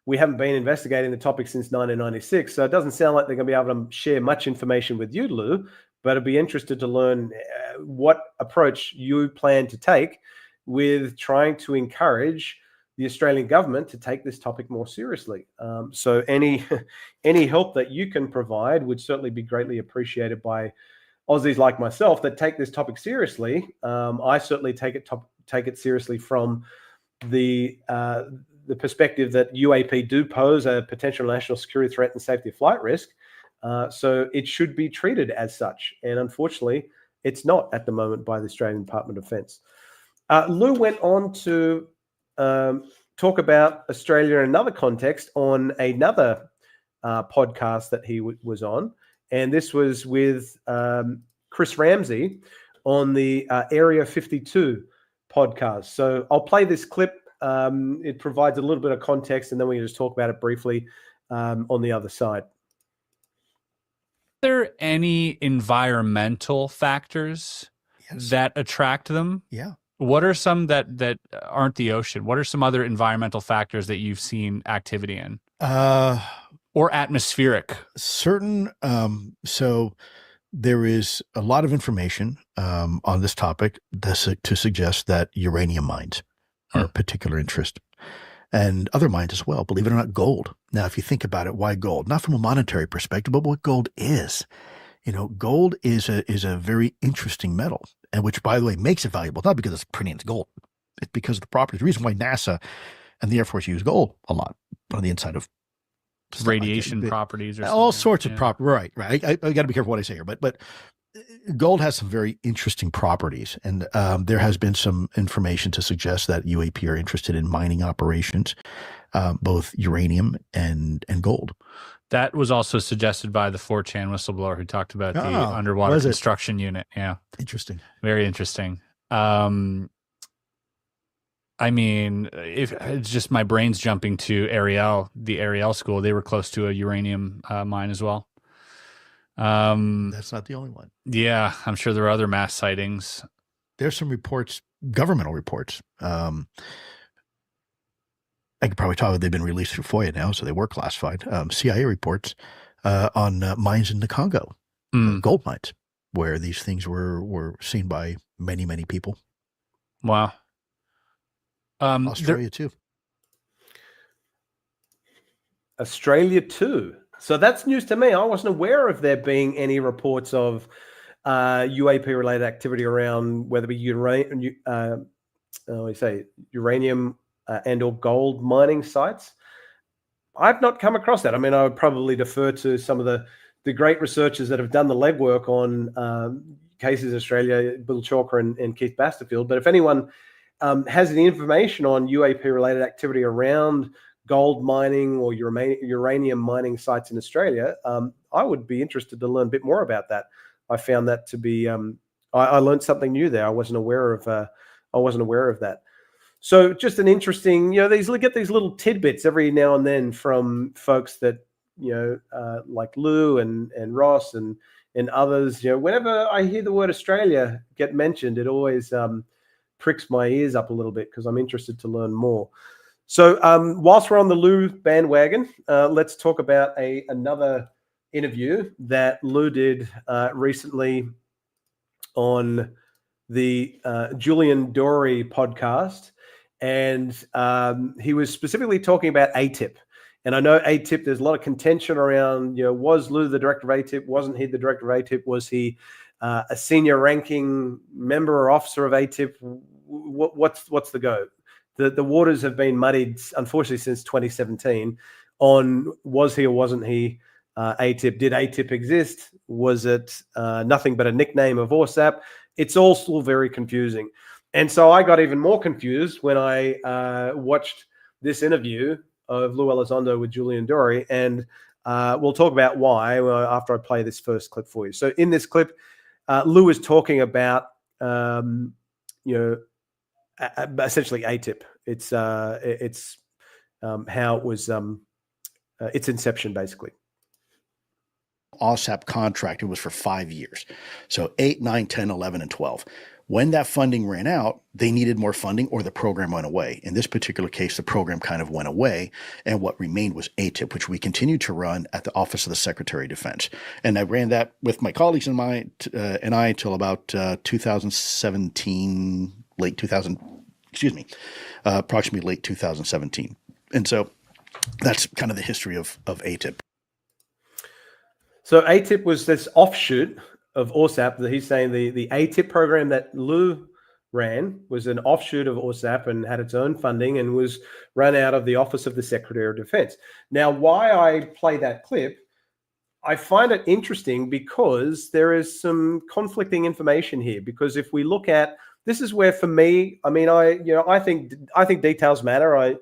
we haven't been investigating the topic since 1996. So it doesn't sound like they're going to be able to share much information with you, Lue, but I'd be interested to learn what approach you plan to take with trying to encourage the Australian government to take this topic more seriously. So any help that you can provide would certainly be greatly appreciated by Aussies like myself that take this topic seriously. I certainly take it seriously from the perspective that UAP do pose a potential national security threat and safety of flight risk. So it should be treated as such. And unfortunately, it's not at the moment by the Australian Department of Defence. Lue went on to talk about Australia in another context on another podcast that he was on. And this was with Chris Ramsey on the Area 52 podcast. So I'll play this clip. It provides a little bit of context, and then we can just talk about it briefly on the other side. Are there any environmental factors that attract them? Yeah. What are some that aren't the ocean? What are some other environmental factors that you've seen activity in? Or atmospheric? Certain. So there is a lot of information on this topic to suggest that uranium mines are of particular interest, and other mines as well. Believe it or not, gold. Now, if you think about it, why gold? Not from a monetary perspective, but what gold is. Gold is a very interesting metal, and which, by the way, makes it valuable. Not because it's pretty and it's gold. It's because of the properties. The reason why NASA and the Air Force use gold a lot on the inside of radiation properties, or all sorts of properties. Right. I got to be careful what I say here, but gold has some very interesting properties, and there has been some information to suggest that UAP are interested in mining operations, both uranium and gold. That was also suggested by the 4chan whistleblower who talked about the underwater construction unit. Yeah. Interesting. Very interesting. I mean, if it's just my brain's jumping to the Ariel school, they were close to a uranium mine as well. That's not the only one. Yeah, I'm sure there are other mass sightings. There's some reports, governmental reports. I could probably talk about, they've been released through FOIA now, so they were classified. CIA reports on mines in the Congo, gold mines, where these things were seen by many, many people. Wow. Australia too. Australia too. So that's news to me. I wasn't aware of there being any reports of UAP-related activity around whether it be uranium and or gold mining sites. I've not come across that. I mean, I would probably defer to some of the great researchers that have done the legwork on cases in Australia, Bill Chalker and Keith Basterfield. But if anyone has any information on UAP-related activity around gold mining or uranium mining sites in Australia, I would be interested to learn a bit more about that. I found that to be, I learned something new there. I wasn't aware of that. So just an interesting, get these little tidbits every now and then from folks that, like Lue and Ross and others. Whenever I hear the word Australia get mentioned, it always pricks my ears up a little bit because I'm interested to learn more. So whilst we're on the Lue bandwagon, let's talk about another interview that Lue did recently on the Julian Dorey podcast, and he was specifically talking about ATIP. And I know ATIP, there's a lot of contention around, was Lue the director of ATIP? Wasn't he the director of ATIP? Was he a senior ranking member or officer of ATIP? What's the go? The waters have been muddied, unfortunately, since 2017 on was he or wasn't he ATIP? Did ATIP exist? Was it nothing but a nickname of ORSAP? It's all still very confusing. And so I got even more confused when I watched this interview of Lue Elizondo with Julian Dorey, and we'll talk about why after I play this first clip for you. So in this clip, Lue is talking about essentially ATIP. It's how it was its inception, basically. OSAP contract, it was for 5 years. So 8, 9, 10, 11, and 12. When that funding ran out, they needed more funding or the program went away. In this particular case, the program kind of went away, and what remained was ATIP, which we continued to run at the Office of the Secretary of Defense. And I ran that with my colleagues and I till about 2017, approximately late 2017. And so that's kind of the history of ATIP. So ATIP was this offshoot of ORSAP. That he's saying the ATIP program that Lue ran was an offshoot of ORSAP and had its own funding and was run out of the Office of the Secretary of Defense. Now, why I play that clip, I find it interesting because there is some conflicting information here. Because if we look at, this is where for me, I mean, I think details matter. I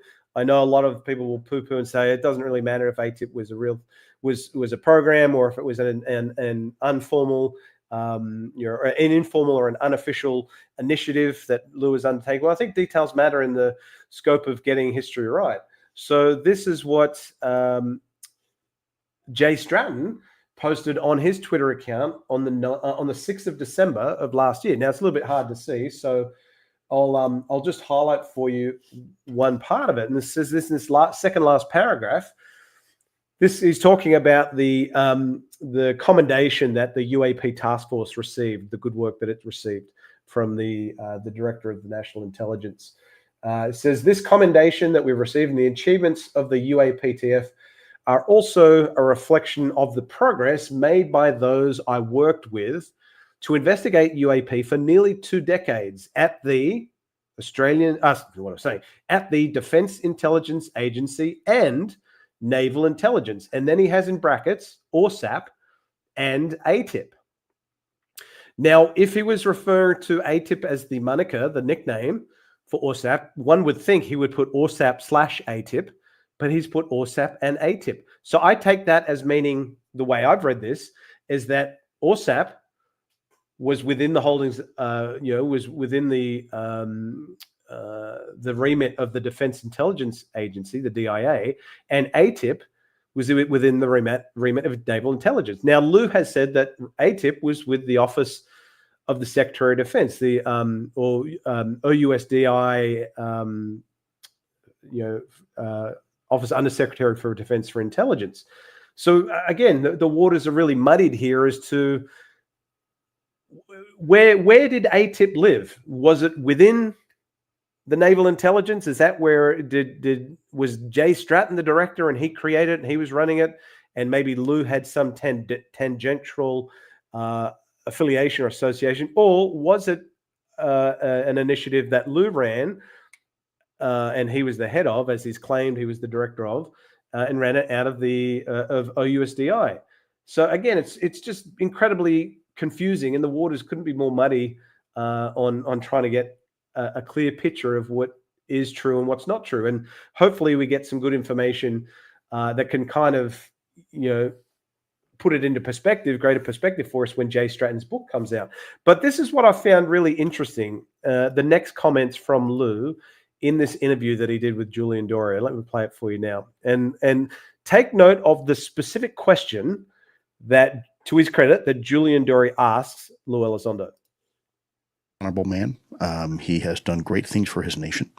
know a lot of people will poo-poo and say it doesn't really matter if ATIP was a real was a program or if it was an informal, an informal or an unofficial initiative that Lue was undertaking. Well, I think details matter in the scope of getting history right. So this is what Jay Stratton posted on his Twitter account on the 6th of December of last year. Now it's a little bit hard to see, so I'll just highlight for you one part of it. And this says this in this second last paragraph. This is talking about the commendation that the UAP task force received, the good work that it received from the director of the National Intelligence. It says this commendation that we've received and the achievements of the UAPTF are also a reflection of the progress made by those I worked with to investigate UAP for nearly 2 decades at the at the Defense Intelligence Agency and Naval Intelligence. And then he has in brackets ORSAP and ATIP. Now, if he was referring to ATIP as the moniker, the nickname for ORSAP, one would think he would put ORSAP/ATIP, but he's put ORSAP and ATIP. So I take that as meaning, the way I've read this, is that ORSAP was within the holdings, was within the remit of the Defense Intelligence Agency, the DIA, and ATIP was within the remit of Naval Intelligence. Now, Lue has said that ATIP was with the Office of the Secretary of Defense, the OUSDI, Office Under Secretary for Defense for Intelligence. So again, the waters are really muddied here as to where did ATIP live? Was it within the Naval Intelligence? Is that where was Jay Stratton the director and he created it and he was running it, and maybe Lue had some tangential affiliation or association, or was it an initiative that Lue ran and he was the head of, as he's claimed he was the director of, and ran it out of the of OUSDI? So again, it's just incredibly confusing, and the waters couldn't be more muddy on trying to get a clear picture of what is true and what's not true. And hopefully we get some good information that can kind of, put it into perspective, greater perspective for us when Jay Stratton's book comes out. But this is what I found really interesting. The next comments from Lue in this interview that he did with Julian Dorey. Let me play it for you now. And take note of the specific question that, to his credit, that Julian Dorey asks Lue Elizondo. Honorable man. He has done great things for his nation,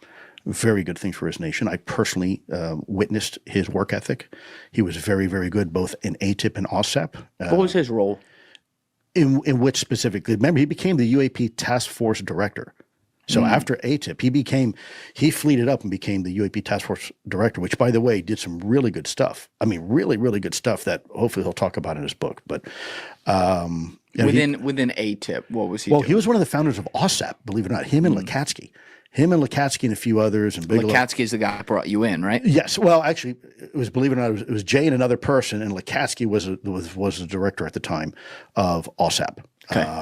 very good things for his nation. I personally witnessed his work ethic. He was very, very good both in ATIP and OSAP. What was his role? In which specifically? Remember, he became the UAP task force director. So after ATIP, he fleeted up and became the UAP task force director, which, by the way, did some really good stuff. I mean, really, really good stuff that hopefully he'll talk about in his book. But within ATIP, what was he doing? He was one of the founders of OSAP, believe it or not, him and Lakatsky. Him and Lakatsky and a few others. And Bigelow. Lakatsky's the guy that brought you in, right? Yes. Well, actually, it was, believe it or not, it was Jay and another person, and Lakatsky was the director at the time of OSAP. Okay.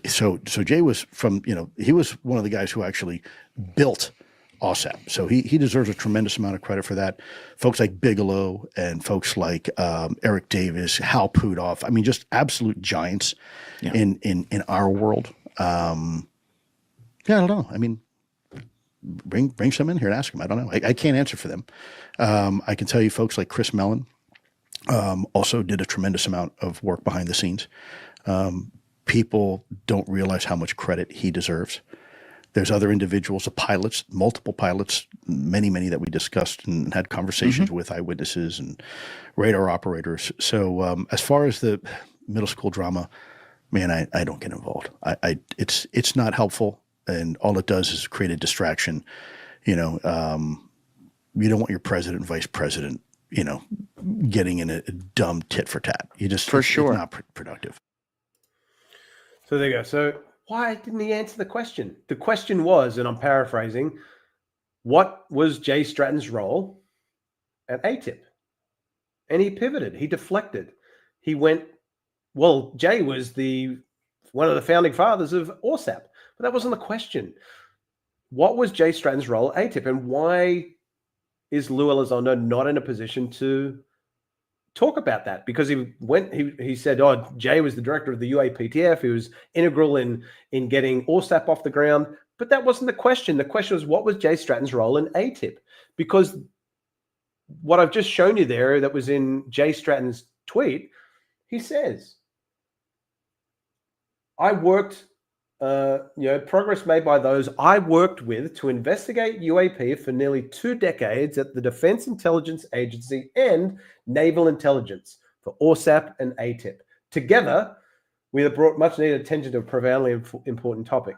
So Jay was he was one of the guys who actually built OSAP. So he deserves a tremendous amount of credit for that. Folks like Bigelow and folks like Eric Davis, Hal Puthoff. I mean, just absolute giants in our world. I don't know. I mean, bring some in here and ask them. I don't know. I can't answer for them. I can tell you folks like Chris Mellon also did a tremendous amount of work behind the scenes. People don't realize how much credit he deserves. There's other individuals, pilots, multiple pilots, many that we discussed and had conversations with, eyewitnesses and radar operators. So as far as the middle school drama, man, I don't get involved. It's not helpful, and all it does is create a distraction. You don't want your president and vice president, getting in a dumb tit for tat. It's not productive. So there you go. So why didn't he answer the question? The question was, and I'm paraphrasing, what was Jay Stratton's role at ATIP? And he pivoted. He deflected. He went, well, Jay was one of the founding fathers of OSAP. But that wasn't the question. What was Jay Stratton's role at ATIP? And why is Lue Elizondo not in a position to talk about that? Because he said, Jay was the director of the UAPTF. He was integral in getting OSAP off the ground. But that wasn't the question. The question was, what was Jay Stratton's role in ATIP? Because what I've just shown you there that was in Jay Stratton's tweet, he says, I worked, progress made by those I worked with to investigate UAP for nearly 2 decades at the Defense Intelligence Agency and Naval Intelligence for OSAP and ATIP. Together, we have brought much needed attention to a profoundly important topic.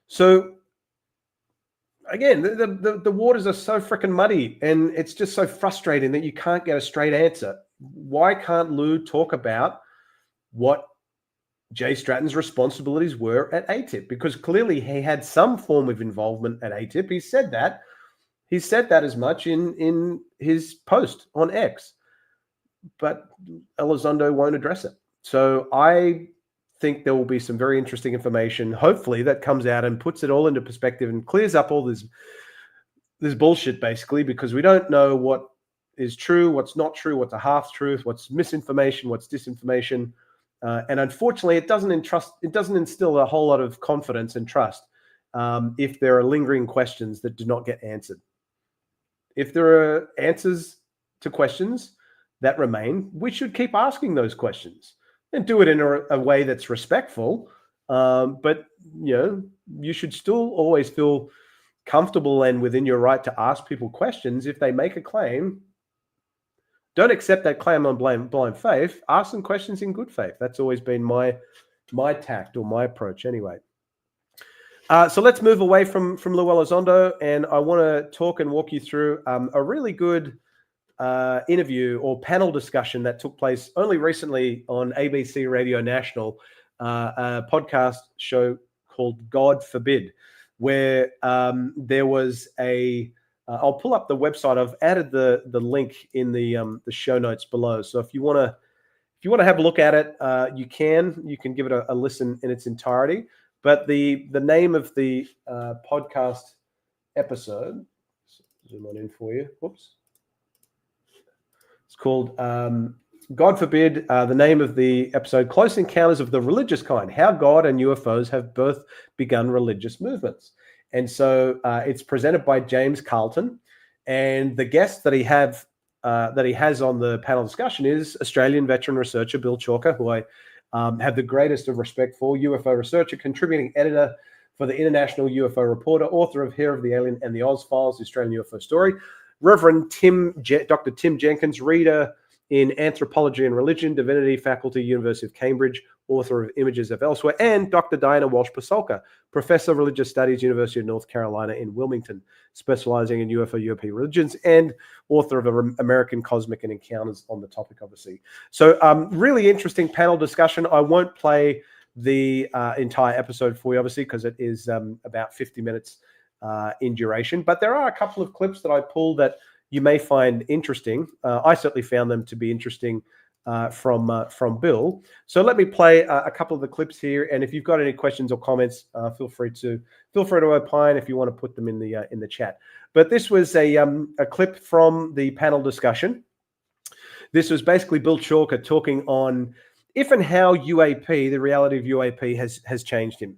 So, again, the waters are so freaking muddy, and it's just so frustrating that you can't get a straight answer. Why can't Lue talk about what Jay Stratton's responsibilities were at ATIP? Because clearly he had some form of involvement at ATIP. He said that. He said that as much in his post on X. But Elizondo won't address it. So I think there will be some very interesting information, hopefully, that comes out and puts it all into perspective and clears up all this bullshit, basically, because we don't know what is true, what's not true, what's a half truth, what's misinformation, what's disinformation. And unfortunately, it doesn't instill a whole lot of confidence and trust if there are lingering questions that do not get answered. If there are answers to questions that remain, we should keep asking those questions and do it in a way that's respectful. But you should still always feel comfortable and within your right to ask people questions if they make a claim. Don't accept that claim on blind faith. Ask them questions in good faith. That's always been my tact or my approach anyway. So let's move away from Lue Elizondo, and I want to talk and walk you through a really good interview or panel discussion that took place only recently on ABC Radio National, a podcast show called God Forbid, where there was I'll pull up the website. I've added the link in the show notes below. So if you want to have a look at it, you can give it a listen in its entirety. But the name of the podcast episode, zoom on in for you. Whoops. It's called God Forbid. The name of the episode: Close Encounters of the Religious Kind: How God and UFOs Have Both Begun Religious Movements. And so it's presented by James Carlton, and the guest that he has on the panel discussion is Australian veteran researcher Bill Chalker, who I have the greatest of respect for, UFO researcher, contributing editor for the International UFO Reporter, author of Hair of the Alien and the Oz Files, the Australian UFO Story, Reverend Dr. Tim Jenkins, reader in Anthropology and Religion, Divinity Faculty, University of Cambridge, author of Images of Elsewhere, and Dr. Diana Walsh-Pasolka, Professor of Religious Studies, University of North Carolina in Wilmington, specializing in UFO, UAP religions, and author of American Cosmic and Encounters on the topic, obviously. So really interesting panel discussion. I won't play the entire episode for you, obviously, because it is about 50 minutes in duration. But there are a couple of clips that I pulled that you may find interesting. I certainly found them to be interesting from Bill. So let me play a couple of the clips here, and if you've got any questions or comments, feel free to opine if you want to put them in the chat. But this was a clip from the panel discussion. This was basically Bill Chalker talking on if and how UAP, the reality of UAP, has changed him.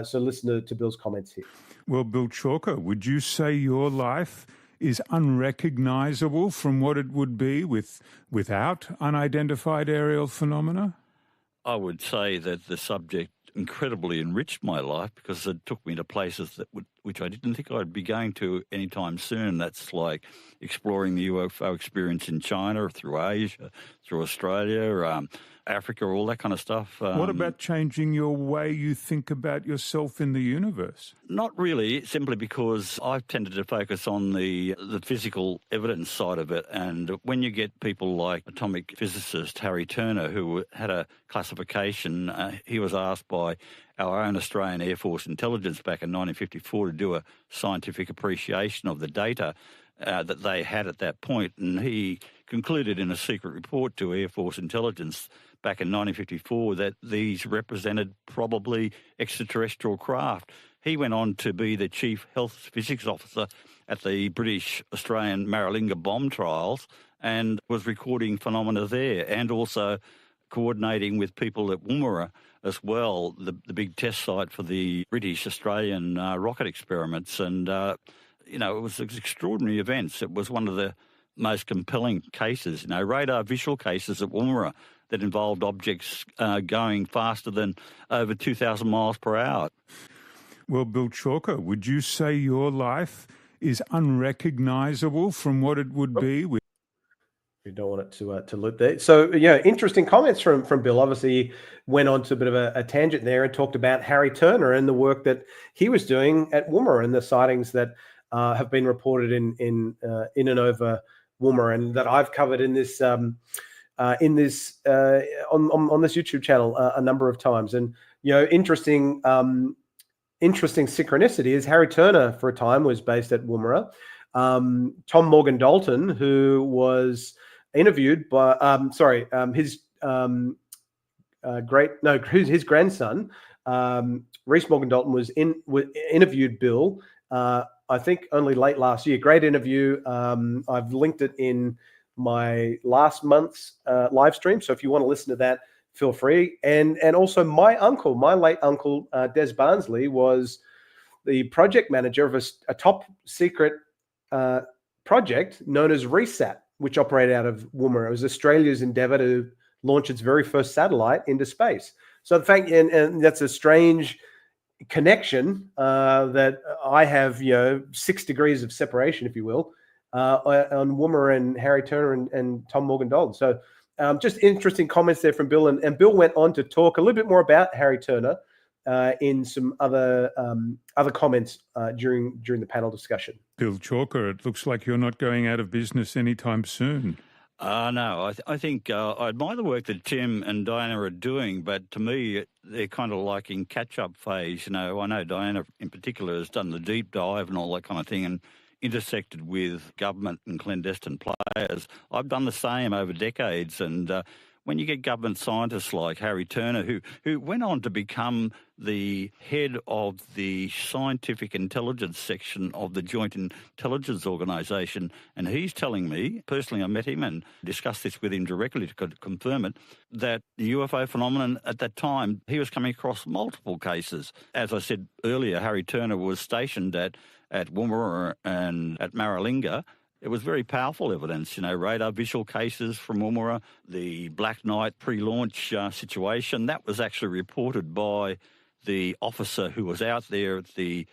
So listen to Bill's comments here. Well, Bill Chalker, would you say your life is unrecognizable from what it would be without unidentified aerial phenomena? I would say that the subject incredibly enriched my life because it took me to places which I didn't think I'd be going to anytime soon. That's like exploring the UFO experience in China, through Asia, through Australia, Africa, all that kind of stuff. What about changing your way you think about yourself in the universe? Not really, simply because I've tended to focus on the physical evidence side of it. And when you get people like atomic physicist Harry Turner, who had a classification, he was asked by our own Australian Air Force intelligence back in 1954 to do a scientific appreciation of the data that they had at that point. And he concluded in a secret report to Air Force intelligence back in 1954 that these represented probably extraterrestrial craft. He went on to be the chief health physics officer at the British Australian Maralinga bomb trials and was recording phenomena there, and also coordinating with people at Woomera as well, the big test site for the British Australian rocket experiments. And, it was extraordinary events. It was one of the most compelling cases, radar visual cases at Woomera that involved objects going faster than over 2,000 miles per hour. Well, Bill Chalker, would you say your life is unrecognizable from what it would be with? We don't want it to loop there. So, interesting comments from Bill. Obviously, he went on to a bit of a tangent there and talked about Harry Turner and the work that he was doing at Woomera and the sightings that have been reported in and over Woomera, and that I've covered in this on this YouTube channel a number of times. And interesting synchronicity is Harry Turner for a time was based at Woomera. Tom Morgan Dalton, who was interviewed by his grandson Reese Morgan Dalton interviewed Bill. I think only late last year. Great interview. I've linked it in my last month's live stream. So if you want to listen to that, feel free. And also my late uncle, Des Barnsley, was the project manager of a top secret project known as RESAT, which operated out of Woomera. It was Australia's endeavor to launch its very first satellite into space. So the fact, and that's a strange connection that I have, 6 degrees of separation, if you will, on Woomera and Harry Turner and Tom Morgan Dalton. So just interesting comments there from Bill. And Bill went on to talk a little bit more about Harry Turner in some other comments during the panel discussion. Bill Chalker, it looks like you're not going out of business anytime soon. No, I think I admire the work that Tim and Diana are doing, but to me, they're kind of like in catch-up phase. I know Diana in particular has done the deep dive and all that kind of thing and intersected with government and clandestine players. I've done the same over decades, and when you get government scientists like Harry Turner, who went on to become the head of the scientific intelligence section of the Joint Intelligence Organisation, and he's telling me, personally I met him and discussed this with him directly to confirm it, that the UFO phenomenon at that time, he was coming across multiple cases. As I said earlier, Harry Turner was stationed at Woomera and at Maralinga. It was very powerful evidence, radar visual cases from Woomera, the Black Knight pre-launch situation. That was actually reported by the officer who was out there at the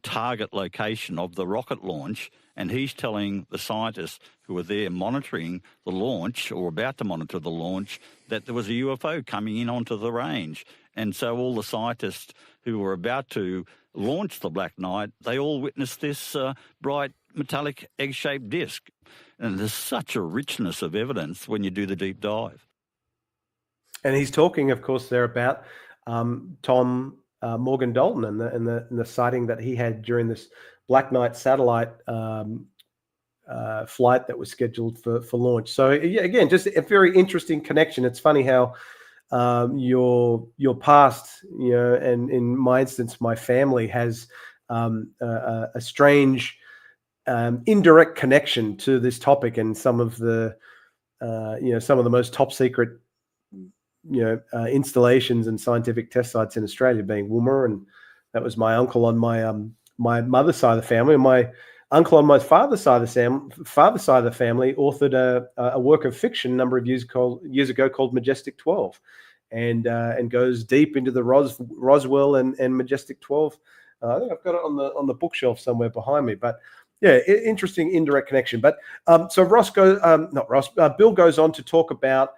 target location of the rocket launch, and he's telling the scientists who were there monitoring the launch or about to monitor the launch that there was a UFO coming in onto the range. And so all the scientists who were about to launch the Black Knight, they all witnessed this bright metallic egg-shaped disc. And there's such a richness of evidence when you do the deep dive. And he's talking, of course, there about Tom Morgan Dalton and the sighting that he had during this Black Knight satellite flight that was scheduled for launch. So yeah, again, just a very interesting connection. It's funny how your past, and in my instance, my family has a strange indirect connection to this topic and some of the most top secret installations and scientific test sites in Australia, being Woomera, and that was my uncle on my mother's side of the family, and my uncle on my father's side of the family authored a work of fiction a number of years ago called Majestic 12, and goes deep into the Roswell and Majestic 12. I think I've got it on the bookshelf somewhere behind me, but yeah, interesting indirect connection. But so Bill goes on to talk about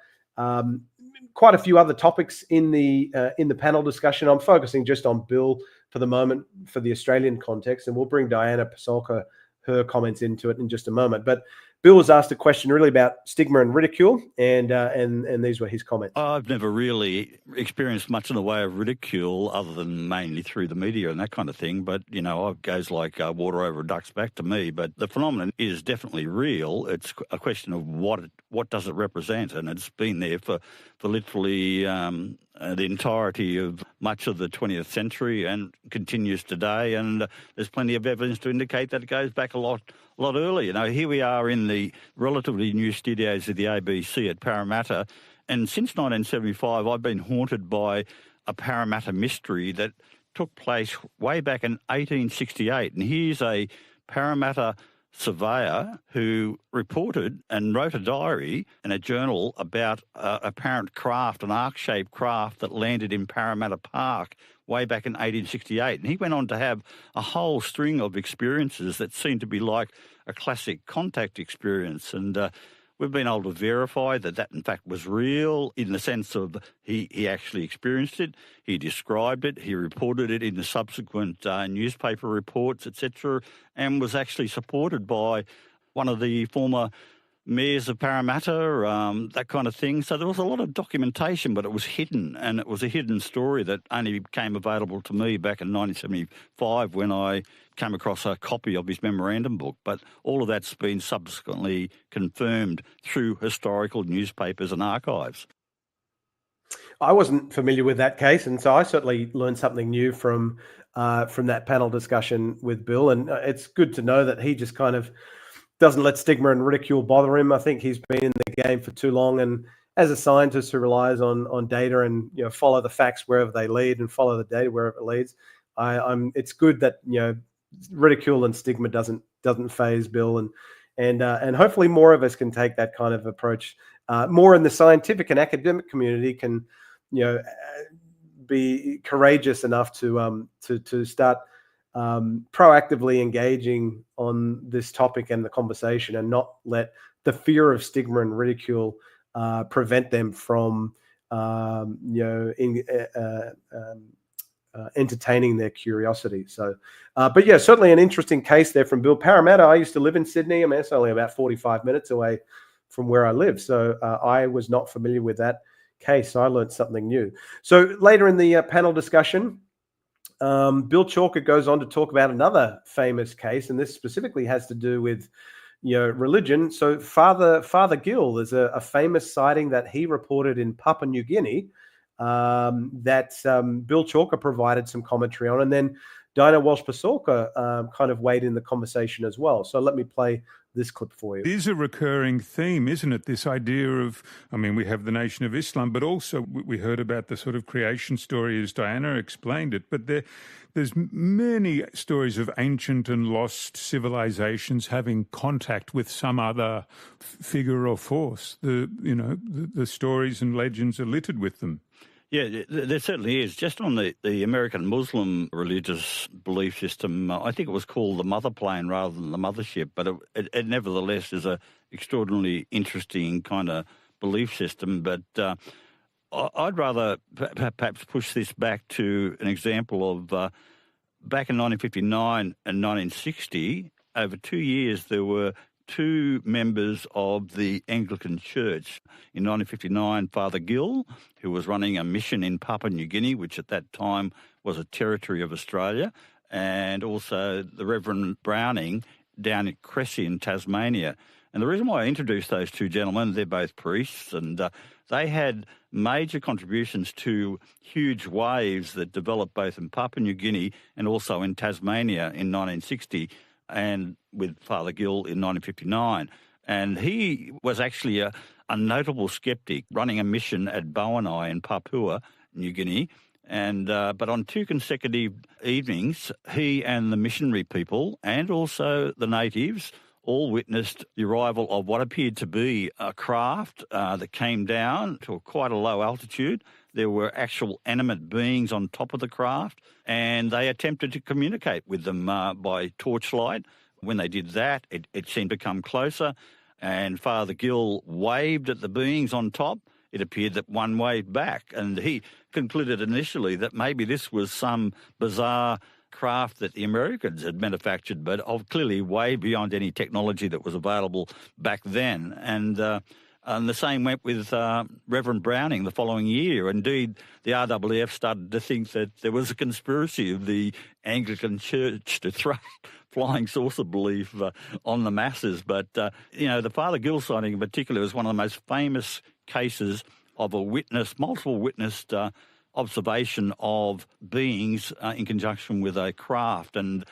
quite a few other topics in the panel discussion. I'm focusing just on Bill for the moment for the Australian context, and we'll bring Diana Pasolka, her comments into it in just a moment. But Bill was asked a question really about stigma and ridicule, and these were his comments. I've never really experienced much in the way of ridicule other than mainly through the media and that kind of thing. But, it goes like water over a duck's back to me. But the phenomenon is definitely real. It's a question of what does it represent? And it's been there for literally the entirety of much of the 20th century and continues today. And there's plenty of evidence to indicate that it goes back a lot earlier. Here we are in the relatively new studios of the ABC at Parramatta, and since 1975 I've been haunted by a Parramatta mystery that took place way back in 1868. And here's a Parramatta surveyor who reported and wrote a diary in a journal about a apparent craft, an arc-shaped craft that landed in Parramatta Park way back in 1868. And he went on to have a whole string of experiences that seemed to be like a classic contact experience. And we've been able to verify that in fact was real, in the sense of he actually experienced it, he described it, he reported it in the subsequent newspaper reports, etc., and was actually supported by one of the former mayors of Parramatta, that kind of thing. So there was a lot of documentation, but it was hidden, and it was a hidden story that only became available to me back in 1975 when I came across a copy of his memorandum book. But all of that's been subsequently confirmed through historical newspapers and archives. I wasn't familiar with that case, and so I certainly learned something new from that panel discussion with Bill. And it's good to know that he just kind of doesn't let stigma and ridicule bother him. I think he's been in the game for too long, and as a scientist who relies on data and follow the facts wherever they lead and follow the data wherever it leads, it's good that ridicule and stigma doesn't faze Bill, and hopefully more of us can take that kind of approach. More in the scientific and academic community can be courageous enough to start proactively engaging on this topic and the conversation, and not let the fear of stigma and ridicule prevent them from entertaining their curiosity. So, but yeah, certainly an interesting case there from Bill. Parramatta, I used to live in Sydney. I mean, it's only about 45 minutes away from where I live. So I was not familiar with that case. So I learned something new. So later in the panel discussion, Bill Chalker goes on to talk about another famous case, and this specifically has to do with religion. So Father Gill, there's a famous sighting that he reported in Papua New Guinea that Bill Chalker provided some commentary on, and then Diana Walsh-Pasolka kind of weighed in the conversation as well. So let me play this clip for you. It is a recurring theme, isn't it? This idea of, we have the Nation of Islam, but also we heard about the sort of creation story as Diana explained it. But there's many stories of ancient and lost civilizations having contact with some other figure or force. The stories and legends are littered with them. Yeah, there certainly is. Just on the American Muslim religious belief system, I think it was called the mother plane rather than the mothership, but it nevertheless is a extraordinarily interesting kind of belief system. But I'd rather perhaps push this back to an example of back in 1959 and 1960, over 2 years, there were two members of the Anglican Church. In 1959, Father Gill, who was running a mission in Papua New Guinea, which at that time was a territory of Australia, and also the Reverend Browning down at Cressy in Tasmania. And the reason why I introduced those two gentlemen, they're both priests, and they had major contributions to huge waves that developed both in Papua New Guinea and also in Tasmania in 1960, and with Father Gill in 1959. And he was actually a notable skeptic running a mission at Bowenai in Papua New Guinea. And but on two consecutive evenings, he and the missionary people and also the natives all witnessed the arrival of what appeared to be a craft that came down to quite a low altitude. There were actual animate beings on top of the craft, and they attempted to communicate with them by torchlight. When they did that, it seemed to come closer, and Father Gill waved at the beings on top. It appeared that one waved back, and he concluded initially that maybe this was some bizarre craft that the Americans had manufactured, but clearly way beyond any technology that was available back then. And the same went with Reverend Browning the following year. Indeed, the RAAF started to think that there was a conspiracy of the Anglican Church to throw flying saucer belief on the masses. But, the Father Gill sighting in particular is one of the most famous cases of multiple witnessed observation of beings in conjunction with a craft. And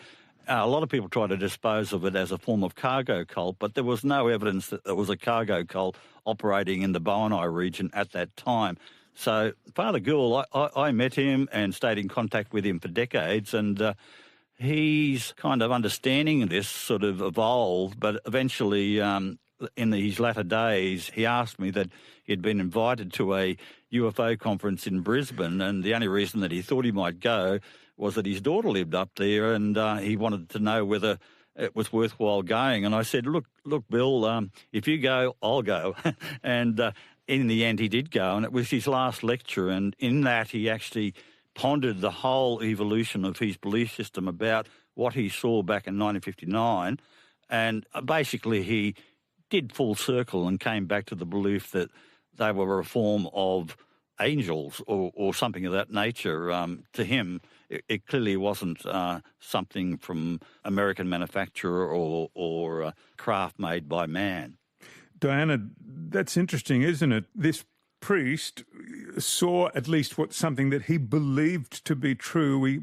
a lot of people try to dispose of it as a form of cargo cult, but there was no evidence that there was a cargo cult operating in the Bowenai region at that time. So Father Gill, I met him and stayed in contact with him for decades, and his kind of understanding of this sort of evolved, but eventually in his latter days, he asked me that he'd been invited to a UFO conference in Brisbane, and the only reason that he thought he might go was that his daughter lived up there, and he wanted to know whether it was worthwhile going. And I said, look, Bill, if you go, I'll go. And in the end, he did go, and it was his last lecture, and in that he actually pondered the whole evolution of his belief system about what he saw back in 1959, and basically he did full circle and came back to the belief that they were a form of angels or something of that nature. To him, it clearly wasn't something from American manufacturer or a craft made by man. Diana, that's interesting, isn't it? This priest saw at least something that he believed to be true. We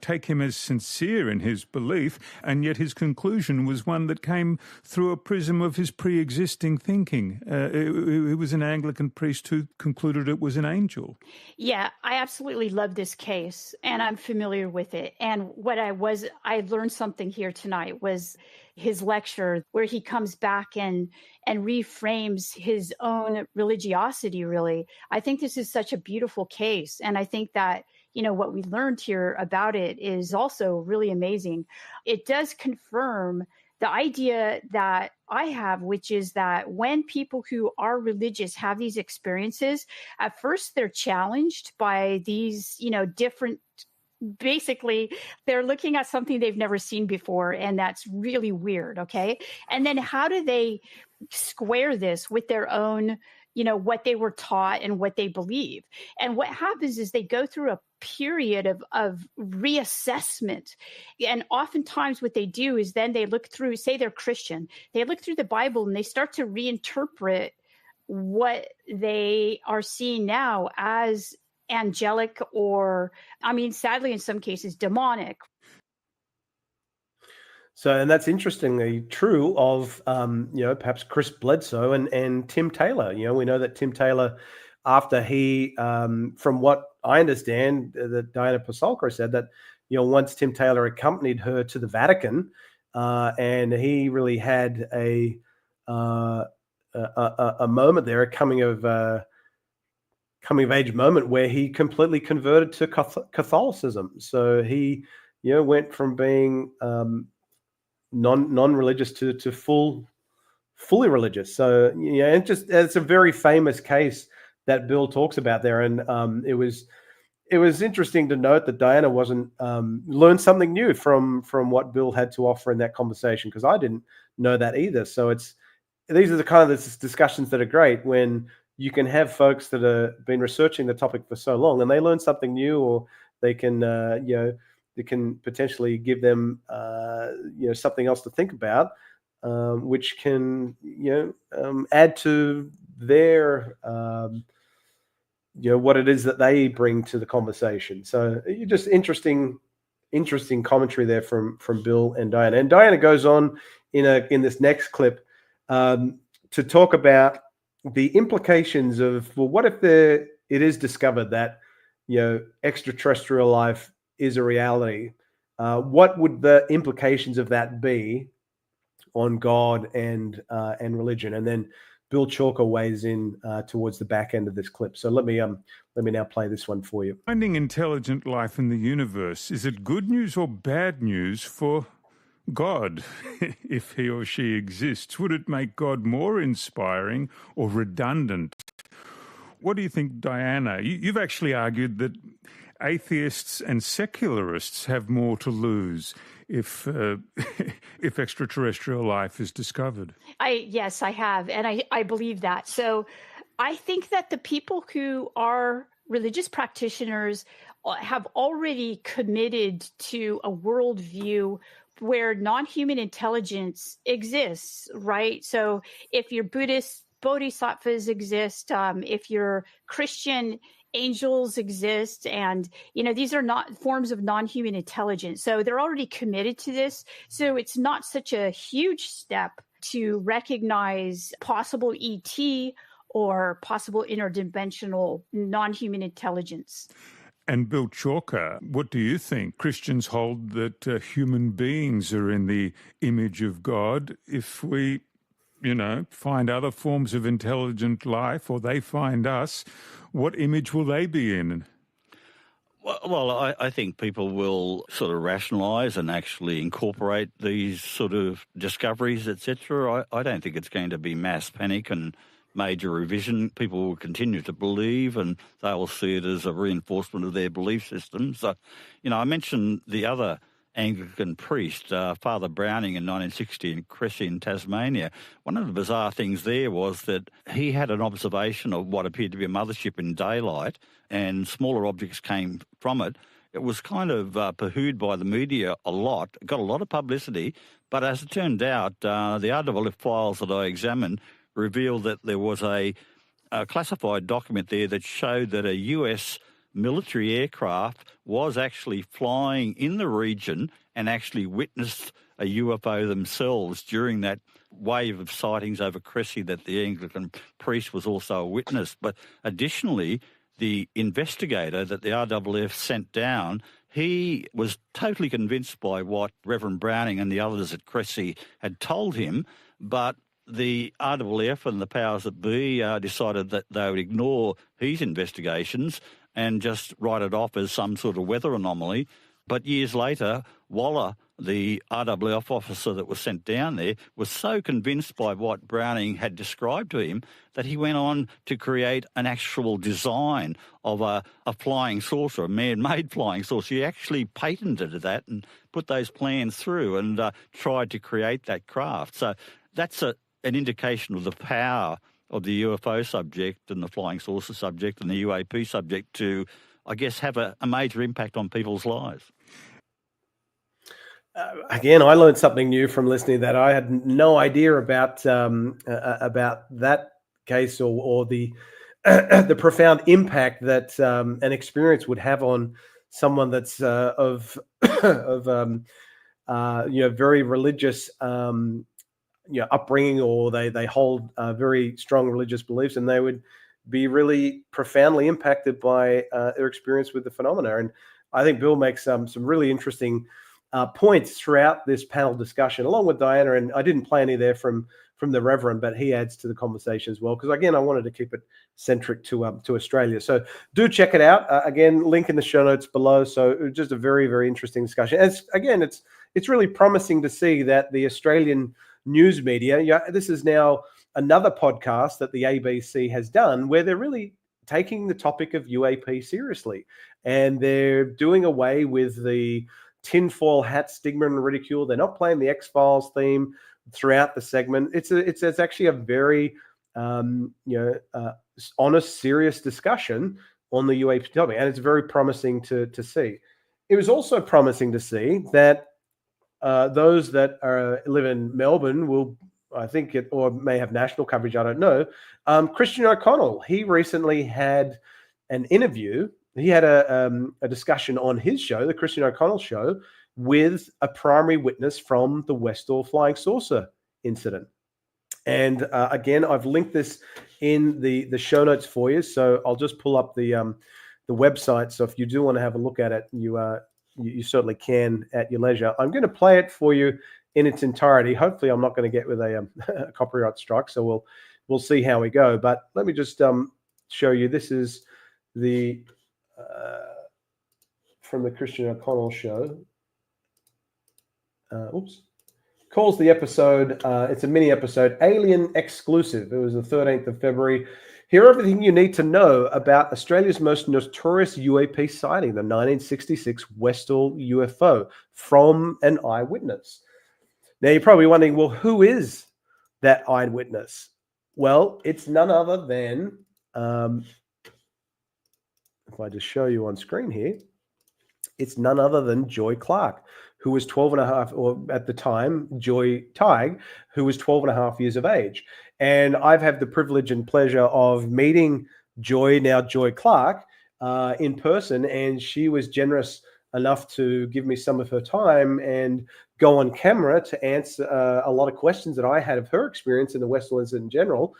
take him as sincere in his belief, and yet his conclusion was one that came through a prism of his pre-existing thinking. He was an Anglican priest who concluded it was an angel. Yeah, I absolutely love this case, and I'm familiar with it. And I learned something here tonight was his lecture where he comes back and reframes his own religiosity, really. I think this is such a beautiful case. And I think that, what we learned here about it is also really amazing. It does confirm the idea that I have, which is that when people who are religious have these experiences, at first they're challenged by these, different. Basically, they're looking at something they've never seen before, and that's really weird, okay? And then how do they square this with their own, what they were taught and what they believe? And what happens is they go through a period of reassessment. And oftentimes what they do is then they look through, say they're Christian, they look through the Bible and they start to reinterpret what they are seeing now as angelic or, sadly, in some cases, demonic. So, and that's interestingly true of, perhaps Chris Bledsoe and Tim Taylor. We know that Tim Taylor, after he, from what I understand, that Diana Pasulka said that, once Tim Taylor accompanied her to the Vatican, and he really had a moment there, a coming of coming of age moment where he completely converted to Catholicism. So he, went from being non-religious to fully religious. So and it's a very famous case that Bill talks about there, and it was interesting to note that Diana wasn't learned something new from what Bill had to offer in that conversation, because I didn't know that either. So these are the kind of discussions that are great when you can have folks that have been researching the topic for so long and they learn something new, or they can they can potentially give them something else to think about, which can add to their what it is that they bring to the conversation. So just interesting commentary there from Bill and Diana. And Diana goes on in this next clip to talk about the implications of, well, what if it is discovered that extraterrestrial life is a reality? What would the implications of that be on God and religion? And then Bill Chalker weighs in towards the back end of this clip. So let me now play this one for you. Finding intelligent life in the universe, is it good news or bad news for God, if he or she exists? Would it make God more inspiring or redundant? What do you think, Diana? You've actually argued that atheists and secularists have more to lose if extraterrestrial life is discovered. Yes, I have, and I believe that. So I think that the people who are religious practitioners have already committed to a worldview where non-human intelligence exists, right? So if you're Buddhist, bodhisattvas exist. If you're Christian, angels exist. And, these are not forms of non-human intelligence. So they're already committed to this. So it's not such a huge step to recognize possible ET or possible interdimensional non-human intelligence. And Bill Chalker, what do you think? Christians hold that human beings are in the image of God. If we, find other forms of intelligent life, or they find us, what image will they be in? Well, I think people will sort of rationalise and actually incorporate these sort of discoveries, etc. I don't think it's going to be mass panic and major revision. People will continue to believe, and they will see it as a reinforcement of their belief systems. So, I mentioned the other Anglican priest, Father Browning, in 1960 in Cressy in Tasmania. One of the bizarre things there was that he had an observation of what appeared to be a mothership in daylight, and smaller objects came from it. It was kind of pooh-hooed by the media a lot, got a lot of publicity, but as it turned out, the RAAF files that I examined revealed that there was a classified document there that showed that a US military aircraft was actually flying in the region and actually witnessed a UFO themselves during that wave of sightings over Cressy that the Anglican priest was also a witness. But additionally, the investigator that the RAAF sent down, he was totally convinced by what Reverend Browning and the others at Cressy had told him, but the RAAF and the powers that be decided that they would ignore his investigations and just write it off as some sort of weather anomaly. But years later, Waller, the RAAF officer that was sent down there, was so convinced by what Browning had described to him that he went on to create an actual design of a flying saucer, a man-made flying saucer. He actually patented that and put those plans through and tried to create that craft. So that's an indication of the power of the UFO subject and the flying saucer subject and the UAP subject to, I guess, have a major impact on people's lives. Again, I learned something new from listening that I had no idea about that case or the the profound impact that an experience would have on someone that's of very religious upbringing, or they hold very strong religious beliefs, and they would be really profoundly impacted by their experience with the phenomena. And I think Bill makes some really interesting points throughout this panel discussion, along with Diana. And I didn't play any there from from the Reverend, but he adds to the conversation as well. Because again, I wanted to keep it centric to Australia. So do check it out. Again, link in the show notes below. So just a very, very interesting discussion. It's really promising to see that the Australian news media, this is now another podcast that the ABC has done where they're really taking the topic of UAP seriously, and they're doing away with the tinfoil hat stigma and ridicule. They're not playing the X-Files theme throughout the segment. It's actually a very honest, serious discussion on the UAP topic, and it's very promising to see. It was also promising to see that those that live in Melbourne will, I think, or may have national coverage, I don't know. Christian O'Connell, he recently had an interview. He had a discussion on his show, the Christian O'Connell Show, with a primary witness from the Westall flying saucer incident. And again, I've linked this in the show notes for you. So I'll just pull up the website. So if you do want to have a look at it, you certainly can at your leisure. I'm going to play it for you in its entirety. Hopefully I'm not going to get with a copyright strike, so we'll see how we go. But let me just show you. This is the from the Christian O'Connell Show. Calls the episode, it's a mini episode, Alien Exclusive. It was the 13th of February. Hear everything you need to know about Australia's most notorious UAP sighting, the 1966 Westall UFO, from an eyewitness. Now, you're probably wondering, well, who is that eyewitness? Well, it's none other than, if I just show you on screen here, it's none other than Joy Clarke, who was 12 and a half, or at the time, Joy Tighe, who was 12 and a half years of age. And I've had the privilege and pleasure of meeting Joy, now Joy Clarke, in person, and she was generous enough to give me some of her time and go on camera to answer a lot of questions that I had of her experience in the Westall incident in general,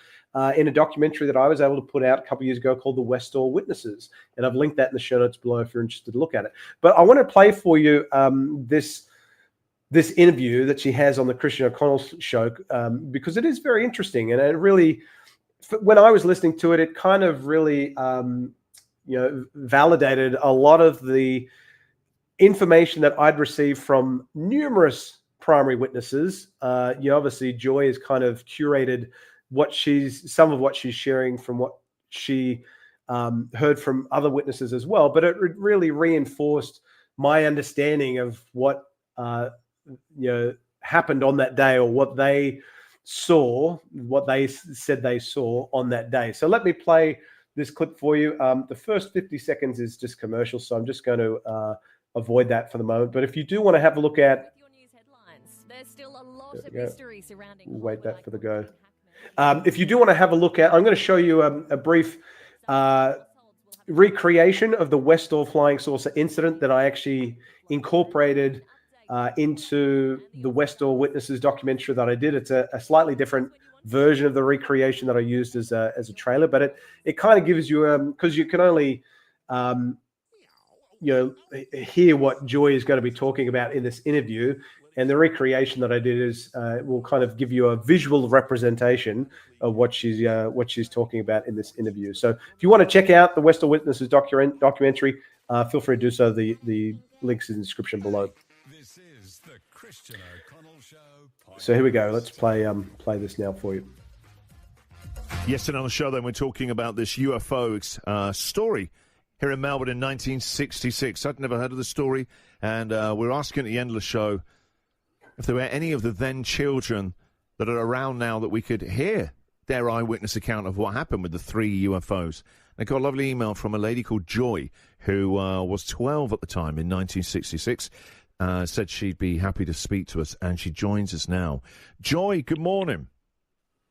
in a documentary that I was able to put out a couple of years ago called The Westall Witnesses. And I've linked that in the show notes below if you're interested to look at it. But I want to play for you this interview that she has on the Christian O'Connell Show, because it is very interesting. And it really, when I was listening to it, it kind of really validated a lot of the information that I'd received from numerous primary witnesses. Obviously, Joy has kind of curated some of what she's sharing from what she heard from other witnesses as well. But it really reinforced my understanding of what happened on that day, or what they saw, what they said they saw on that day. So let me play this clip for you. The first 50 seconds is just commercial, so I'm just going to avoid that for the moment. But if you do want to have a look at, there's still a lot of mystery surrounding. Wait that for the go. If you do want to have a look at, I'm going to show you a brief recreation of the Westall flying saucer incident that I actually incorporated into the Westall Witnesses documentary that I did. It's a slightly different version of the recreation that I used as a trailer, but it kind of gives you because you can only hear what Joy is going to be talking about in this interview, and the recreation that I did is will kind of give you a visual representation of what she's talking about in this interview. So if you want to check out the Westall Witnesses documentary, feel free to do so. The links in the description below. This is the Christian O'Connell Show. So here we go. Let's play this now for you. Yesterday on the show, then, we're talking about this UFO story here in Melbourne in 1966. I'd never heard of the story, and we're asking at the end of the show if there were any of the then children that are around now that we could hear their eyewitness account of what happened with the 3 UFOs. I got a lovely email from a lady called Joy, who was 12 at the time in 1966, said she'd be happy to speak to us, and she joins us now. Joy, good morning.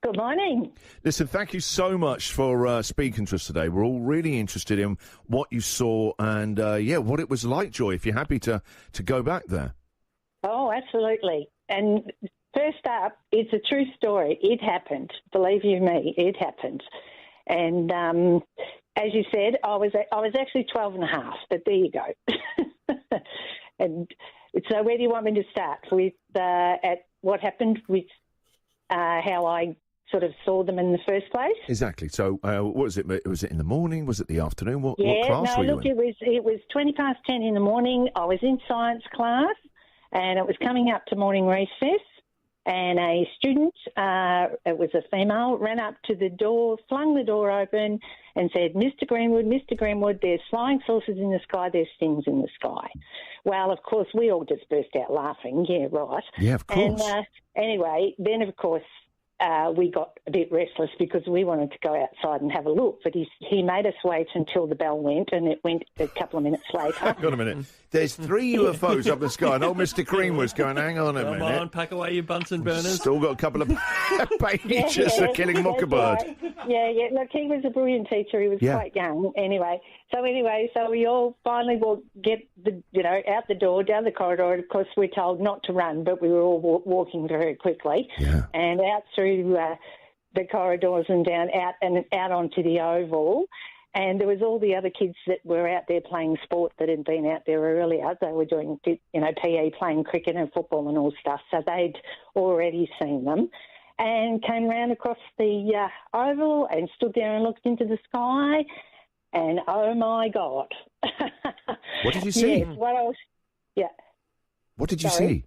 Good morning. Listen, thank you so much for speaking to us today. We're all really interested in what you saw and, what it was like, Joy, if you're happy to go back there. Oh, absolutely. And first up, it's a true story. It happened. Believe you me, it happened. And as you said, I was actually 12 and a half, but there you go. And so where do you want me to start? With at what happened with how I sort of saw them in the first place. Exactly. So, what was it? Was it in the morning? Was it the afternoon? What class no, were you look, in? it was 10:20 in the morning. I was in science class, and it was coming up to morning recess. And a student, it was a female, ran up to the door, flung the door open, and said, "Mr. Greenwood, there's flying saucers in the sky, there's things in the sky." Well, of course, we all just burst out laughing. Yeah, right. Yeah, of course. And anyway, then of course we got a bit restless because we wanted to go outside and have a look, but he made us wait until the bell went, and it went a couple of minutes later. Hang on a minute. There's 3 UFOs up the sky, and old Mr. Greenwood's going, hang on a minute. Come on, pack away your Bunsen burners. Still got a couple of pages of killing Mockingbird. Right. Yeah. Look, he was a brilliant teacher. He was quite young. Anyway, so we all finally get out the door, down the corridor. Of course, we're told not to run, but we were all walking very quickly, and out through the corridors and out onto the oval. And there was all the other kids that were out there playing sport that had been out there earlier. They were doing, PE, playing cricket and football and all stuff. So they'd already seen them and came round across the oval and stood there and looked into the sky. And, oh, my God. What did you see? Yes, What did you see?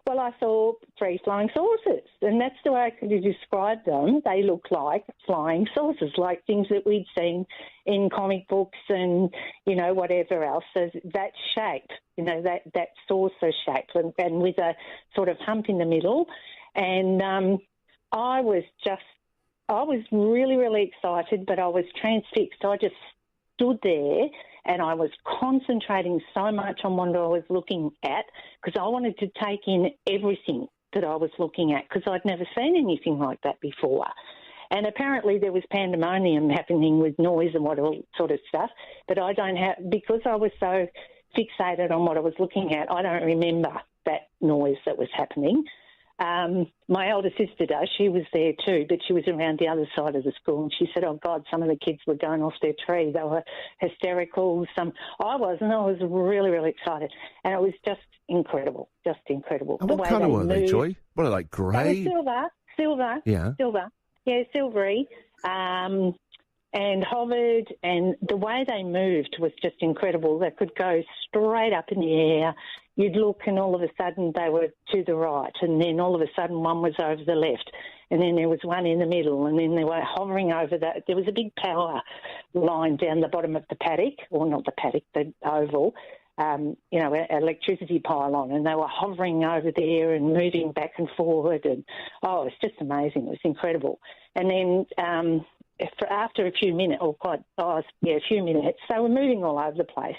Well, I saw 3 flying saucers, and that's the way I could describe them. They look like flying saucers, like things that we'd seen in comic books and, whatever else. So that shape, that saucer shape, and with a sort of hump in the middle. And I was really, really excited, but I was transfixed. I just stood there and I was concentrating so much on what I was looking at because I wanted to take in everything that I was looking at because I'd never seen anything like that before. And apparently there was pandemonium happening with noise and what all sort of stuff, but because I was so fixated on what I was looking at, I don't remember that noise that was happening. My elder sister does. She was there too, but she was around the other side of the school, and she said, "Oh God, some of the kids were going off their tree. They were hysterical." I wasn't. I was really, really excited, and it was just incredible, And what colour were they, Joy? What are they, like grey? Silver. Yeah. Silver. Yeah, silvery. And hovered, and the way they moved was just incredible. They could go straight up in the air. You'd look, and all of a sudden they were to the right, and then all of a sudden one was over the left, and then there was one in the middle, and then they were hovering over that. There was a big power line down the bottom of the paddock, or not the paddock, the oval, an electricity pylon, and they were hovering over there and moving back and forward, and it was just amazing. It was incredible. And then after a few minutes, a few minutes, they were moving all over the place.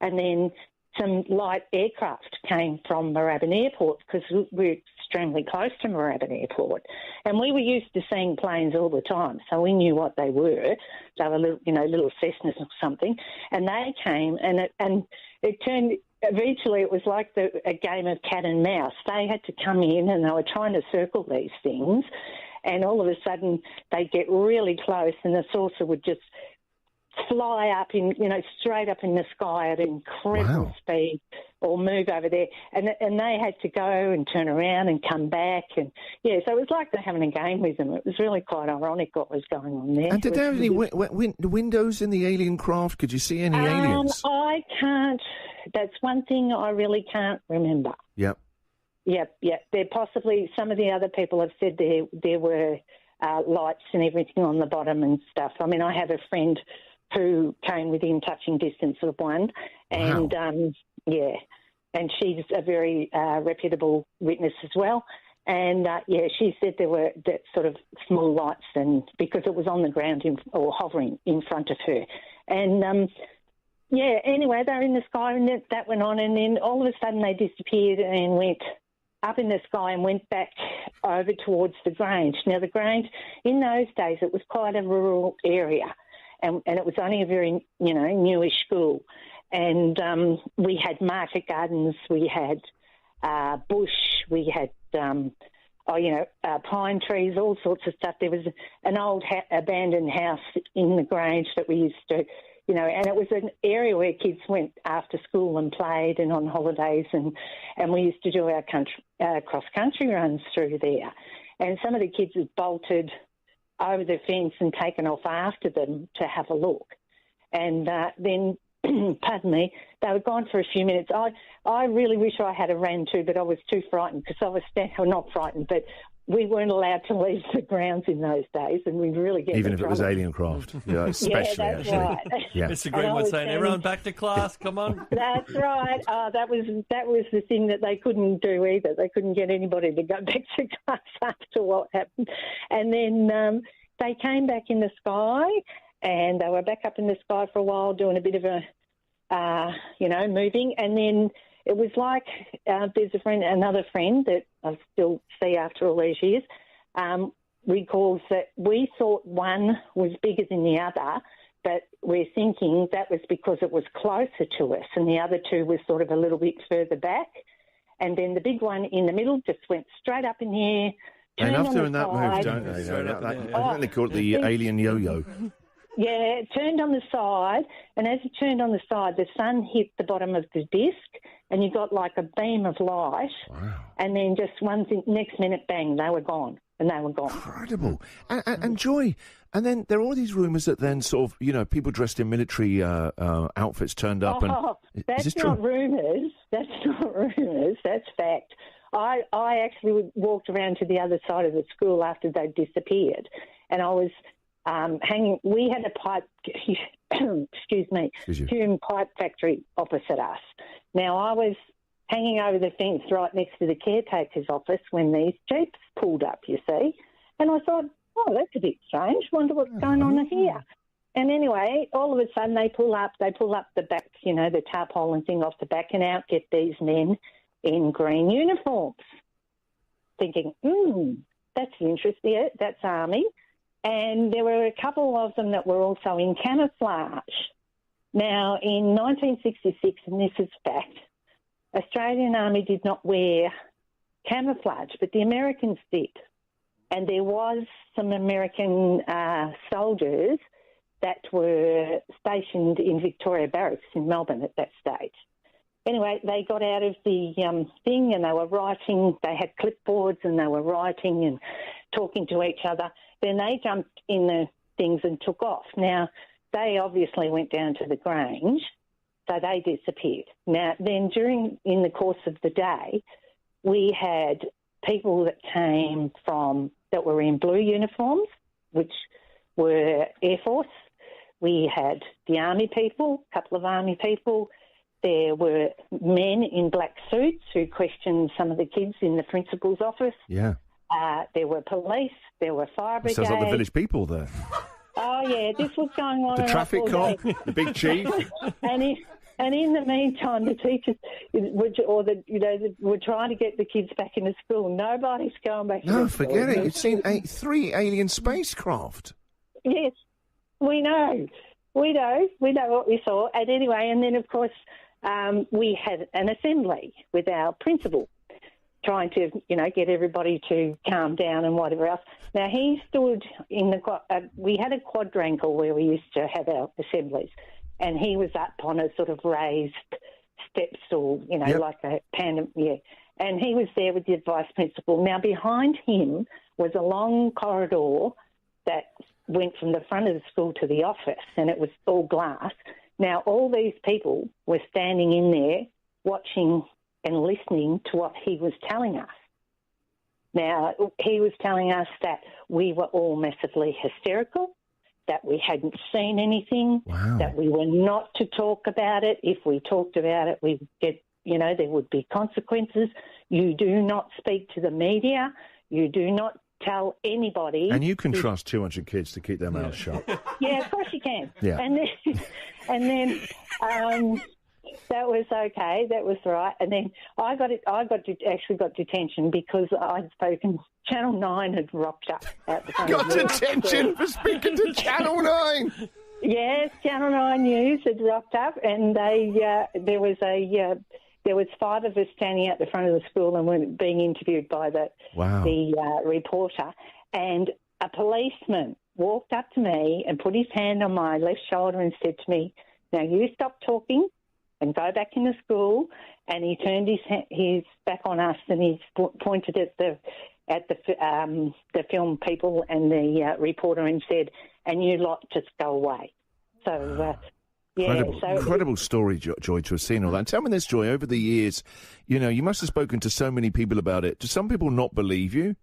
And then some light aircraft came from Moorabbin Airport because we're extremely close to Moorabbin Airport. And we were used to seeing planes all the time, so we knew what they were. They were little Cessnas or something. And they came, and it turned... Eventually, it was like a game of cat and mouse. They had to come in, and they were trying to circle these things, and all of a sudden they'd get really close, and the saucer would just fly up straight up in the sky at incredible speed, or move over there, and they had to go and turn around and come back, and so it was like they're having a game with them. It was really quite ironic what was going on there. And did they have any windows in the alien craft? Could you see any aliens? I can't. That's one thing I really can't remember. Yep. There possibly, some of the other people have said there were lights and everything on the bottom and stuff. I mean, I have a friend who came within touching distance of one, and and she's a very reputable witness as well. And she said there were that sort of small lights, and because it was on the ground or hovering in front of her, and anyway, they were in the sky, and that went on, and then all of a sudden they disappeared and went up in the sky and went back over towards the Grange. Now, the Grange, in those days, it was quite a rural area, and it was only a very, newish school. And we had market gardens, we had bush, we had, pine trees, all sorts of stuff. There was an old abandoned house in the Grange that we used to... and it was an area where kids went after school and played and on holidays, and we used to do our cross-country runs through there. and some of the kids had bolted over the fence and taken off after them to have a look. And then, pardon me, they were gone for a few minutes. I really wish I had a ran too, but I was too frightened because I was not frightened, but we weren't allowed to leave the grounds in those days, and we'd really get even in if it was trouble. alien craft, yeah, especially that's actually. right. Yeah. Mr. Greenwood saying, everyone back to class, come on. That's right. That was the thing that they couldn't do either. They couldn't get anybody to go back to class after what happened. And then they came back in the sky, and they were back up in the sky for a while doing a bit of moving. And then it was like there's another friend that I still see after all these years, recalls that we thought one was bigger than the other, but we're thinking that was because it was closer to us, and the other two was sort of a little bit further back. And then the big one in the middle just went straight up in the air. They love doing that side. move, don't they? I think they call it the alien yo-yo. Yeah, it turned on the side, and as it turned on the side, the sun hit the bottom of the disc, and you got like a beam of light, and then just next minute, bang, they were gone. And they were gone. Incredible. And Joy, and then there are all these rumours that then sort of, people dressed in military outfits turned up. That's not rumours. That's not rumours. That's fact. I actually walked around to the other side of the school after they'd disappeared, and I was hanging. We had a pipe, fume pipe factory opposite us. Now, I was hanging over the fence right next to the caretaker's office when these jeeps pulled up, you see. And I thought, oh, that's a bit strange. Wonder what's going on here. And anyway, all of a sudden they pull up the back, the tarpaulin thing off the back, and out get these men in green uniforms. Thinking, that's interesting. That's Army. And there were a couple of them that were also in camouflage. Now, in 1966, and this is fact, Australian Army did not wear camouflage, but the Americans did. And there was some American soldiers that were stationed in Victoria Barracks in Melbourne at that stage. Anyway, they got out of the thing and they were writing. They had clipboards and they were writing and talking to each other. Then they jumped in the things and took off. Now, they obviously went down to the Grange, so they disappeared. Now, then in the course of the day, we had people that came that were in blue uniforms, which were Air Force. We had the Army people, a couple of Army people. There were men in black suits who questioned some of the kids in the principal's office. Yeah. There were police. There were fire brigades. Sounds like the village people there. Oh, yeah, this was going on. The traffic cop, the big chief. And in the meantime, the teachers were trying to get the kids back into school. Nobody's going back into school. No, forget it. You've seen 3 alien spacecraft. Yes, we know. We know what we saw. And anyway, and then, of course, we had an assembly with our principal trying to, get everybody to calm down and whatever else. Now, he stood in we had a quadrangle where we used to have our assemblies, and he was up on a sort of raised step stool, like a tandem, and he was there with the vice principal. Now, behind him was a long corridor that went from the front of the school to the office, and it was all glass. Now, all these people were standing in there watching and listening to what he was telling us. Now, he was telling us that we were all massively hysterical, that we hadn't seen anything, that we were not to talk about it. If we talked about it, we would get, there would be consequences. You do not speak to the media. You do not tell anybody. And you can trust 200 kids to keep their mouths shut. Yeah, of course you can. Yeah. And then that was okay. That was right. And then I actually got detention because I'd spoken. Channel 9 had rocked up at the front. Got detention for speaking to Channel 9. Yes, Channel 9 News had rocked up, and there was 5 of us standing at the front of the school and were being interviewed by the reporter. And a policeman walked up to me and put his hand on my left shoulder and said to me, "Now you stop talking and go back into school." And he turned his back on us and he pointed at at the film people and the reporter and said, "And you lot just go away." So. Incredible story, Joy, to have seen all that. And tell me this, Joy, over the years, you must have spoken to so many people about it. Do some people not believe you?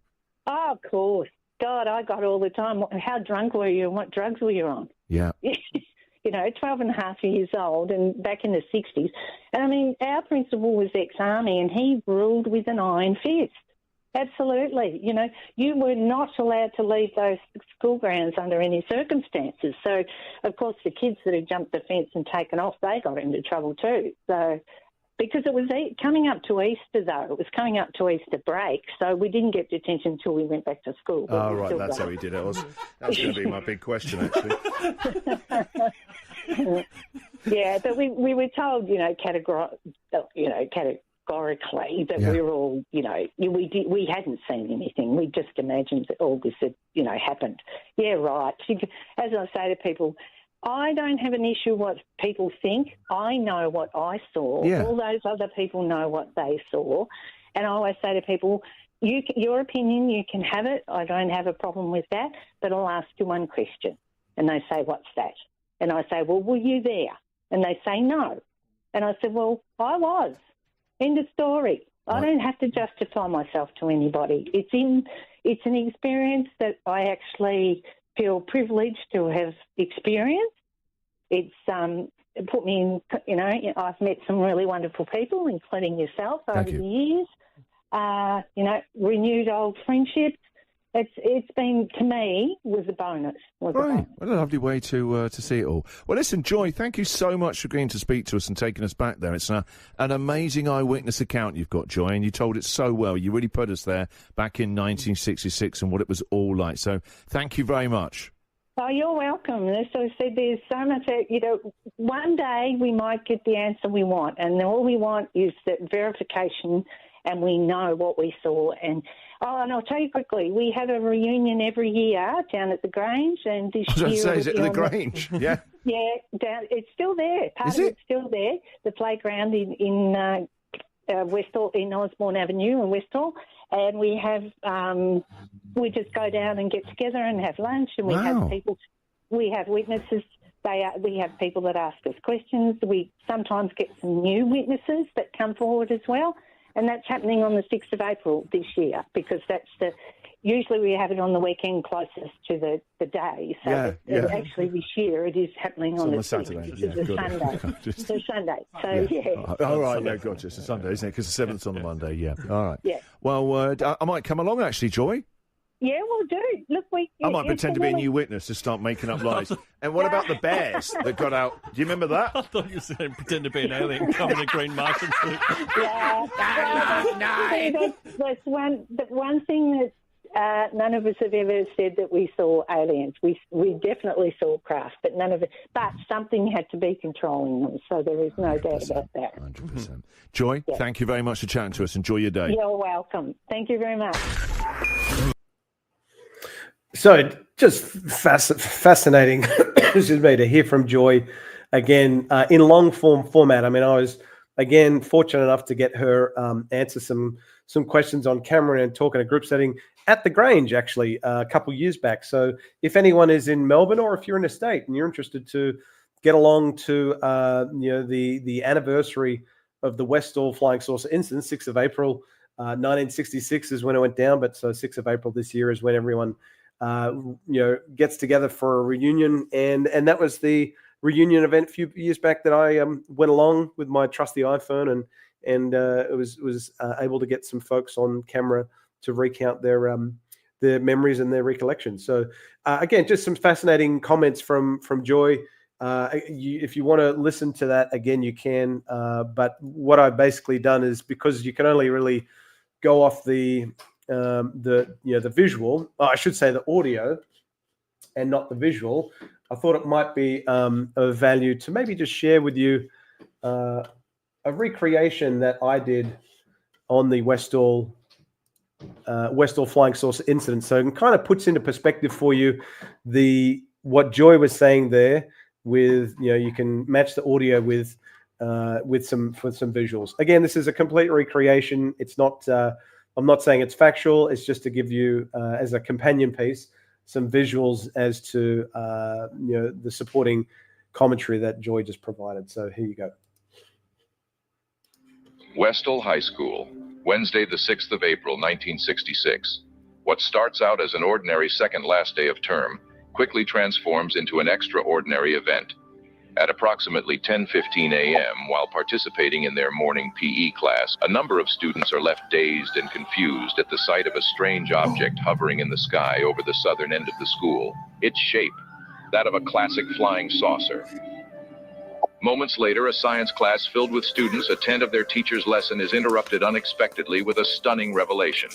Oh, of course. God, I got all the time. How drunk were you and what drugs were you on? Yeah. 12 and a half years old and back in the 60s. And, I mean, our principal was ex-army and he ruled with an iron fist. Absolutely. You were not allowed to leave those school grounds under any circumstances. So, of course, the kids that had jumped the fence and taken off, they got into trouble too. So, because it was coming up to Easter, though. It was coming up to Easter break, so we didn't get detention until we went back to school. Oh, right, that's how he did it. That's going to be my big question, actually. Yeah, but we were told, categorically that we were all, we hadn't seen anything. We just imagined that all this had, happened. Yeah, right. As I say to people, I don't have an issue what people think. I know what I saw. Yeah. All those other people know what they saw. And I always say to people, your opinion, you can have it. I don't have a problem with that. But I'll ask you one question. And they say, what's that? And I say, well, were you there? And they say, no. And I said, well, I was. End of story. I don't have to justify myself to anybody. It's an experience that I actually feel privileged to have experienced. It's put me in, I've met some really wonderful people, including yourself, over the years. Renewed old friendships. It's been, to me, was a bonus. Right. What a lovely way to see it all. Well, listen, Joy, thank you so much for agreeing to speak to us and taking us back there. It's an amazing eyewitness account you've got, Joy, and you told it so well. You really put us there back in 1966 and what it was all like. So thank you very much. Oh, you're welcome. As I said, there's so much, one day we might get the answer we want, and all we want is that verification and we know what we saw. And I'll tell you quickly, we have a reunion every year down at the Grange, and this year... is it at the Grange? Yeah. Yeah, it's still there. Part of it's still there. The playground in Westall, in Osborne Avenue in Westall, and we have we just go down and get together and have lunch, and we have people, we have witnesses. We have people that ask us questions. We sometimes get some new witnesses that come forward as well. And that's happening on the 6th of April this year, because usually we have it on the weekend closest to the day. So actually this year it is happening on the Saturday. It's a Sunday. It's a Sunday. So, All right, gotcha. It's a Sunday, isn't it? Because the 7th's on the Monday, yeah. All right. Yeah. Well, I might come along, actually, Joy. Yeah, we'll do. Look, I might pretend to be a new witness to start making up lies. And what about the bears that got out? Do you remember that? I thought you were saying pretend to be an alien, come in a green Martian suit. That's one thing that none of us have ever said that we saw aliens. We definitely saw craft, but none of it. But something had to be controlling them, so there is no doubt about that. 100%. Joy, thank you very much for chatting to us. Enjoy your day. You're welcome. Thank you very much. So just fascinating, excuse me, to hear from Joy again in long form format. I mean, I was again fortunate enough to get her answer some questions on camera and talk in a group setting at the Grange actually a couple of years back. So if anyone is in Melbourne or if you're in a state and you're interested to get along to the anniversary of the Westall flying saucer incident, 6th of April, 1966 is when it went down, but so 6th of April this year is when everyone gets together for a reunion, and that was the reunion event a few years back that I went along with my trusty iPhone, and it was able to get some folks on camera to recount their memories and their recollections. So again, just some fascinating comments from Joy. If you want to listen to that again, you can. But what I've basically done is, because you can only really go off the visual, I should say the audio and not the visual, I thought it might be of value to maybe just share with you a recreation that I did on the Westall flying saucer incident. So it kind of puts into perspective for you what Joy was saying there with, you can match the audio with some visuals. Again, this is a complete recreation. It's not I'm not saying it's factual. It's just to give you, as a companion piece, some visuals as to the supporting commentary that Joy just provided. So here you go. Westall High School, Wednesday the 6th of April, 1966. What starts out as an ordinary second last day of term quickly transforms into an extraordinary event. At approximately 10:15 a.m., while participating in their morning PE class, a number of students are left dazed and confused at the sight of a strange object hovering in the sky over the southern end of the school. Its shape, that of a classic flying saucer. Moments later, a science class filled with students attend of their teacher's lesson is interrupted unexpectedly with a stunning revelation.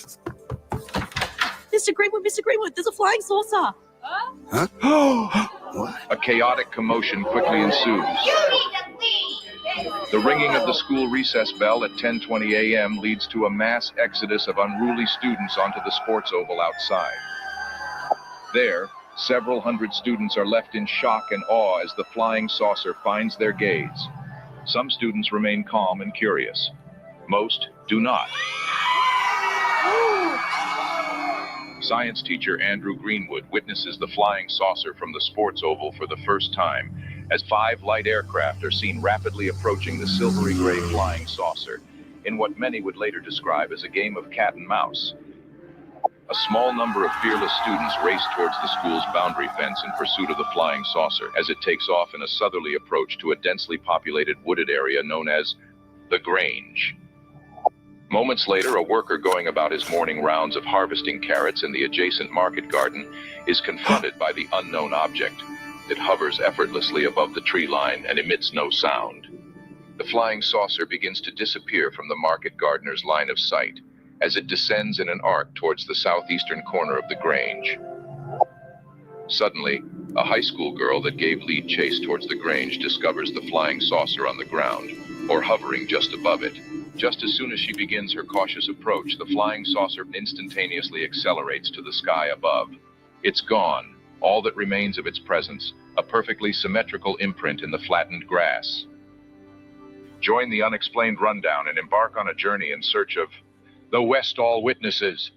Mr. Greenwood, there's a flying saucer. Huh? A chaotic commotion quickly ensues. The ringing of the school recess bell at 10:20 a.m. leads to a mass exodus of unruly students onto the sports oval outside. There, several hundred students are left in shock and awe as the flying saucer finds their gaze. Some students remain calm and curious. Most do not. Science teacher Andrew Greenwood witnesses the flying saucer from the sports oval for the first time as 5 light aircraft are seen rapidly approaching the silvery gray flying saucer in what many would later describe as a game of cat and mouse. A small number of fearless students race towards the school's boundary fence in pursuit of the flying saucer as it takes off in a southerly approach to a densely populated wooded area known as the Grange. Moments later, a worker going about his morning rounds of harvesting carrots in the adjacent market garden is confronted by the unknown object. It hovers effortlessly above the tree line and emits no sound. The flying saucer begins to disappear from the market gardener's line of sight as it descends in an arc towards the southeastern corner of the Grange. Suddenly, a high school girl that gave lead chase towards the Grange discovers the flying saucer on the ground, or hovering just above it. Just as soon as she begins her cautious approach, the flying saucer instantaneously accelerates to the sky above. It's gone, all that remains of its presence, a perfectly symmetrical imprint in the flattened grass. Join the Unexplained Rundown and embark on a journey in search of the Westall witnesses.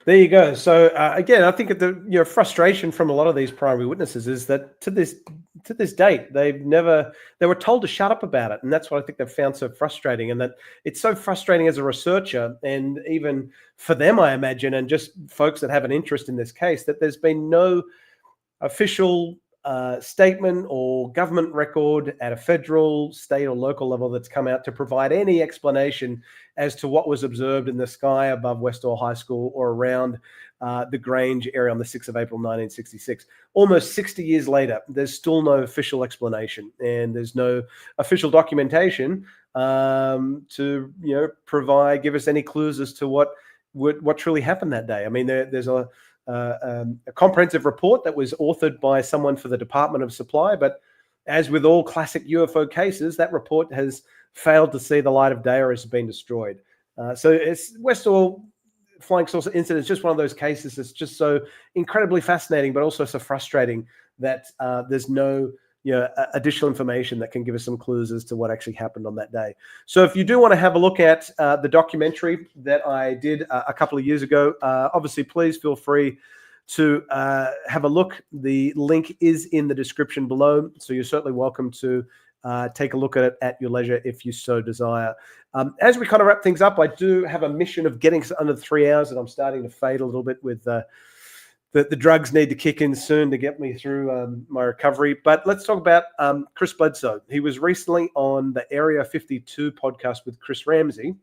There you go. So again, I think the frustration from a lot of these primary witnesses is that to this date, they were told to shut up about it, and that's what I think they've found so frustrating. And that it's so frustrating as a researcher, and even for them, I imagine, and just folks that have an interest in this case, that there's been no official statement or government record at a federal, state, or local level that's come out to provide any explanation as to what was observed in the sky above Westall High School or around the Grange area on the 6th of April, 1966. Almost 60 years later, there's still no official explanation, and there's no official documentation to give us any clues as to what truly happened that day. I mean, there's a comprehensive report that was authored by someone for the Department of Supply, but as with all classic UFO cases, that report has failed to see the light of day or has been destroyed. So it's Westall flying saucer incident is just one of those cases that's just so incredibly fascinating, but also so frustrating that there's no additional information that can give us some clues as to what actually happened on that day. So if you do want to have a look at the documentary that I did a couple of years ago, obviously please feel free to have a look. The link is in the description below, so you're certainly welcome to take a look at it at your leisure if you so desire. As we kind of wrap things up, I do have a mission of getting under the 3 hours, and I'm starting to fade a little bit with the drugs need to kick in soon to get me through my recovery. But let's talk about Chris Bledsoe. He was recently on the Area 52 podcast with Chris Ramsey,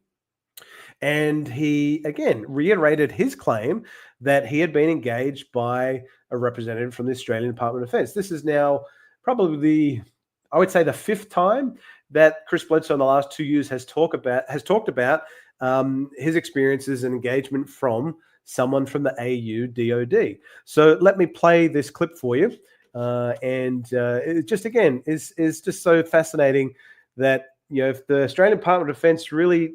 and he, again, reiterated his claim that he had been engaged by a representative from the Australian Department of Defence. This is now probably I would say the 5th time that Chris Bledsoe in the last 2 years has talked about his experiences and engagement from someone from the AU DOD. So let me play this clip for you. It just, again, is just so fascinating that, if the Australian Department of Defence really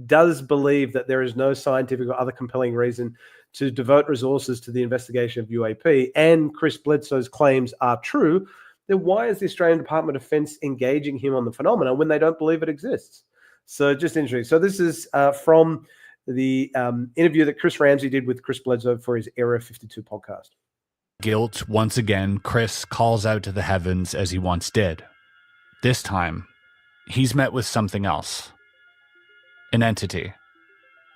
does believe that there is no scientific or other compelling reason to devote resources to the investigation of UAP, and Chris Bledsoe's claims are true, then why is the Australian Department of Defence engaging him on the phenomenon when they don't believe it exists? So just interesting. So this is from the interview that Chris Ramsey did with Chris Bledsoe for his Area 52 podcast. Guilt, once again, Chris calls out to the heavens as he once did. This time, he's met with something else. An entity.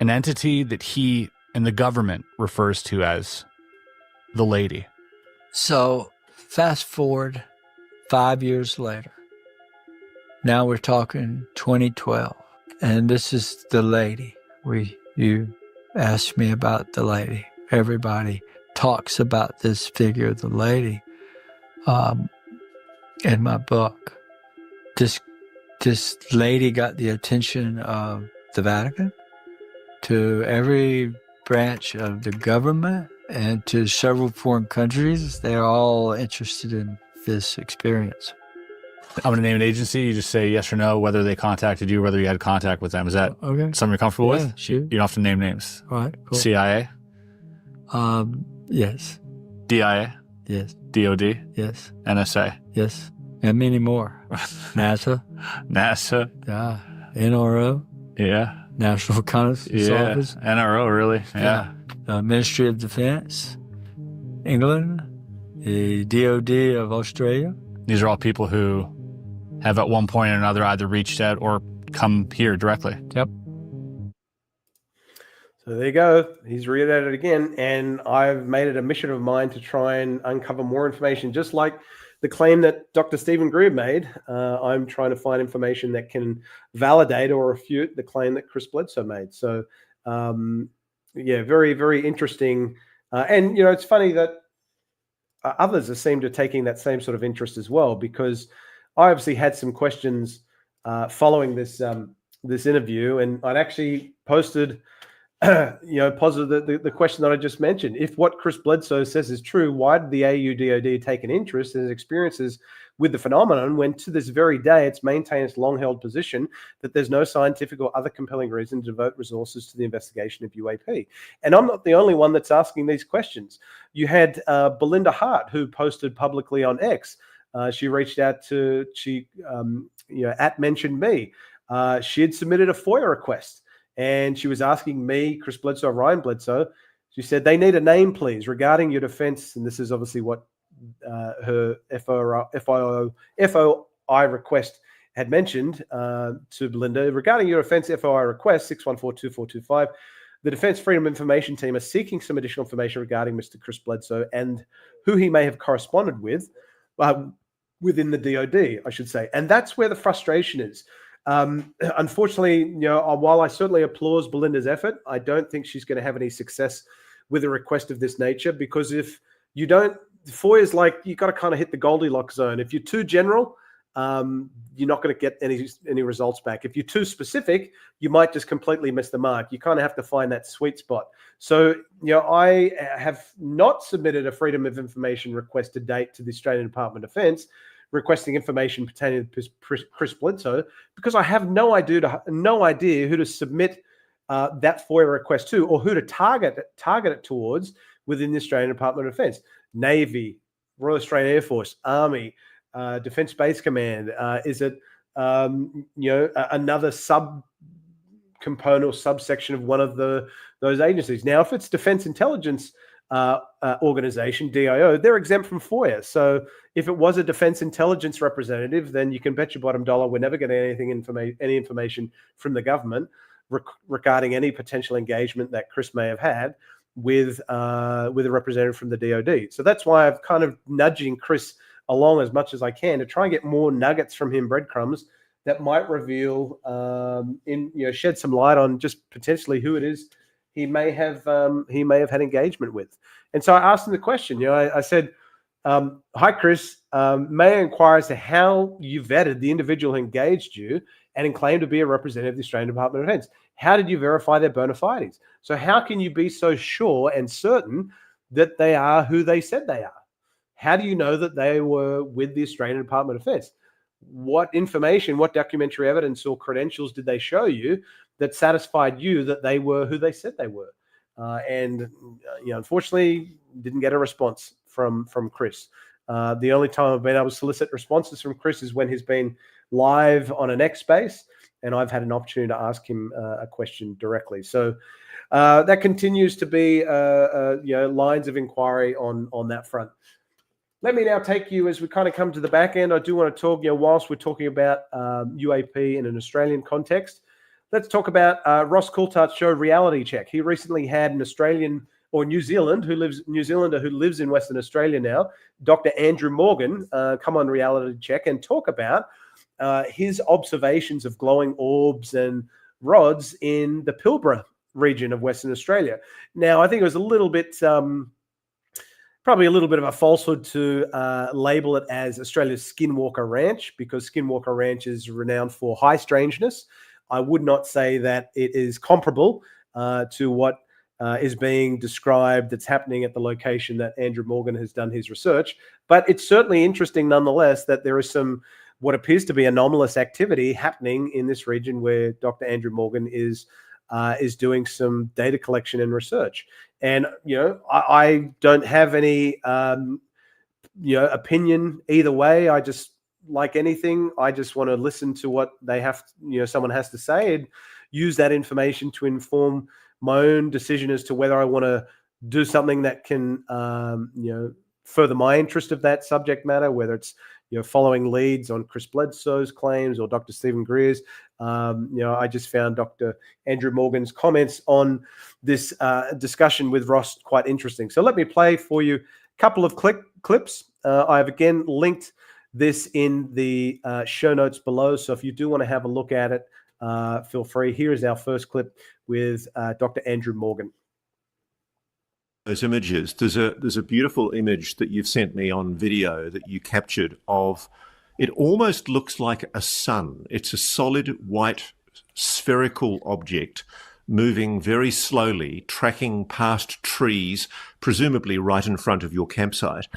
An entity that he and the government refers to as the lady. So, fast forward 5 years later. Now we're talking 2012. And this is the lady. You asked me about the lady. Everybody talks about this figure, the lady, in my book. This lady got the attention of the Vatican, to every branch of the government, and to several foreign countries. They're all interested in this experience. I'm going to name an agency. You just say yes or no, whether they contacted you, whether you had contact with them. Is that something you're comfortable with? Sure. You don't have to name names. All right, cool. CIA? Yes. DIA? Yes. DOD? Yes. NSA? Yes. And many more. NASA? NASA? Yeah. NRO? Yeah. National Reconnaissance Office? NRO, really? Yeah. Ministry of Defense? England? The DOD of Australia? These are all people who have at one point or another either reached out or come here directly. Yep. So there you go. He's reiterated it again. And I've made it a mission of mine to try and uncover more information, just like the claim that Dr. Stephen Greer made. I'm trying to find information that can validate or refute the claim that Chris Bledsoe made. So, very, very interesting. And, it's funny that others seem to be taking that same sort of interest as well, because I obviously had some questions following this this interview, and I'd actually posted, posited the question that I just mentioned. If what Chris Bledsoe says is true, why did the AUDOD take an interest in his experiences with the phenomenon when to this very day it's maintained its long-held position that there's no scientific or other compelling reason to devote resources to the investigation of UAP? And I'm not the only one that's asking these questions. You had Belinda Hart, who posted publicly on X. She reached out to, at mentioned me. She had submitted a FOIA request, and she was asking me, Chris Bledsoe, Ryan Bledsoe. She said, they need a name, please, regarding your defense. And this is obviously what her FOI request had mentioned to Belinda. Regarding your defense FOI request, 614-2425, the Defense Freedom Information Team are seeking some additional information regarding Mr. Chris Bledsoe and who he may have corresponded with within the DOD, I should say. And that's where the frustration is. Unfortunately, while I certainly applaud Belinda's effort, I don't think she's going to have any success with a request of this nature, because if you don't, FOIA is like, you got to kind of hit the Goldilocks zone. If you're too general, you're not going to get any results back. If you're too specific, you might just completely miss the mark. You kind of have to find that sweet spot. So, I have not submitted a Freedom of Information request to date to the Australian Department of Defence requesting information pertaining to Chris Bledsoe, because I have no idea who to submit that FOIA request to, or who to target it towards within the Australian Department of Defence. Navy, Royal Australian Air Force, Army, Defence Base Command. Is it another sub-component or subsection of one of those agencies? Now, if it's Defence Intelligence organization, DIO, they're exempt from FOIA. So if it was a Defence Intelligence representative, then you can bet your bottom dollar we're never getting any information from the government regarding any potential engagement that Chris may have had with a representative from the DOD. So that's why I've kind of nudging Chris along as much as I can to try and get more nuggets from him, breadcrumbs that might reveal, shed some light on just potentially who it is he may have had engagement with. And so I asked him the question. I said, "Hi, Chris. May I inquire as to how you vetted the individual who engaged you and claimed to be a representative of the Australian Department of Defence? How did you verify their bona fides? So how can you be so sure and certain that they are who they said they are? How do you know that they were with the Australian Department of Defence? What information, what documentary evidence or credentials did they show you that satisfied you that they were who they said they were?" Unfortunately, didn't get a response from Chris. The only time I've been able to solicit responses from Chris is when he's been live on an X space, and I've had an opportunity to ask him a question directly. So that continues to be lines of inquiry on that front. Let me now take you, as we kind of come to the back end, I do want to talk, whilst we're talking about UAP in an Australian context, let's talk about Ross Coulthart's show Reality Check. He recently had an Australian or New Zealander who lives in Western Australia now, Dr. Andrew Morgan, come on Reality Check and talk about his observations of glowing orbs and rods in the Pilbara region of Western Australia. Now, I think it was a little bit, probably a little bit of a falsehood to label it as Australia's Skinwalker Ranch, because Skinwalker Ranch is renowned for high strangeness. I would not say that it is comparable to what is being described that's happening at the location that Andrew Morgan has done his research. But it's certainly interesting nonetheless that there is some what appears to be anomalous activity happening in this region where Dr. Andrew Morgan is doing some data collection and research. And, I don't have any, opinion either way. I just, like anything, I just want to listen to what they have, someone has to say and use that information to inform my own decision as to whether I want to do something that can, further my interest of that subject matter, whether it's, following leads on Chris Bledsoe's claims or Dr. Stephen Greer's. I just found Dr. Andrew Morgan's comments on this discussion with Ross quite interesting. So let me play for you a couple of clips. I've again linked this in the show notes below. So if you do want to have a look at it, feel free. Here is our first clip with Dr. Andrew Morgan. Those images. There's a beautiful image that you've sent me on video that you captured of, it almost looks like a sun. It's a solid white spherical object moving very slowly, tracking past trees, presumably right in front of your campsite.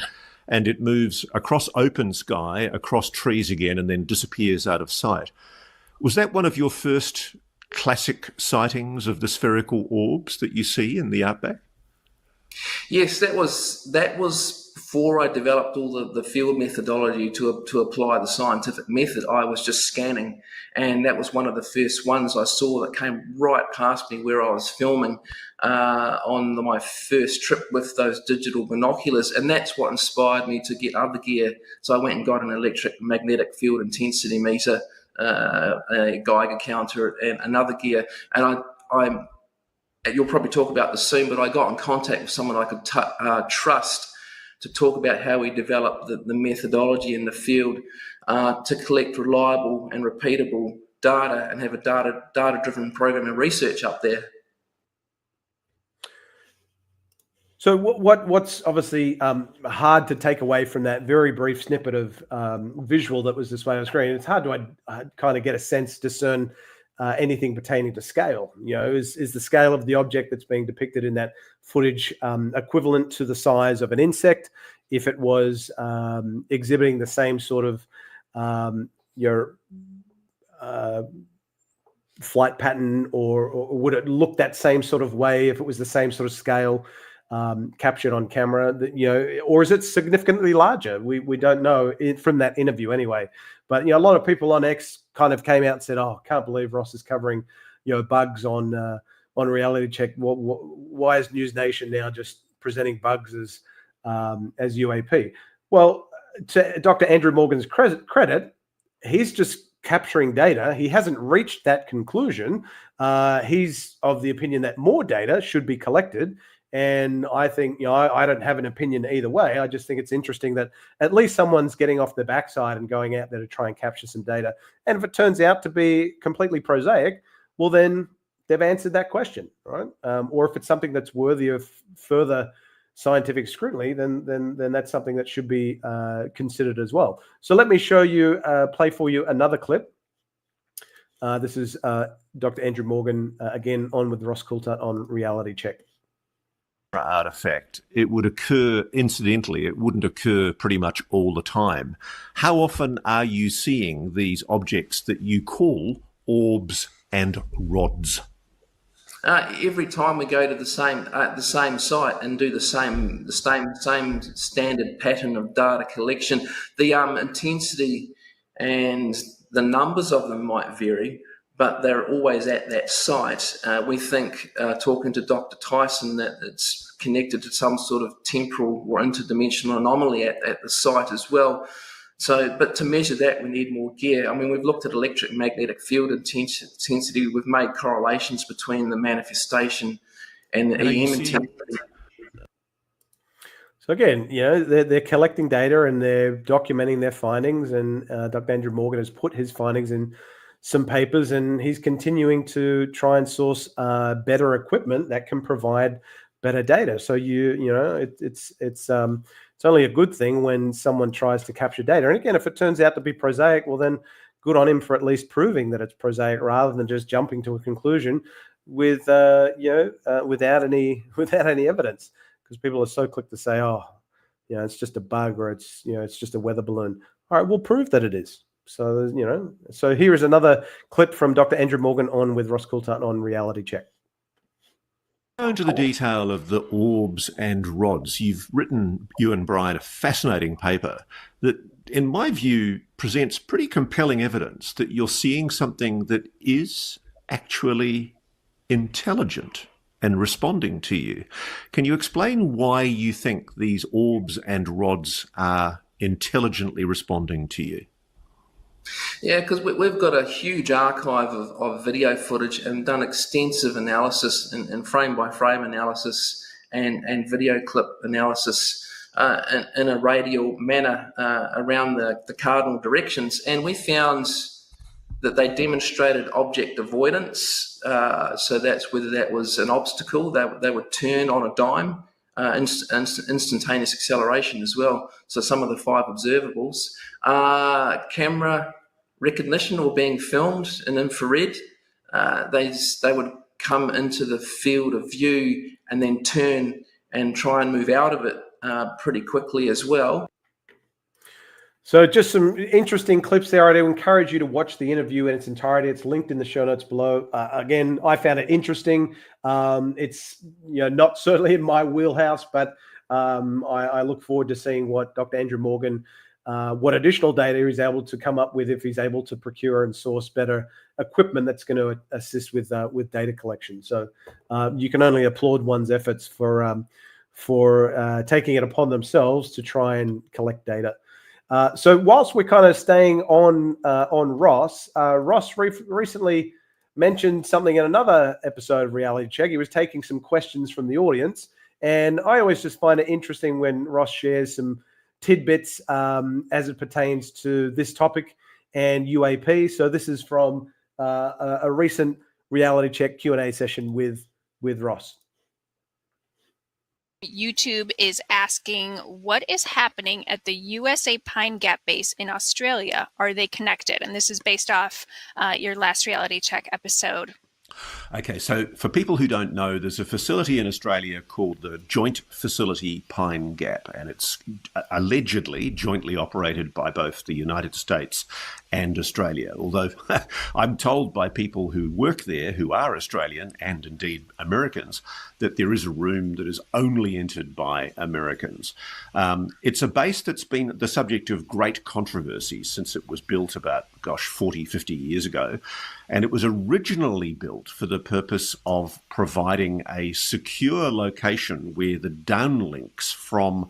And it moves across open sky, across trees again, and then disappears out of sight. Was that one of your first classic sightings of the spherical orbs that you see in the outback? Yes, that was before I developed all the field methodology to apply the scientific method. I was just scanning, and that was one of the first ones I saw that came right past me where I was filming on my first trip with those digital binoculars, and that's what inspired me to get other gear. So I went and got an electromagnetic field intensity meter, a Geiger counter, and another gear, and you'll probably talk about this soon, but I got in contact with someone I could trust to talk about how we developed the methodology in the field to collect reliable and repeatable data and have a data-driven program of research up there. So what's obviously hard to take away from that very brief snippet of visual that was displayed on the screen, it's hard to kind of get a sense, discern anything pertaining to scale. Is the scale of the object that's being depicted in that footage equivalent to the size of an insect? If it was exhibiting the same sort of flight pattern, or would it look that same sort of way if it was the same sort of scale captured on camera? Or is it significantly larger? We don't know from that interview anyway. But a lot of people on X kind of came out and said, "Oh, I can't believe Ross is covering bugs on Reality Check. Why is News Nation now just presenting bugs as UAP?" Well, to Dr. Andrew Morgan's credit, he's just capturing data. He hasn't reached that conclusion. He's of the opinion that more data should be collected. And I think, I don't have an opinion either way. I just think it's interesting that at least someone's getting off their backside and going out there to try and capture some data. And if it turns out to be completely prosaic, well, then they've answered that question, right? Or if it's something that's worthy of further scientific scrutiny, then that's something that should be considered as well. So let me show you, play for you another clip. This is Dr. Andrew Morgan, again, on with Ross Coulthart on Reality Check. Artifact. It would occur incidentally. It wouldn't occur pretty much all the time. How often are you seeing these objects that you call orbs and rods? Every time we go to the same site and do the same standard pattern of data collection, the intensity and the numbers of them might vary, but they're always at that site. We think, talking to Dr. Tyson, that it's connected to some sort of temporal or interdimensional anomaly at the site as well. So, but to measure that, we need more gear. I mean, we've looked at electromagnetic field intensity. We've made correlations between the manifestation and the EM intensity. So again, they're collecting data and they're documenting their findings. And Dr. Andrew Morgan has put his findings in some papers, and he's continuing to try and source better equipment that can provide better data. So it's only a good thing when someone tries to capture data. And again, if it turns out to be prosaic, well, then good on him for at least proving that it's prosaic rather than just jumping to a conclusion without any evidence. Because people are so quick to say, it's just a bug, or it's just a weather balloon. All right, we'll prove that it is. So, so here is another clip from Dr. Andrew Morgan on with Ross Coulthart on Reality Check. Go into the detail of the orbs and rods. You've written, you and Brian, a fascinating paper that, in my view, presents pretty compelling evidence that you're seeing something that is actually intelligent and responding to you. Can you explain why you think these orbs and rods are intelligently responding to you? Yeah, because we've got a huge archive of video footage and done extensive analysis and frame-by-frame analysis and video clip analysis in a radial manner around the cardinal directions. And we found that they demonstrated object avoidance. So that's whether that was an obstacle, they would turn on a dime, instantaneous acceleration as well. So some of the 5 observables. Camera recognition or being filmed in infrared, they would come into the field of view and then turn and try and move out of it pretty quickly as well. So just some interesting clips there. I do encourage you to watch the interview in its entirety. It's linked in the show notes below. Again, I found it interesting. It's not certainly in my wheelhouse, but I look forward to seeing what Dr. Andrew Morgan, what additional data he's able to come up with if he's able to procure and source better equipment that's going to assist with data collection. So you can only applaud one's efforts for taking it upon themselves to try and collect data. So whilst we're kind of staying on Ross, Ross recently mentioned something in another episode of Reality Check. He was taking some questions from the audience, and I always just find it interesting when Ross shares some tidbits as it pertains to this topic and UAP. So this is from a recent Reality Check Q&A session with Ross. YouTube is asking, what is happening at the USA Pine Gap base in Australia? Are they connected? And this is based off your last Reality Check episode. Okay, so for people who don't know, there's a facility in Australia called the Joint Facility Pine Gap, and it's allegedly jointly operated by both the United States and Australia. Although I'm told by people who work there, who are Australian and indeed Americans, that there is a room that is only entered by Americans. It's a base that's been the subject of great controversy since it was built about, 40, 50 years ago. And it was originally built for the purpose of providing a secure location where the downlinks from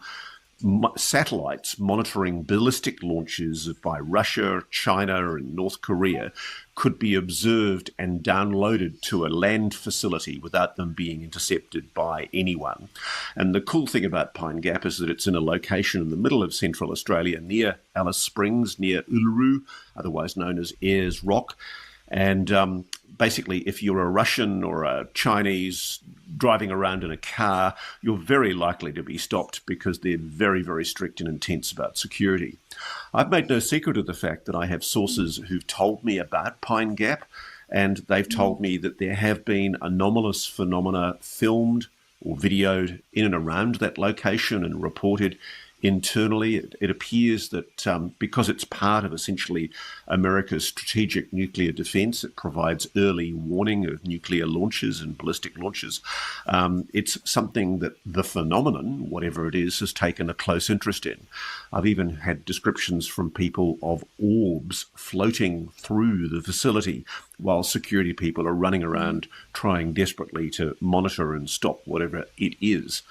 satellites monitoring ballistic launches by Russia, China, and North Korea could be observed and downloaded to a land facility without them being intercepted by anyone. And the cool thing about Pine Gap is that it's in a location in the middle of central Australia near Alice Springs, near Uluru, otherwise known as Ayers Rock. And basically, if you're a Russian or a Chinese driving around in a car, you're very likely to be stopped because they're very, very strict and intense about security. I've made no secret of the fact that I have sources who've told me about Pine Gap, and they've told me that there have been anomalous phenomena filmed or videoed in and around that location and reported internally. It appears that because it's part of essentially America's strategic nuclear defense, it provides early warning of nuclear launches and ballistic launches. It's something that the phenomenon, whatever it is, has taken a close interest in. I've even had descriptions from people of orbs floating through the facility while security people are running around trying desperately to monitor and stop whatever it is.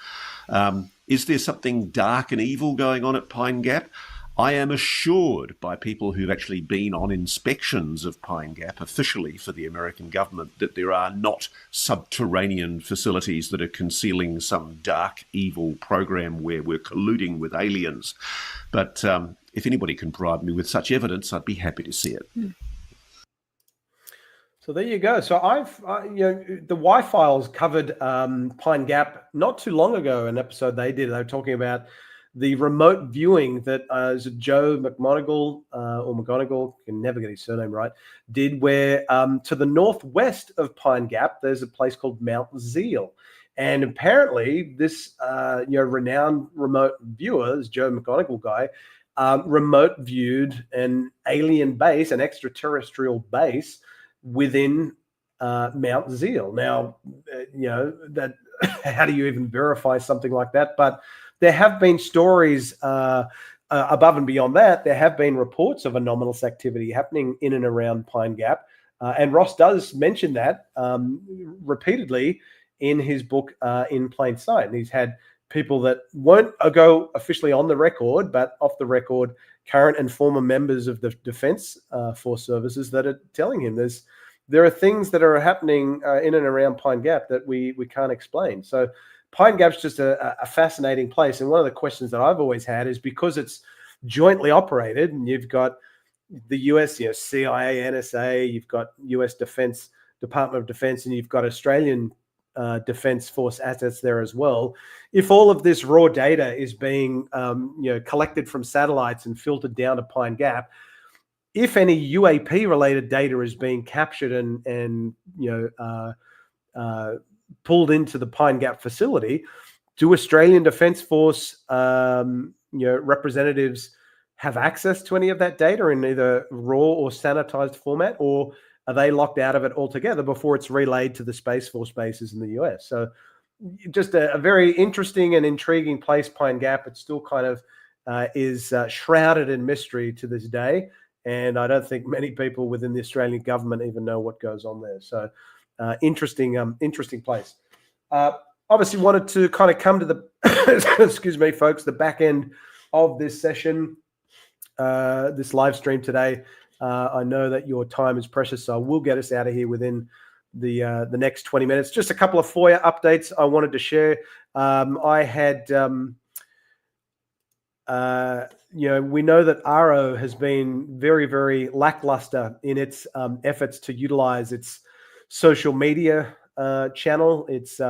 Is there something dark and evil going on at Pine Gap? I am assured by people who've actually been on inspections of Pine Gap officially for the American government that there are not subterranean facilities that are concealing some dark, evil program where we're colluding with aliens. But if anybody can provide me with such evidence, I'd be happy to see it. So there you go. So the Y-Files covered Pine Gap not too long ago. An episode they did. They were talking about the remote viewing that Joe McMoneagle or McGonigal, can never get his surname right, did, where to the northwest of Pine Gap there's a place called Mount Zeal, and apparently this renowned remote viewer, this Joe McGonigal guy, remote viewed an alien base, an extraterrestrial base within Mount Zeal. Now, that how do you even verify something like that? But there have been stories above and beyond that. There have been reports of anomalous activity happening in and around Pine Gap. And Ross does mention that repeatedly in his book, In Plain Sight. And he's had people that won't go officially on the record, but off the record, current and former members of the Defence Force Services that are telling him there are things that are happening in and around Pine Gap that we can't explain. So Pine Gap's just a fascinating place. And one of the questions that I've always had is, because it's jointly operated and you've got the US, CIA, NSA, you've got US Department of Defense, and you've got Australian Defence Force assets there as well. If all of this raw data is being collected from satellites and filtered down to Pine Gap, if any UAP related data is being captured and pulled into the Pine Gap facility, do Australian Defence Force representatives have access to any of that data in either raw or sanitized format, or are they locked out of it altogether before it's relayed to the Space Force bases in the US? So just a very interesting and intriguing place, Pine Gap. It still kind of is shrouded in mystery to this day. And I don't think many people within the Australian government even know what goes on there. So interesting place. Obviously wanted to kind of come to the, excuse me, folks, the back end of this session, this live stream today. I know that your time is precious, so I will get us out of here within the next 20 minutes. Just a couple of FOIA updates I wanted to share. I had, we know that ARO has been very, very lackluster in its efforts to utilize its social media channel, its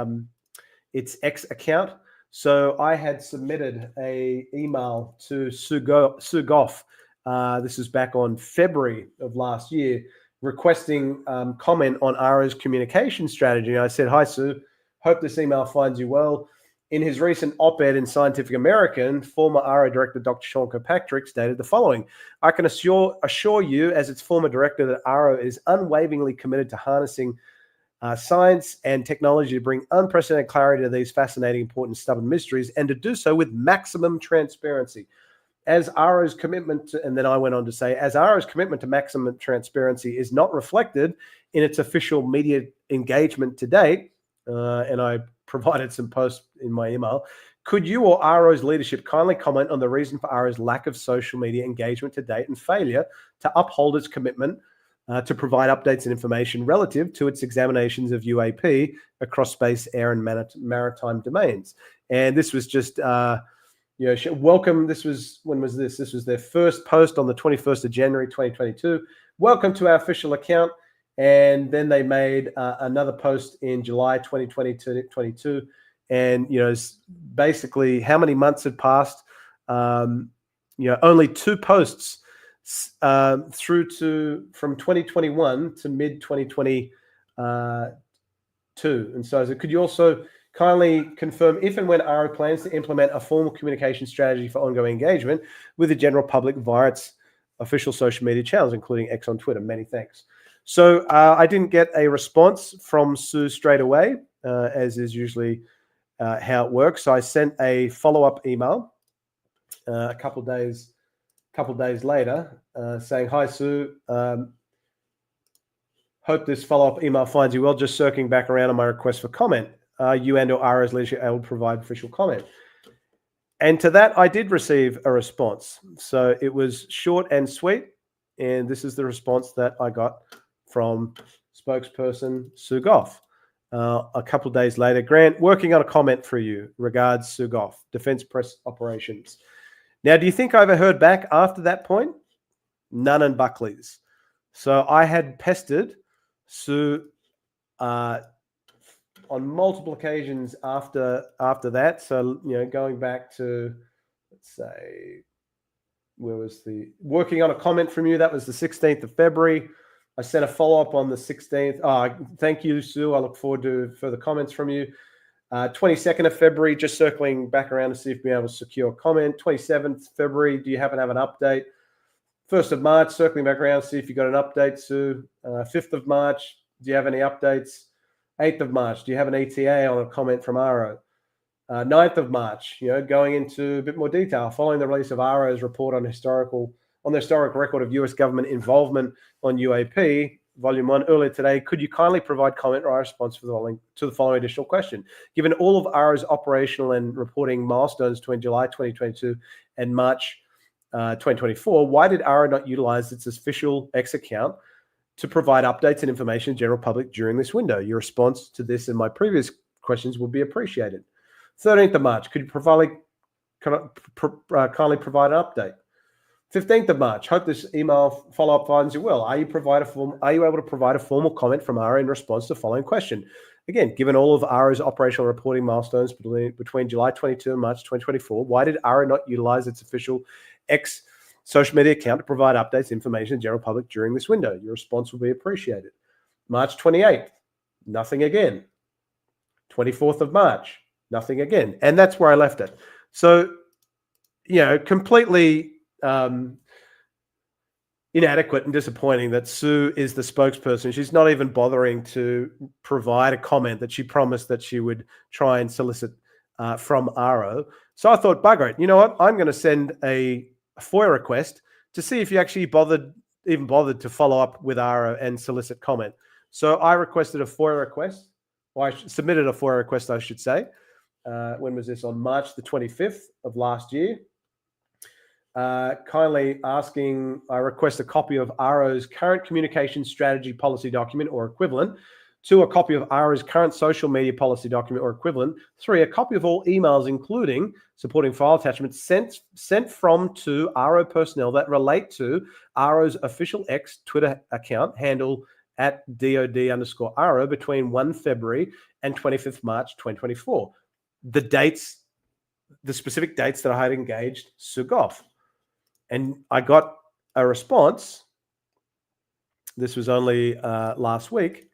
X account. So I had submitted a email to Sue Goff. This is back on February of last year, requesting comment on ARO's communication strategy. I said, "Hi, Sue. Hope this email finds you well. In his recent op-ed in Scientific American, former ARO director Dr. Sean Kirkpatrick stated the following: I can assure you, as its former director, that ARO is unwaveringly committed to harnessing science and technology to bring unprecedented clarity to these fascinating, important, stubborn mysteries, and to do so with maximum transparency. As ARO's commitment to," and then I went on to say, "as ARO's commitment to maximum transparency is not reflected in its official media engagement to date," and I provided some posts in my email, "could you or ARO's leadership kindly comment on the reason for ARO's lack of social media engagement to date and failure to uphold its commitment to provide updates and information relative to its examinations of UAP across space, air, and maritime domains?" And this was just, welcome. This was, when was this? This was their first post on the 21st of January, 2022. "Welcome to our official account." And then they made another post in July 2022. And, basically how many months had passed? Only 2 posts through to from 2021 to mid 2022. And so I said, could you also kindly confirm if and when ARO plans to implement a formal communication strategy for ongoing engagement with the general public via its official social media channels, including X on Twitter. Many thanks. So I didn't get a response from Sue straight away, as is usually how it works. So I sent a follow-up email a couple of days later saying, "Hi, Sue. Hope this follow-up email finds you well. Just circling back around on my request for comment. Are you and/or ARO's leadership able to provide official comment?" And to that, I did receive a response. So it was short and sweet. And this is the response that I got from spokesperson Sue Goff. A couple of days later, Grant, working on a comment for you. Regards, Sue Goff, Defence Press Operations. Now, do you think I ever heard back after that point? None and Buckley's. So I had pestered Sue on multiple occasions after that. So, going back to, let's say, where was the working on a comment from you? That was the 16th of February. I sent a follow-up on the 16th. Thank you, Sue. I look forward to further comments from you. 22nd of February, just circling back around to see if we're able to secure a comment. 27th February, do you happen to have an update? 1st of March, circling back around to see if you got an update, Sue. 5th of March, do you have any updates? 8th of March, do you have an ETA on a comment from ARO? 9th of March, going into a bit more detail, following the release of ARO's report on the historic record of US government involvement on UAP, Volume 1, earlier today, could you kindly provide comment or response to the following additional question? Given all of ARO's operational and reporting milestones between July 2022 and March 2024, why did ARO not utilize its official X account to provide updates and information to the general public during this window? Your response to this and my previous questions will be appreciated. 13th of March, could you kindly provide an update? 15th of March, hope this email follow-up finds you well. Are you able to provide a formal comment from ARO in response to the following question? Again, given all of ARO's operational reporting milestones between July 22 and March 2024, why did ARO not utilize its official X social media account to provide updates, information to the general public during this window? Your response will be appreciated. March 28th, nothing again. 24th of March, nothing again. And that's where I left it. So, completely inadequate and disappointing that Sue is the spokesperson. She's not even bothering to provide a comment that she promised that she would try and solicit from ARO. So I thought, bugger it. You know what? I'm going to send a FOIA request to see if you actually bothered to follow up with ARO and solicit comment. So I requested a FOIA request. Or I submitted a FOIA request, I should say. When was this? On March the 25th of last year. Kindly asking, I request a copy of ARO's current communication strategy policy document or equivalent. 2, a copy of ARO's current social media policy document or equivalent. 3, a copy of all emails, including supporting file attachments sent from to ARO personnel that relate to ARO's official X Twitter account handle at DOD_ARO between 1 February and 25th March 2024. The specific dates that I had engaged Sue Goff. And I got a response. This was only last week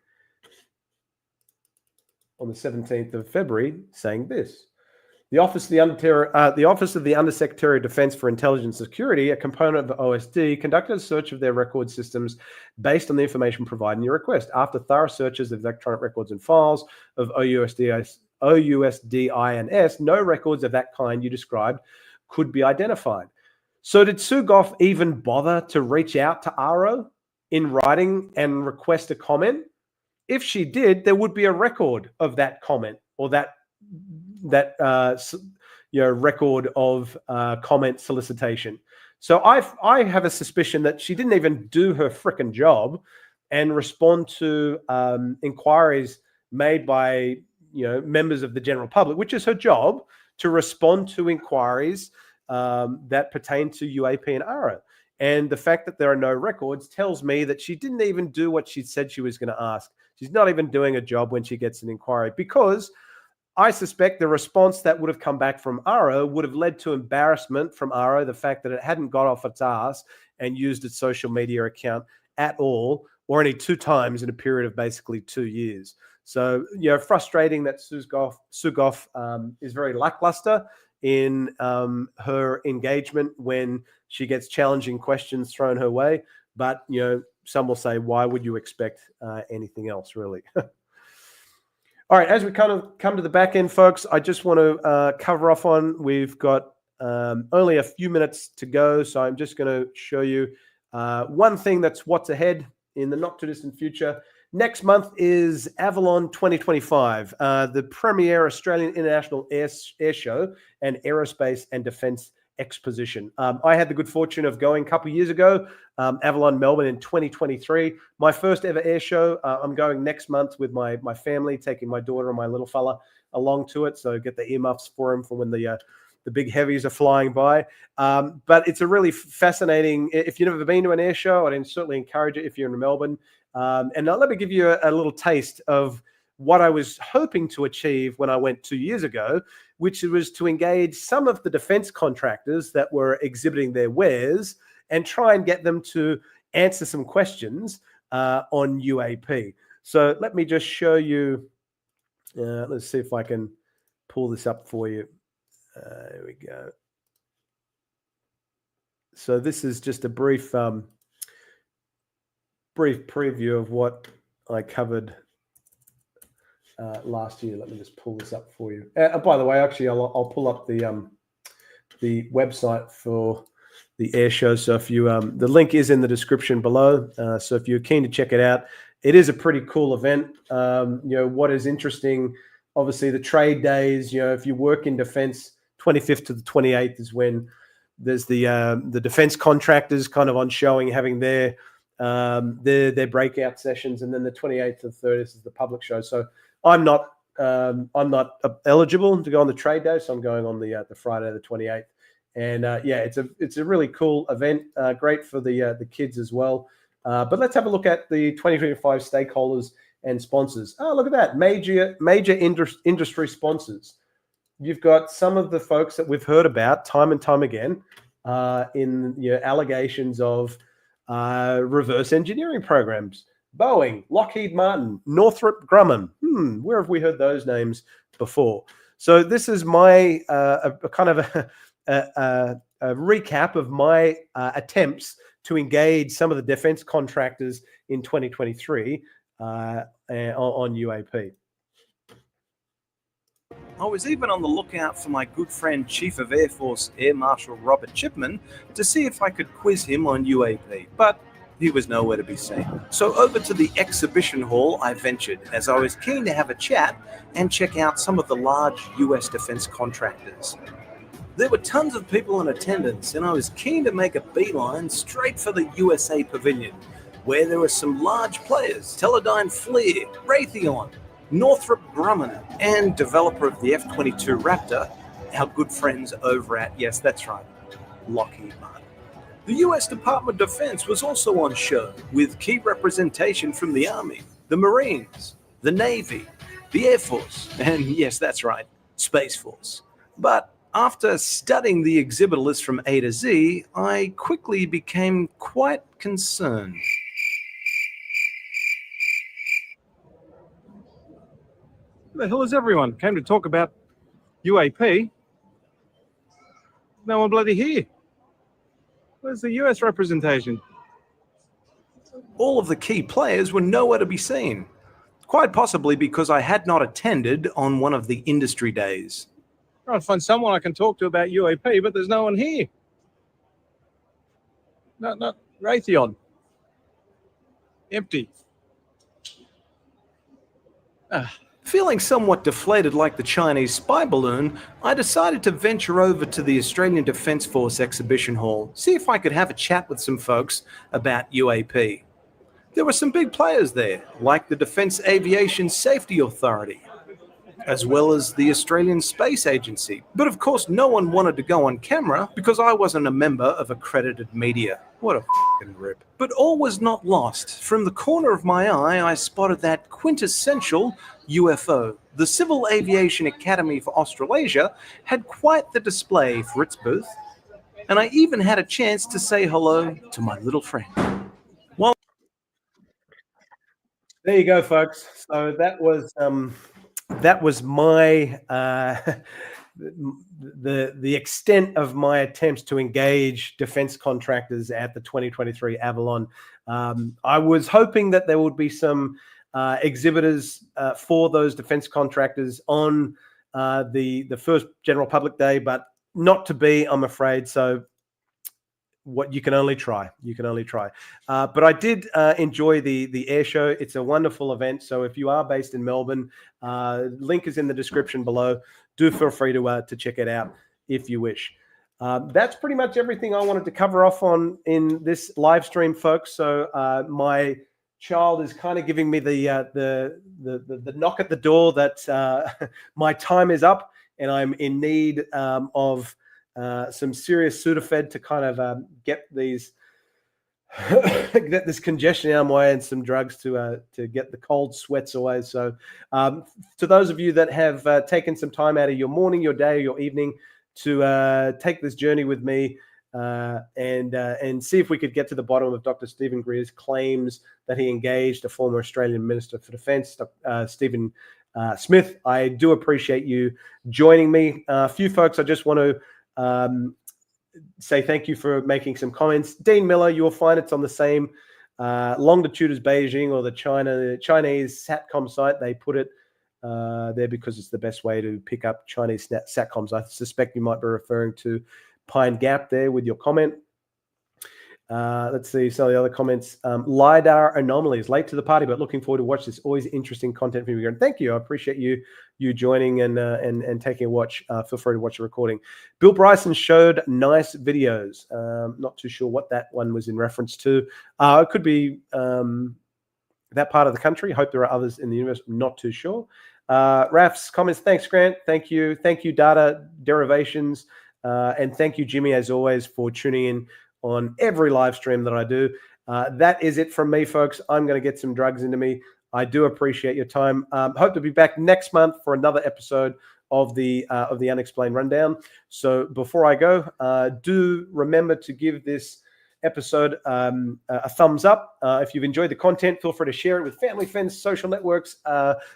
on the 17th of February saying this. The Office of the Undersecretary of Defense for Intelligence Security, a component of OSD, conducted a search of their record systems based on the information provided in your request. After thorough searches of electronic records and files of OUSDINS, no records of that kind you described could be identified. So did Sue Goff even bother to reach out to ARO in writing and request a comment? If she did, there would be a record of that comment or that record of comment solicitation. So I have a suspicion that she didn't even do her frickin' job and respond to inquiries made by members of the general public, which is her job, to respond to inquiries that pertain to UAP and ARO. And the fact that there are no records tells me that she didn't even do what she said she was going to ask. She's not even doing a job when she gets an inquiry, because I suspect the response that would have come back from ARO would have led to embarrassment from ARO, the fact that it hadn't got off its ass and used its social media account at all, or only 2 times in a period of basically 2 years. So, frustrating that Sugoff is very lackluster in her engagement when she gets challenging questions thrown her way. But, some will say, why would you expect anything else, really? All right, as we kind of come to the back end, folks, I just want to cover off on, we've got only a few minutes to go, so I'm just going to show you one thing that's what's ahead in the not-too-distant future. Next month is Avalon 2025, the premier Australian International Air Show and Aerospace and Defence Exposition. I had the good fortune of going a couple of years ago, Avalon, Melbourne in 2023. My first ever air show. I'm going next month with my family, taking my daughter and my little fella along to it. So get the earmuffs for him for when the big heavies are flying by. But it's a really fascinating, if you've never been to an air show, I'd certainly encourage it if you're in Melbourne. And now let me give you a little taste of what I was hoping to achieve when I went 2 years ago, which was to engage some of the defense contractors that were exhibiting their wares and try and get them to answer some questions on UAP. So let me just show you. Let's see if I can pull this up for you. There we go. So this is just a brief preview of what I covered last year. Let me just pull this up for you. By the way, actually, I'll pull up the website for the air show. So if you the link is in the description below. So if you're keen to check it out, it is a pretty cool event. What is interesting, obviously, the trade days. If you work in defense, 25th to the 28th is when there's the defense contractors kind of on showing, having their breakout sessions, and then the 28th to the 30th is the public show. So I'm not eligible to go on the trade day, so I'm going on the Friday the 28th. And it's a really cool event, great for the kids as well. But let's have a look at the 2025 stakeholders and sponsors. Oh, look at that, major industry sponsors. You've got some of the folks that we've heard about time and time again in allegations of reverse engineering programs. Boeing, Lockheed Martin, Northrop Grumman. Where have we heard those names before? So this is my kind of a recap of my attempts to engage some of the defense contractors in 2023 on UAP. I was even on the lookout for my good friend Chief of Air Force Air Marshal Robert Chipman to see if I could quiz him on UAP, but he was nowhere to be seen. So over to the exhibition hall I ventured, as I was keen to have a chat and check out some of the large US defense contractors. There were tons of people in attendance, and I was keen to make a beeline straight for the USA Pavilion, where there were some large players: Teledyne FLIR, Raytheon, Northrop Grumman, and developer of the F-22 Raptor, our good friends over at, yes, that's right, Lockheed Martin. The US Department of Defense was also on show, with key representation from the Army, the Marines, the Navy, the Air Force, and yes, that's right, Space Force. But after studying the exhibit list from A to Z, I quickly became quite concerned. Where the hell is everyone? Came to talk about UAP. No one bloody here. Where's the US representation? All of the key players were nowhere to be seen, quite possibly because I had not attended on one of the industry days. Trying to find someone I can talk to about UAP, but there's no one here. Not Raytheon. Empty. Feeling somewhat deflated like the Chinese spy balloon, I decided to venture over to the Australian Defence Force exhibition hall, see if I could have a chat with some folks about UAP. There were some big players there, like the Defence Aviation Safety Authority, as well as the Australian Space Agency. But of course, no one wanted to go on camera because I wasn't a member of accredited media. What a f***ing rip. But all was not lost. From the corner of my eye, I spotted that quintessential UFO. The Civil Aviation Academy for Australasia had quite the display for its booth, and I even had a chance to say hello to my little friend. There you go, folks. So that was my the extent of my attempts to engage defense contractors at the 2023 Avalon. I was hoping that there would be some exhibitors for those defense contractors on the first general public day, but not to be, I'm afraid. So what you can only try. But I did enjoy the air show. It's a wonderful event. So if you are based in Melbourne, link is in the description below. Do feel free to check it out if you wish. That's pretty much everything I wanted to cover off on in this live stream, folks. So my child is kind of giving me the knock at the door that my time is up, and I'm in need of some serious Sudafed to kind of get these get this congestion out of my way, and some drugs to get the cold sweats away. So to those of you that have taken some time out of your morning, your day, your evening to take this journey with me and see if we could get to the bottom of Dr. Stephen Greer's claims that he engaged a former Australian Minister for Defence, Stephen Smith. I do appreciate you joining me. A few folks I just want to say thank you for making some comments. Dean Miller, you'll find it's on the same longitude as Beijing or the Chinese SATCOM site. They put it there because it's the best way to pick up Chinese SATCOMs. I suspect you might be referring to Pine Gap there with your comment. Let's see some of the other comments. LiDAR anomalies, late to the party, but looking forward to watch this. Always interesting content from you. And thank you. I appreciate you joining and taking a watch. Feel free to watch the recording. Bill Bryson showed nice videos. Not too sure what that one was in reference to. It could be that part of the country. Hope there are others in the universe. Not too sure. Raf's comments. Thanks, Grant. Thank you. Thank you, Data Derivations. And thank you, Jimmy, as always, for tuning in on every live stream that I do. That is it from me, folks. I'm going to get some drugs into me. I do appreciate your time. Hope to be back next month for another episode of the Unexplained Rundown. So before I go, do remember to give this episode a thumbs up. If you've enjoyed the content, feel free to share it with family, friends, social networks.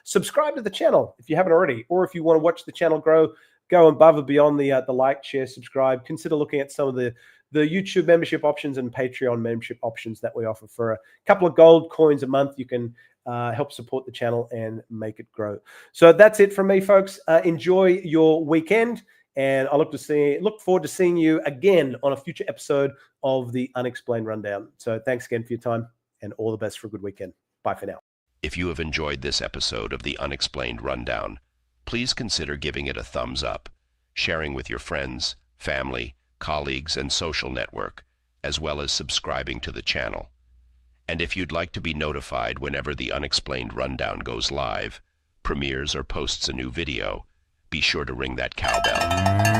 Subscribe to the channel if you haven't already, or if you want to watch the channel grow, go above and beyond the like, share, subscribe. Consider looking at some of the YouTube membership options and Patreon membership options that we offer. For a couple of gold coins a month, you can help support the channel and make it grow. So that's it from me, folks. Enjoy your weekend, and I look forward to seeing you again on a future episode of the Unexplained Rundown. So thanks again for your time, and all the best for a good weekend. Bye for now. If you have enjoyed this episode of the Unexplained Rundown, please consider giving it a thumbs up, sharing with your friends, family, colleagues, and social network, as well as subscribing to the channel. And if you'd like to be notified whenever the Unexplained Rundown goes live, premieres, or posts a new video, be sure to ring that cowbell.